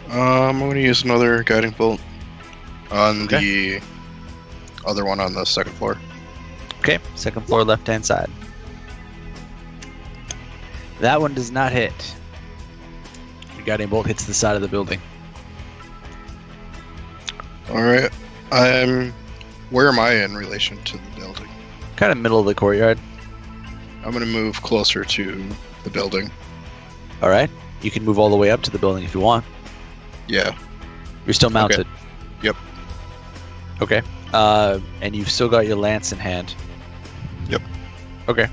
[SPEAKER 5] I'm going to use another guiding bolt on the other one on the second floor.
[SPEAKER 1] Okay. Second floor, left-hand side. That one does not hit. Your guiding bolt hits the side of the building.
[SPEAKER 5] Alright. Where am I in relation to the building?
[SPEAKER 1] Kind of middle of the courtyard.
[SPEAKER 5] I'm going to move closer to the building.
[SPEAKER 1] All right. You can move all the way up to the building if you want.
[SPEAKER 5] Yeah.
[SPEAKER 1] You're still mounted.
[SPEAKER 5] Yep.
[SPEAKER 1] Okay. And you've still got your lance in hand.
[SPEAKER 5] Yep.
[SPEAKER 1] Okay.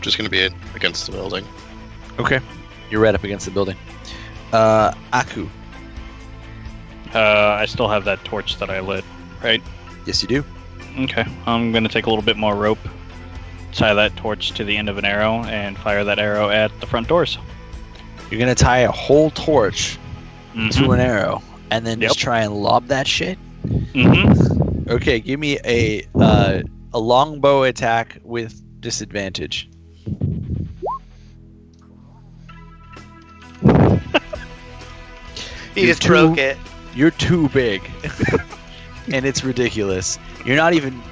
[SPEAKER 5] Just going to be against the building.
[SPEAKER 1] Okay. You're right up against the building. Aku.
[SPEAKER 2] I still have that torch that I lit, right?
[SPEAKER 1] Yes, you do.
[SPEAKER 2] Okay. I'm going to take a little bit more rope, tie that torch to the end of an arrow, and fire that arrow at the front doors.
[SPEAKER 1] You're going to tie a whole torch to an arrow, and then just
[SPEAKER 2] Yep.
[SPEAKER 1] try and lob that shit?
[SPEAKER 2] Mm-hmm.
[SPEAKER 1] Okay, give me a longbow attack with disadvantage.
[SPEAKER 4] He just broke it.
[SPEAKER 1] You're too big, and it's ridiculous. You're not even.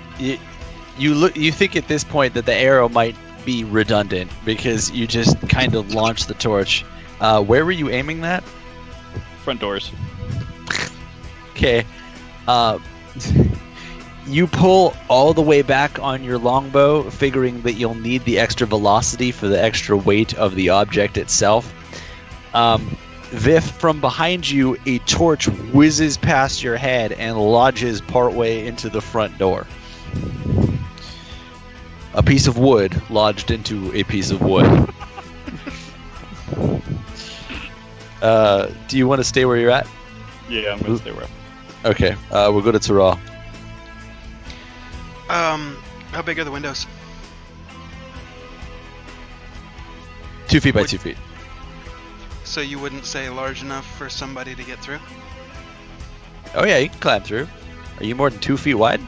[SPEAKER 1] You think at this point that the arrow might be redundant because you just kind of launched the torch. Where were you aiming that?
[SPEAKER 2] Front doors.
[SPEAKER 1] Okay. You pull all the way back on your longbow, figuring that you'll need the extra velocity for the extra weight of the object itself. Vith, from behind you, a torch whizzes past your head and lodges partway into the front door. A piece of wood lodged into a piece of wood. Do you want to stay where you're at?
[SPEAKER 2] Yeah, I'm going to stay where.
[SPEAKER 1] Okay, we'll go to Taral.
[SPEAKER 3] How big are the windows?
[SPEAKER 1] 2 feet by 2 feet.
[SPEAKER 3] So you wouldn't say large enough for somebody to get through?
[SPEAKER 1] Oh yeah, you can climb through. Are you more than 2 feet wide?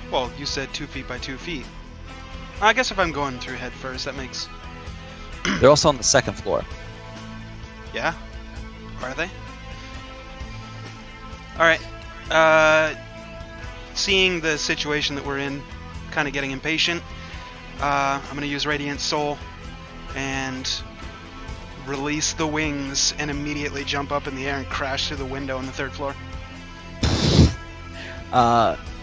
[SPEAKER 3] Well, you said 2 feet by 2 feet. I guess if I'm going through head first, that makes...
[SPEAKER 1] They're also on the second floor.
[SPEAKER 3] Yeah? Are they? Alright. Seeing the situation that we're in, kind of getting impatient, I'm going to use Radiant Soul and release the wings and immediately jump up in the air and crash through the window on the 3rd floor.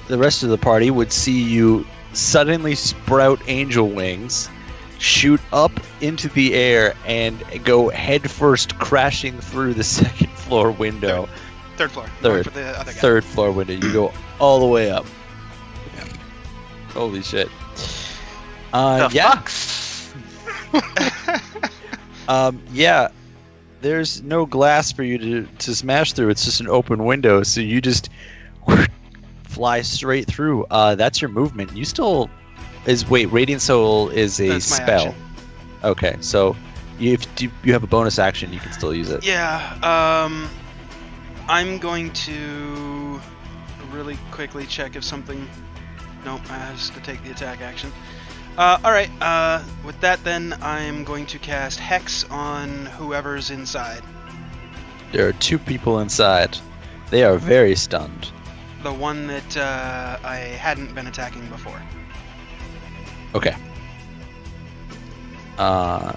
[SPEAKER 1] The rest of the party would see you suddenly sprout angel wings, shoot up into the air, and go headfirst crashing through the 2nd floor window.
[SPEAKER 3] 3rd floor.
[SPEAKER 1] Third.
[SPEAKER 3] For the other guy.
[SPEAKER 1] 3rd floor window. You go all the way up. Holy shit. Yeah. Yeah. There's no glass for you to smash through. It's just an open window, so you just fly straight through. That's your movement. You still Radiant Soul is a
[SPEAKER 3] That's my
[SPEAKER 1] spell.
[SPEAKER 3] action.
[SPEAKER 1] Okay, so you have a bonus action. You can still use it.
[SPEAKER 3] Yeah, I'm going to really quickly check if something... Nope, I have to take the attack action. Alright, with that then, I'm going to cast Hex on whoever's inside.
[SPEAKER 1] There are 2 people inside. They are very stunned.
[SPEAKER 3] The one that I hadn't been attacking before.
[SPEAKER 1] Okay.
[SPEAKER 3] And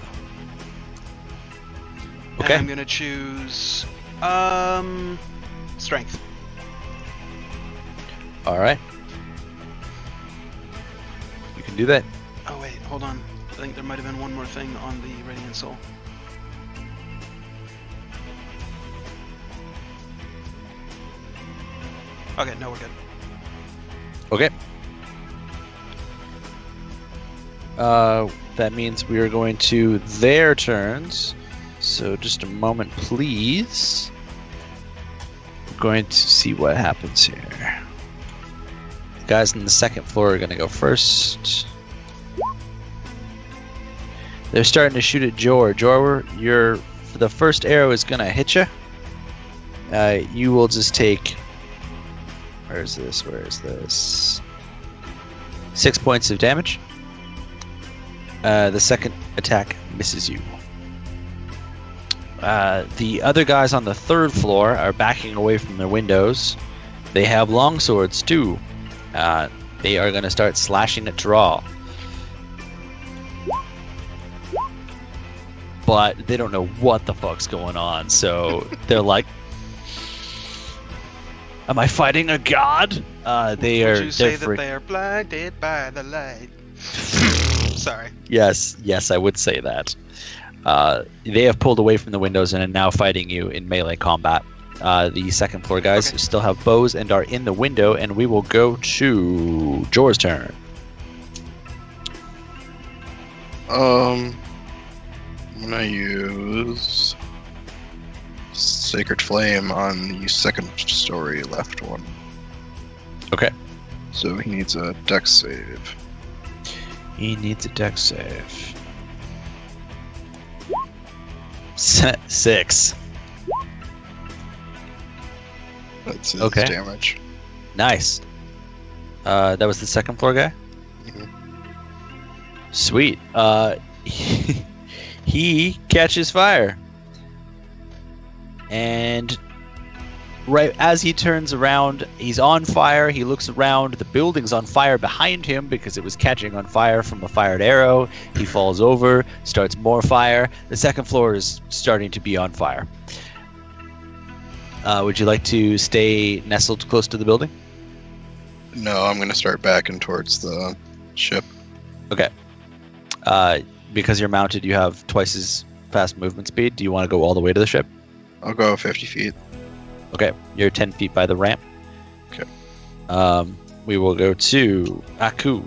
[SPEAKER 1] Okay.
[SPEAKER 3] I'm gonna choose Strength.
[SPEAKER 1] All right. You can do that.
[SPEAKER 3] Oh wait, hold on. I think there might have been one more thing on the Radiant Soul. Okay, no, we're good.
[SPEAKER 1] Okay. That means we are going to their turns. So just a moment, please. We're going to see what happens here. The guys on the second floor are going to go first. They're starting to shoot at Jor. Jor, the first arrow is going to hit you. You will just take... Where is this? 6 points of damage. The second attack misses you. The other guys on the third floor are backing away from their windows. They have longswords too. They are going to start slashing at Taral. But they don't know what the fuck's going on, so they're like, am I fighting a god? They are.
[SPEAKER 3] Would you say
[SPEAKER 1] they're
[SPEAKER 3] that they are blinded by the light? Sorry.
[SPEAKER 1] Yes, I would say that. They have pulled away from the windows and are now fighting you in melee combat. The second floor guys
[SPEAKER 3] Okay.
[SPEAKER 1] still have bows and are in the window, and we will go to Jor's turn.
[SPEAKER 5] I'm gonna use Sacred Flame on the second story left one.
[SPEAKER 1] Okay.
[SPEAKER 5] So he needs a dex save.
[SPEAKER 1] He needs a dex save. 6.
[SPEAKER 5] That's his
[SPEAKER 1] Okay.
[SPEAKER 5] damage.
[SPEAKER 1] Nice. That was the second floor guy?
[SPEAKER 5] Mhm.
[SPEAKER 1] Sweet. He catches fire. And right as he turns around, he's on fire. He looks around. The building's on fire behind him because it was catching on fire from a fired arrow. He falls over, starts more fire. The second floor is starting to be on fire. Would you like to stay nestled close to the building?
[SPEAKER 5] No, I'm gonna start backing towards the ship.
[SPEAKER 1] Okay. Because you're mounted, you have twice as fast movement speed. Do you want to go all the way to the ship?
[SPEAKER 5] I'll go 50 feet.
[SPEAKER 1] Okay, you're 10 feet by the ramp.
[SPEAKER 5] Okay.
[SPEAKER 1] We will go to Aku.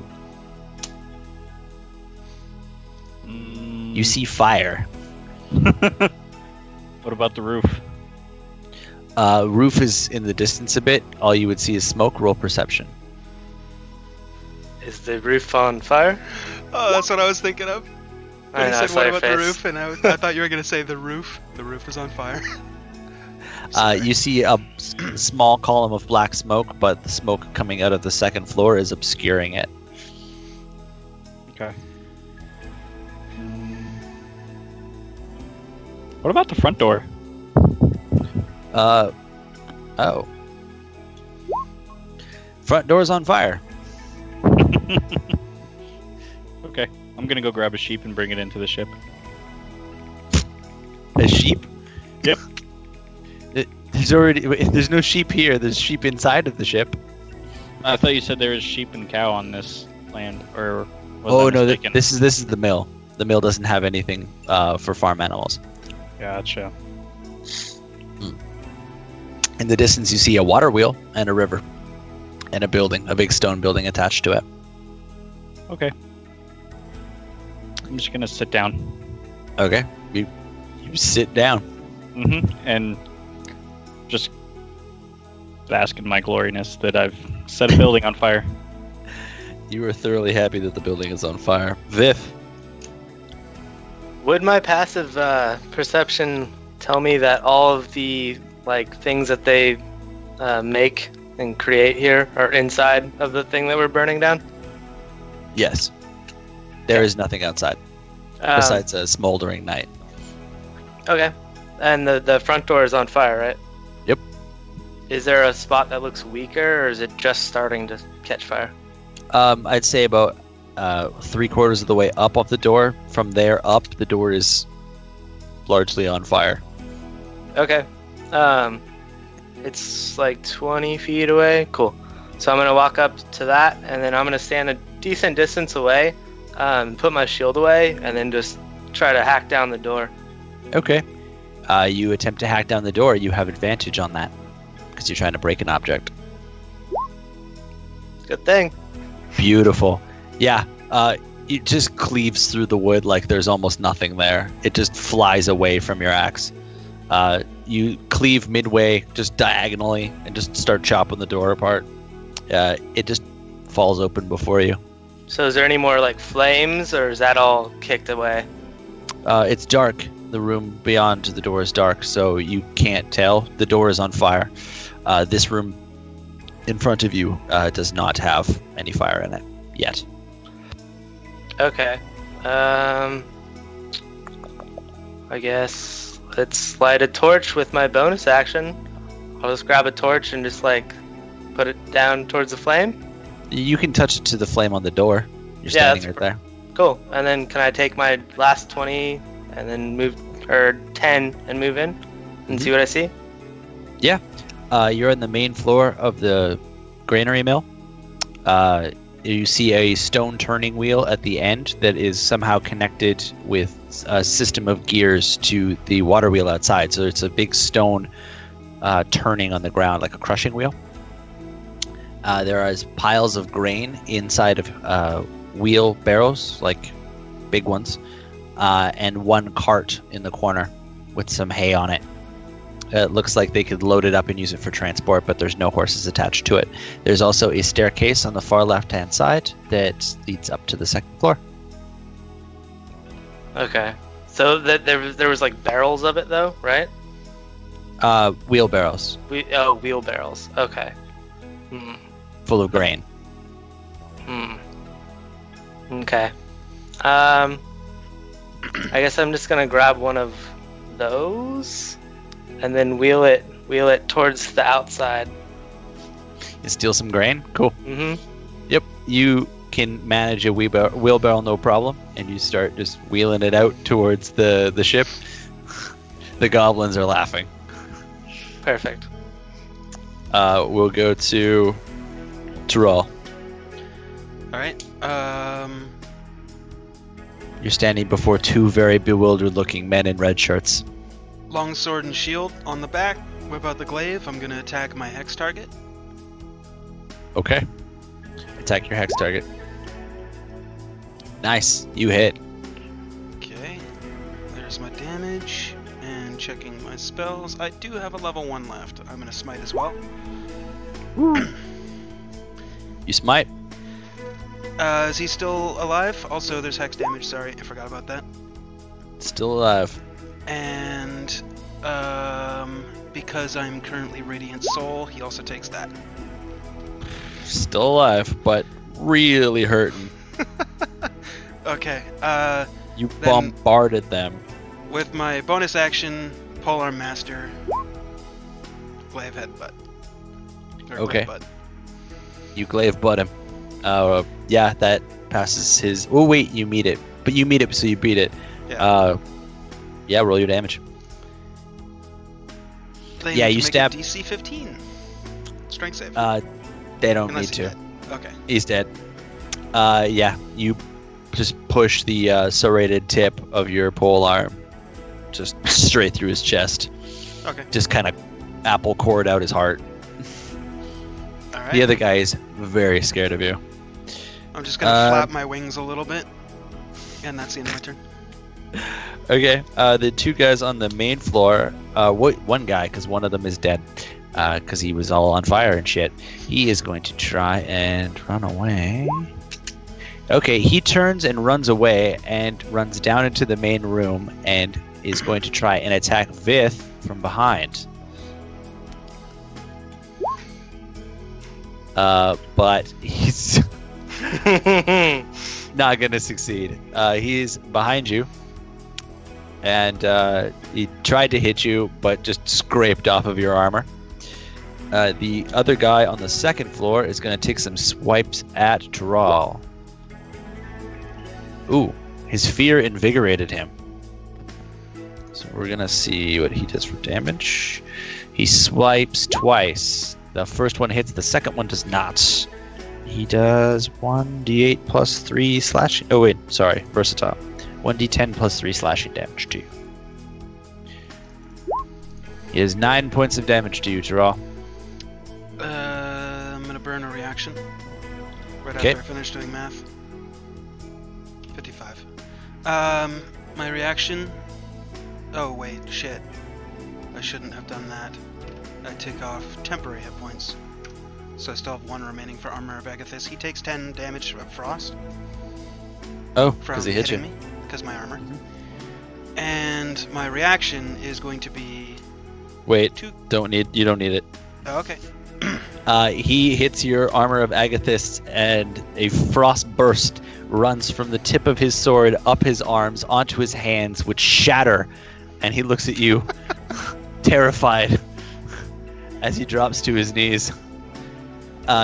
[SPEAKER 1] You see fire.
[SPEAKER 2] What about the roof?
[SPEAKER 1] Roof is in the distance a bit. All you would see is smoke. Roll perception.
[SPEAKER 4] Is the roof on fire?
[SPEAKER 3] Oh, that's what I was thinking of. When
[SPEAKER 4] I
[SPEAKER 3] you
[SPEAKER 4] know,
[SPEAKER 3] said, what about the
[SPEAKER 4] Fireface.
[SPEAKER 3] roof? And I thought you were going to say the roof. The roof is on fire.
[SPEAKER 1] You see a small column of black smoke, but the smoke coming out of the second floor is obscuring it.
[SPEAKER 2] Okay. What about the front door?
[SPEAKER 1] Oh. Front door's on fire.
[SPEAKER 2] Okay, I'm gonna go grab a sheep and bring it into the ship.
[SPEAKER 1] A sheep?
[SPEAKER 2] Yep.
[SPEAKER 1] There's no sheep here. There's sheep inside of the ship.
[SPEAKER 2] I thought you said there was sheep and cow on this land, or was
[SPEAKER 1] Oh
[SPEAKER 2] I
[SPEAKER 1] no,
[SPEAKER 2] mistaken?
[SPEAKER 1] this is the mill. The mill doesn't have anything for farm animals.
[SPEAKER 2] Gotcha.
[SPEAKER 1] In the distance, you see a water wheel and a river, and a building, a big stone building attached to it.
[SPEAKER 2] Okay. I'm just gonna sit down.
[SPEAKER 1] Okay, you sit down.
[SPEAKER 2] And just bask in my gloriness that I've set a building on fire.
[SPEAKER 1] You are thoroughly happy that the building is on fire. Vif,
[SPEAKER 4] Would my passive perception tell me that all of the things that they make and create here are inside of the thing that we're burning down?
[SPEAKER 1] yes. There is nothing outside besides a smoldering night.
[SPEAKER 4] Okay. And the front door is on fire, right?
[SPEAKER 1] Yep.
[SPEAKER 4] Is there a spot that looks weaker, or is it just starting to catch fire?
[SPEAKER 1] I'd say about 3/4 of the way up off the door. From there up, the door is largely on fire.
[SPEAKER 4] Okay. It's like 20 feet away. Cool. So I'm gonna walk up to that, and then I'm gonna stand a decent distance away, put my shield away, and then just try to hack down the door.
[SPEAKER 1] Okay. You attempt to hack down the door. You have advantage on that because you're trying to break an object.
[SPEAKER 4] Good thing.
[SPEAKER 1] Beautiful. Yeah. It just cleaves through the wood like there's almost nothing there. It just flies away from your axe. You cleave midway, just diagonally, and just start chopping the door apart. It just falls open before you.
[SPEAKER 4] So is there any more like flames, or is that all kicked away?
[SPEAKER 1] It's dark. The room beyond the door is dark, so you can't tell. The door is on fire. This room in front of you does not have any fire in it yet.
[SPEAKER 4] Okay. I guess let's light a torch with my bonus action. I'll just grab a torch and just like put it down towards the flame.
[SPEAKER 1] You can touch it to the flame on the door. You're standing right there.
[SPEAKER 4] Cool. And then can I take my last 20 and then move, or 10 and move in and see what I see?
[SPEAKER 1] Yeah. You're on the main floor of the granary mill. You see a stone turning wheel at the end that is somehow connected with a system of gears to the water wheel outside. So it's a big stone turning on the ground like a crushing wheel. There are piles of grain inside of wheelbarrows, like big ones, and one cart in the corner with some hay on it. It looks like they could load it up and use it for transport, but there's no horses attached to it. There's also a staircase on the far left-hand side that leads up to the second floor.
[SPEAKER 4] Okay. So there was like barrels of it though, right?
[SPEAKER 1] Wheelbarrows
[SPEAKER 4] Wheelbarrows. Okay.
[SPEAKER 1] full of grain.
[SPEAKER 4] Okay. I guess I'm just gonna grab one of those and then wheel it towards the outside.
[SPEAKER 1] You steal some grain? Cool.
[SPEAKER 4] Mm-hmm.
[SPEAKER 1] Yep. You can manage a wheelbarrow no problem, and you start just wheeling it out towards the ship. The goblins are laughing.
[SPEAKER 4] Perfect.
[SPEAKER 1] We'll go to Tyrell.
[SPEAKER 3] Alright,
[SPEAKER 1] You're standing before two very bewildered-looking men in red shirts.
[SPEAKER 3] long sword and shield on the back, whip out the glaive, I'm gonna attack my hex target.
[SPEAKER 1] Okay. Attack your hex target. Nice. You hit.
[SPEAKER 3] Okay, there's my damage, and checking my spells. I do have a level 1 left. I'm gonna smite as well.
[SPEAKER 1] You smite.
[SPEAKER 3] Is he still alive? Also, there's hex damage, sorry, I forgot about that.
[SPEAKER 1] Still alive.
[SPEAKER 3] And, because I'm currently Radiant Soul, he also takes that.
[SPEAKER 1] Still alive, but really hurting.
[SPEAKER 3] Okay,
[SPEAKER 1] You
[SPEAKER 3] Then-
[SPEAKER 1] bombarded them.
[SPEAKER 3] with my bonus action, Polearm Master, glaive headbutt. Or
[SPEAKER 1] Okay.
[SPEAKER 3] glaive butt.
[SPEAKER 1] You glaive butt him. Yeah, that passes his. Oh wait, you meet it, but you meet it, so you beat it.
[SPEAKER 3] Yeah.
[SPEAKER 1] Yeah, roll your damage.
[SPEAKER 3] They
[SPEAKER 1] yeah,
[SPEAKER 3] need to
[SPEAKER 1] you
[SPEAKER 3] make
[SPEAKER 1] stab-
[SPEAKER 3] a DC 15. Strength save.
[SPEAKER 1] They don't
[SPEAKER 3] Unless
[SPEAKER 1] need
[SPEAKER 3] he's
[SPEAKER 1] to.
[SPEAKER 3] dead. Okay.
[SPEAKER 1] He's dead. Yeah, you just push the serrated tip of your pole arm just straight through his chest.
[SPEAKER 3] Okay.
[SPEAKER 1] Just kind of apple cored out his heart.
[SPEAKER 3] Alright.
[SPEAKER 1] The other guy is very scared of you.
[SPEAKER 3] I'm just gonna flap my wings a little bit. And that's the end of my turn.
[SPEAKER 1] Okay, the two guys on the main floor, one guy, because one of them is dead, because he was all on fire and shit. He is going to try and run away. Okay, he turns and runs away and runs down into the main room and is going to try and attack Vith from behind. But he's Not going to succeed. He's behind you. And he tried to hit you, but just scraped off of your armor. The other guy on the second floor is going to take some swipes at Thrall. Ooh, his fear invigorated him. So we're going to see what he does for damage. He swipes twice. The first one hits, the second one does not. He does 1d8 plus 3 slashing. Oh, wait, sorry, versatile. 1d10 plus 3 slashing damage to you. He has 9 points of damage to you, Thrall.
[SPEAKER 3] I'm gonna burn a reaction. Right
[SPEAKER 1] Okay.
[SPEAKER 3] after I finish doing math. 55. My reaction. Oh wait, shit. I shouldn't have done that. I take off temporary hit points. So I still have 1 remaining for Armor of Agathis. He takes 10 damage of frost.
[SPEAKER 1] Oh,
[SPEAKER 3] From
[SPEAKER 1] because he hit you.
[SPEAKER 3] hitting me, because my armor. And my reaction is going to be
[SPEAKER 1] Wait,
[SPEAKER 3] two.
[SPEAKER 1] you don't need it.
[SPEAKER 3] Oh, okay.
[SPEAKER 1] He hits your Armor of Agathis, and a frost burst runs from the tip of his sword up his arms onto his hands, which shatter. And he looks at you, terrified, as he drops to his knees.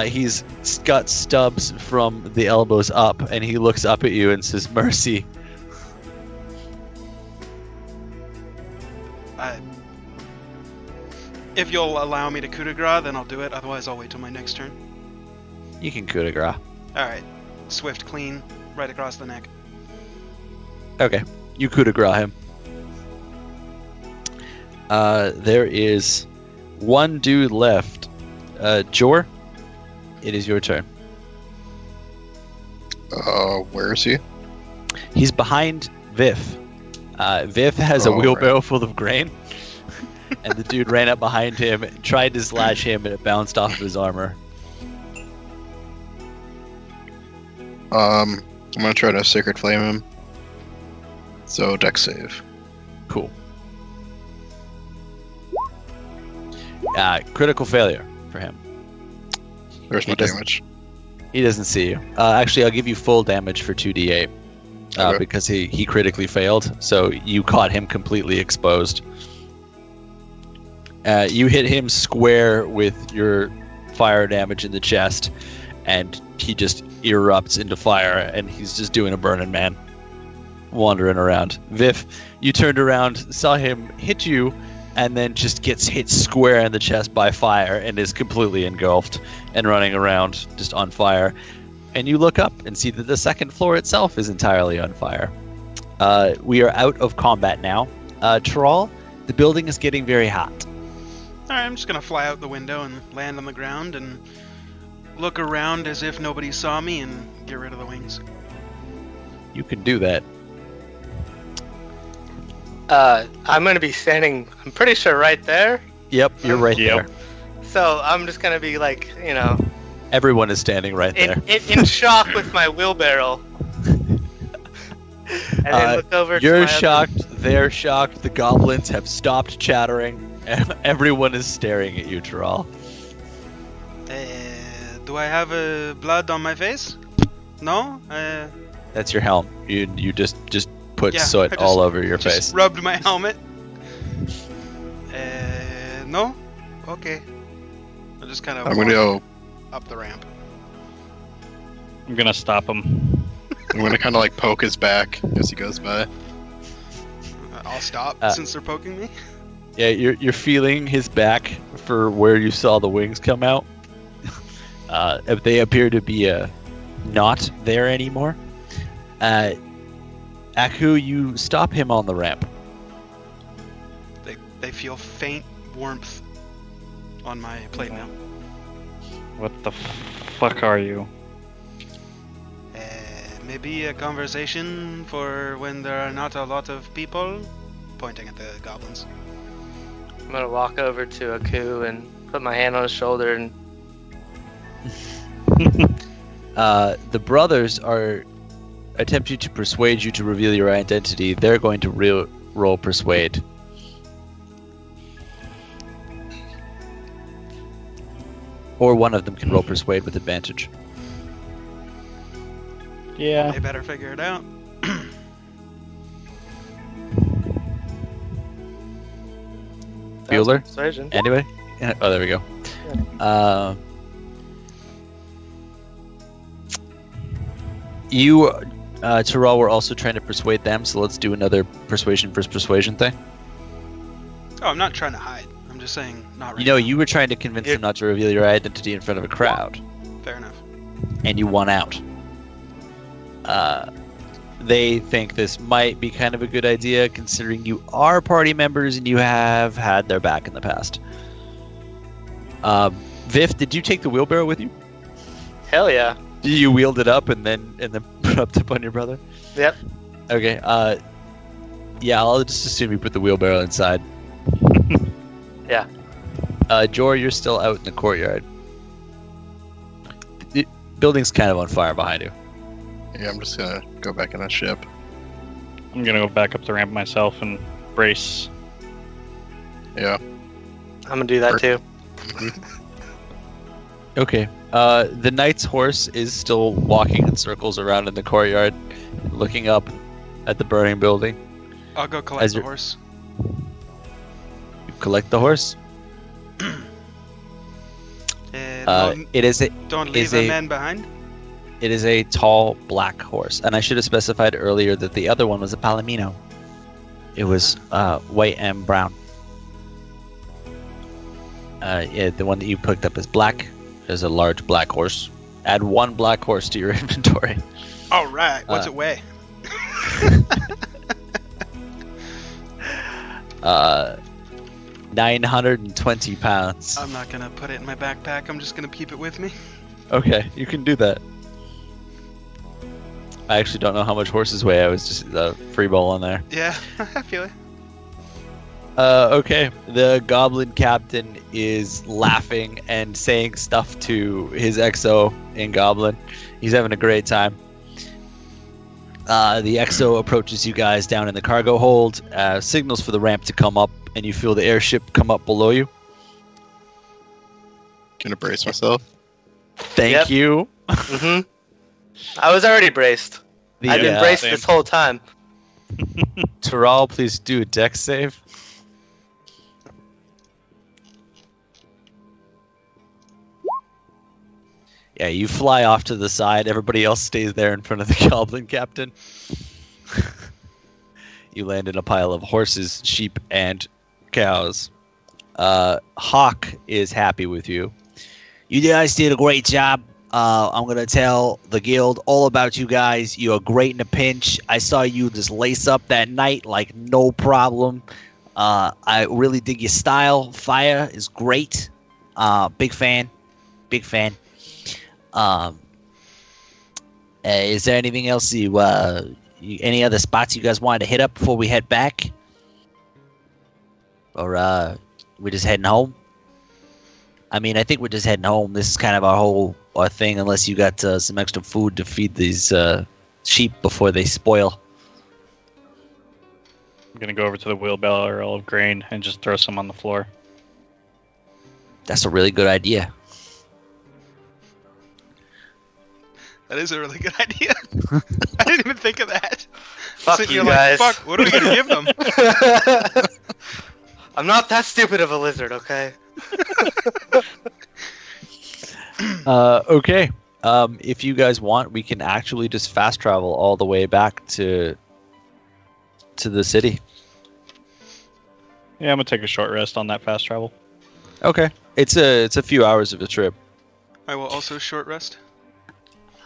[SPEAKER 1] He's got stubs from the elbows up, and he looks up at you and says, "Mercy."
[SPEAKER 3] If you'll allow me to coup de grace, then I'll do it. Otherwise, I'll wait till my next turn.
[SPEAKER 1] You can coup de grace.
[SPEAKER 3] Alright. Swift, clean, right across the neck.
[SPEAKER 1] Okay, you coup de grace him. There is one dude left. Jor, it is your turn.
[SPEAKER 5] Where is he?
[SPEAKER 1] He's behind Vif. Vif has a
[SPEAKER 5] Oh,
[SPEAKER 1] wheelbarrow full of grain, and the dude ran up behind him, tried to slash him, and it bounced off of his armor.
[SPEAKER 5] I'm gonna try to Sacred Flame him. So, dex save.
[SPEAKER 1] Cool. Critical failure for him.
[SPEAKER 5] There's
[SPEAKER 1] He
[SPEAKER 5] my
[SPEAKER 1] doesn't-
[SPEAKER 5] damage.
[SPEAKER 1] He doesn't see you. Actually, I'll give you full damage for 2d8
[SPEAKER 5] Okay.
[SPEAKER 1] because he critically failed, so you caught him completely exposed. You hit him square with your fire damage in the chest, and he just erupts into fire, and he's just doing a Burning Man, wandering around. Vif, you turned around, saw him hit you, and then just gets hit square in the chest by fire and is completely engulfed and running around just on fire. And you look up and see that the second floor itself is entirely on fire. We are out of combat now. Thrall, the building is getting very hot.
[SPEAKER 3] Alright, I'm just gonna fly out the window and land on the ground and look around as if nobody saw me and get rid of the wings.
[SPEAKER 1] You can do that.
[SPEAKER 4] I'm gonna be standing, I'm pretty sure right there.
[SPEAKER 1] Yep, you're right
[SPEAKER 2] Yep.
[SPEAKER 1] there.
[SPEAKER 4] So I'm just gonna be like,
[SPEAKER 1] Everyone is standing right there.
[SPEAKER 4] in shock with my wheelbarrow. And then look over to
[SPEAKER 1] You're
[SPEAKER 4] my
[SPEAKER 1] shocked, they're shocked, the goblins have stopped chattering, and everyone is staring at you, Thrall.
[SPEAKER 3] Do I have blood on my face? No?
[SPEAKER 1] That's your helm. You just put
[SPEAKER 3] Yeah,
[SPEAKER 1] soot
[SPEAKER 3] I just-
[SPEAKER 1] all over your
[SPEAKER 3] just
[SPEAKER 1] face.
[SPEAKER 3] rubbed my helmet. No? Okay. I just kind of
[SPEAKER 5] I'm gonna go.
[SPEAKER 3] up the ramp.
[SPEAKER 2] I'm gonna stop him.
[SPEAKER 5] I'm gonna kind of like poke his back as he goes by.
[SPEAKER 3] I'll stop since they're poking me.
[SPEAKER 1] Yeah, you're feeling his back for where you saw the wings come out. They appear to be not there anymore. Aku, you stop him on the ramp.
[SPEAKER 3] They feel faint warmth on my plate now.
[SPEAKER 2] What the fuck are you?
[SPEAKER 3] Maybe a conversation for when there are not a lot of people. Pointing at the goblins.
[SPEAKER 4] I'm gonna walk over to Aku and put my hand on his shoulder and
[SPEAKER 1] The brothers are attempting to persuade you to reveal your identity. They're going to roll persuade. Or one of them can roll persuade with advantage.
[SPEAKER 2] Yeah.
[SPEAKER 3] They better figure it out.
[SPEAKER 1] Bueller?
[SPEAKER 4] Persuasion.
[SPEAKER 1] Anybody? Oh, there we go. You, Terrell, were also trying to persuade them, so let's do another persuasion versus persuasion thing.
[SPEAKER 3] Oh, I'm not trying to hide. I'm just saying not right
[SPEAKER 1] You know,
[SPEAKER 3] now.
[SPEAKER 1] you were trying to convince them not to reveal your identity in front of a crowd,
[SPEAKER 3] Fair enough.
[SPEAKER 1] and you won out. They think this might be kind of a good idea, considering you are party members and you have had their back in the past. Viv, did you take the wheelbarrow with you?
[SPEAKER 4] Hell yeah.
[SPEAKER 1] You wheeled it up and then put up on your brother?
[SPEAKER 4] Yep.
[SPEAKER 1] Okay, yeah, I'll just assume you put the wheelbarrow inside.
[SPEAKER 4] Yeah.
[SPEAKER 1] Jor, you're still out in the courtyard. The building's kind of on fire behind you.
[SPEAKER 5] Yeah, I'm just gonna go back in that ship.
[SPEAKER 2] I'm gonna go back up the ramp myself and brace.
[SPEAKER 5] Yeah.
[SPEAKER 4] I'm gonna do that too.
[SPEAKER 1] Okay. The knight's horse is still walking in circles around in the courtyard, looking up at the burning building.
[SPEAKER 3] I'll go collect
[SPEAKER 1] As
[SPEAKER 3] the
[SPEAKER 1] you're-
[SPEAKER 3] horse.
[SPEAKER 1] You collect the horse.
[SPEAKER 3] Don't,
[SPEAKER 1] It is
[SPEAKER 3] don't
[SPEAKER 1] is
[SPEAKER 3] leave a
[SPEAKER 1] a-
[SPEAKER 3] man behind.
[SPEAKER 1] It is a tall black horse, and I should have specified earlier that the other one was a palomino. It was white and brown. Yeah, the one that you picked up is black. There's a large black horse. Add one black horse to your inventory.
[SPEAKER 3] All right. What's it weigh?
[SPEAKER 1] 920 pounds.
[SPEAKER 3] I'm not gonna put it in my backpack. I'm just gonna keep it with me.
[SPEAKER 1] Okay, you can do that. I actually don't know how much horses weigh. I was just free ball on there.
[SPEAKER 3] Yeah, I feel it.
[SPEAKER 1] Okay, the goblin captain is laughing and saying stuff to his XO in goblin. He's having a great time. The XO approaches you guys down in the cargo hold, signals for the ramp to come up, and you feel the airship come up below you.
[SPEAKER 5] Gonna brace myself.
[SPEAKER 1] Thank
[SPEAKER 4] Yep.
[SPEAKER 1] you.
[SPEAKER 4] Mm-hmm. I was already braced. I've been braced
[SPEAKER 2] same.
[SPEAKER 4] this whole time.
[SPEAKER 1] Terrell, please do a dex save. Yeah, you fly off to the side. Everybody else stays there in front of the goblin captain. You land in a pile of horses, sheep, and cows. Hawk is happy with you. You guys did a great job. I'm going to tell the guild all about you guys. You are great in a pinch. I saw you just lace up that night like no problem. I really dig your style. Fire is great. Big fan. Big fan. Is there anything else any other spots you guys wanted to hit up before we head back? Or we're just heading home? I mean, I think we're just heading home. This is kind of our thing, unless you got some extra food to feed these sheep before they spoil.
[SPEAKER 2] I'm gonna go over to the wheelbarrow of grain and just throw some on the floor.
[SPEAKER 1] That's a really good idea.
[SPEAKER 3] That is a really good idea. I didn't even think of that.
[SPEAKER 4] Fuck
[SPEAKER 3] Sitting
[SPEAKER 4] you
[SPEAKER 3] here
[SPEAKER 4] guys.
[SPEAKER 3] Like, fuck, what are we gonna give them?
[SPEAKER 4] I'm not that stupid of a lizard, okay?
[SPEAKER 1] Okay. If you guys want, we can actually just fast travel all the way back to the city.
[SPEAKER 2] Yeah, I'm gonna take a short rest on that fast travel.
[SPEAKER 1] Okay. It's a few hours of a trip.
[SPEAKER 3] I will also short rest.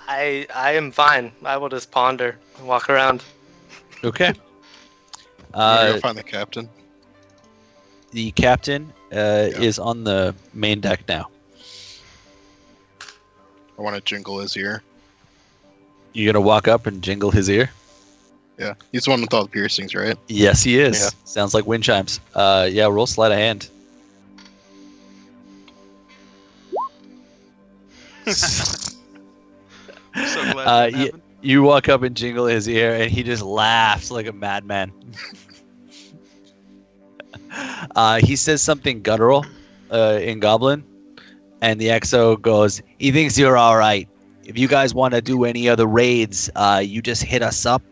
[SPEAKER 4] I am fine. I will just ponder and walk around.
[SPEAKER 1] Okay.
[SPEAKER 5] Go find the captain.
[SPEAKER 1] The captain is on the main deck now.
[SPEAKER 5] I want to jingle his ear.
[SPEAKER 1] You gonna walk up and jingle his ear?
[SPEAKER 5] Yeah, he's the one with all the piercings, right?
[SPEAKER 1] Yes, he is.
[SPEAKER 5] Yeah.
[SPEAKER 1] Sounds like wind chimes. Yeah, roll sleight of hand.
[SPEAKER 3] I'm so glad that
[SPEAKER 1] Yeah,
[SPEAKER 3] happened.
[SPEAKER 1] you walk up and jingle his ear, and he just laughs like a madman. He says something guttural in Goblin, and the XO goes, "He thinks you're all right. if you guys want to do any other raids, you just hit us up.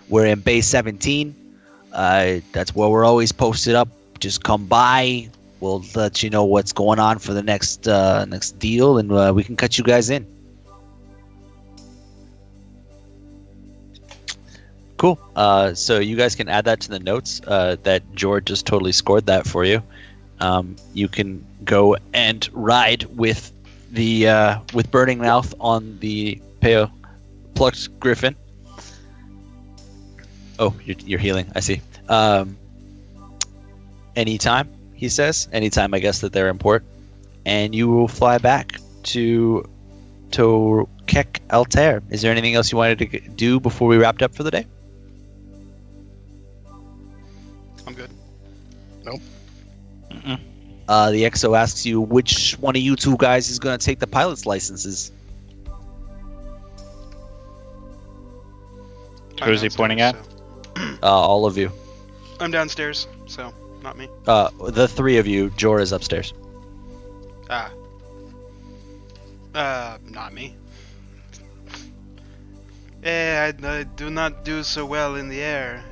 [SPEAKER 1] We're in Bay 17. That's where we're always posted up. Just come by. We'll let you know what's going on for the next deal, and we can cut you guys in. Cool. So you guys can add that to the notes. That George just totally scored that for you. You can go and ride with the with Burning Mouth on the Pale Plucked Griffin. Oh, you're healing. I see. Anytime, he says. Anytime, I guess, that they're in port. And you will fly back to Kek Altair. Is there anything else you wanted to do before we wrapped up for the day?
[SPEAKER 3] I'm good.
[SPEAKER 1] The XO asks you which one of you two guys is going to take the pilot's licenses.
[SPEAKER 2] Who's he pointing at?
[SPEAKER 1] All of you.
[SPEAKER 3] I'm downstairs, so not me.
[SPEAKER 1] The three of you. Jorah's upstairs.
[SPEAKER 3] Not me. I do not do so well in the air.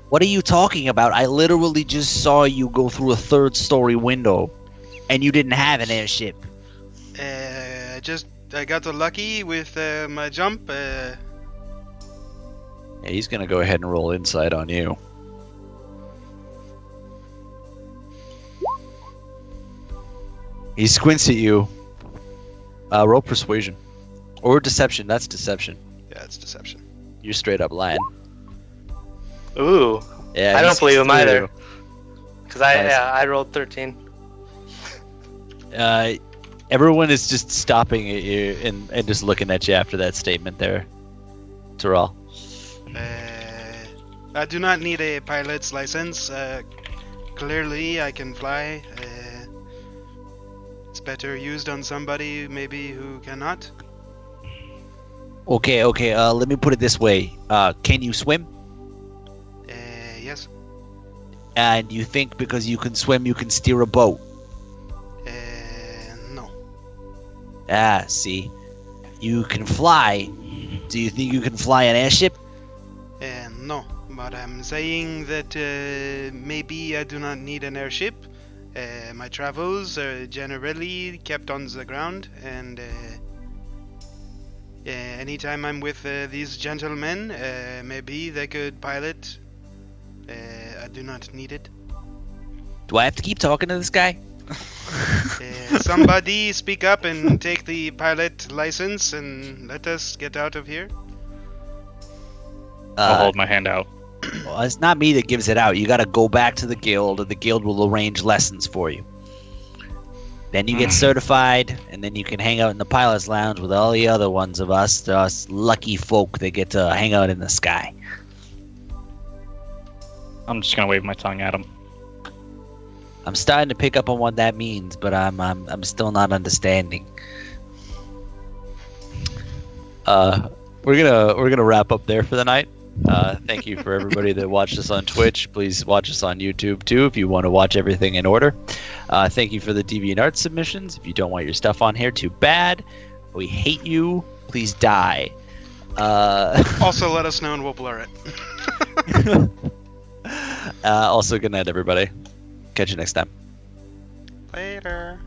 [SPEAKER 1] What are you talking about? I literally just saw you go through a third-story window, and you didn't have an airship.
[SPEAKER 3] I got lucky with my jump.
[SPEAKER 1] Yeah, he's gonna go ahead and roll insight on you. He squints at you. Roll persuasion. Or deception. That's deception.
[SPEAKER 3] Yeah, it's deception.
[SPEAKER 1] You're straight up lying.
[SPEAKER 4] Ooh.
[SPEAKER 1] Yeah,
[SPEAKER 4] I don't believe him
[SPEAKER 1] through.
[SPEAKER 4] either. Because I rolled 13.
[SPEAKER 1] Everyone is just stopping at you and just looking at you after that statement there, Terrell.
[SPEAKER 3] I do not need a pilot's license. Clearly, I can fly. It's better used on somebody maybe who cannot.
[SPEAKER 1] Okay. Let me put it this way. Can you swim?
[SPEAKER 3] Yes.
[SPEAKER 1] And you think because you can swim, you can steer a boat?
[SPEAKER 3] No.
[SPEAKER 1] See. You can fly. Do you think you can fly an airship?
[SPEAKER 3] No. But I'm saying that maybe I do not need an airship. My travels are generally kept on the ground, and anytime I'm with these gentlemen, maybe they could pilot. I do not need it.
[SPEAKER 1] Do I have to keep talking to this guy?
[SPEAKER 3] Somebody speak up and take the pilot license and let us get out of here.
[SPEAKER 2] I'll hold my hand out.
[SPEAKER 1] Well, it's not me that gives it out. You got to go back to the guild, and the guild will arrange lessons for you. Then you get certified, and then you can hang out in the pilot's lounge with all the other ones of us, lucky folk that get to hang out in the sky.
[SPEAKER 2] I'm just gonna wave my tongue at him.
[SPEAKER 1] I'm starting to pick up on what that means, but I'm still not understanding. We're gonna wrap up there for the night. Thank you for everybody that watched us on Twitch. Please watch us on YouTube too if you want to watch everything in order. Thank you for the DeviantArt submissions. If you don't want your stuff on here, too bad. We hate you. Please die.
[SPEAKER 3] Also, let us know and we'll blur it.
[SPEAKER 1] Also, good night, everybody. Catch you next time.
[SPEAKER 3] Later.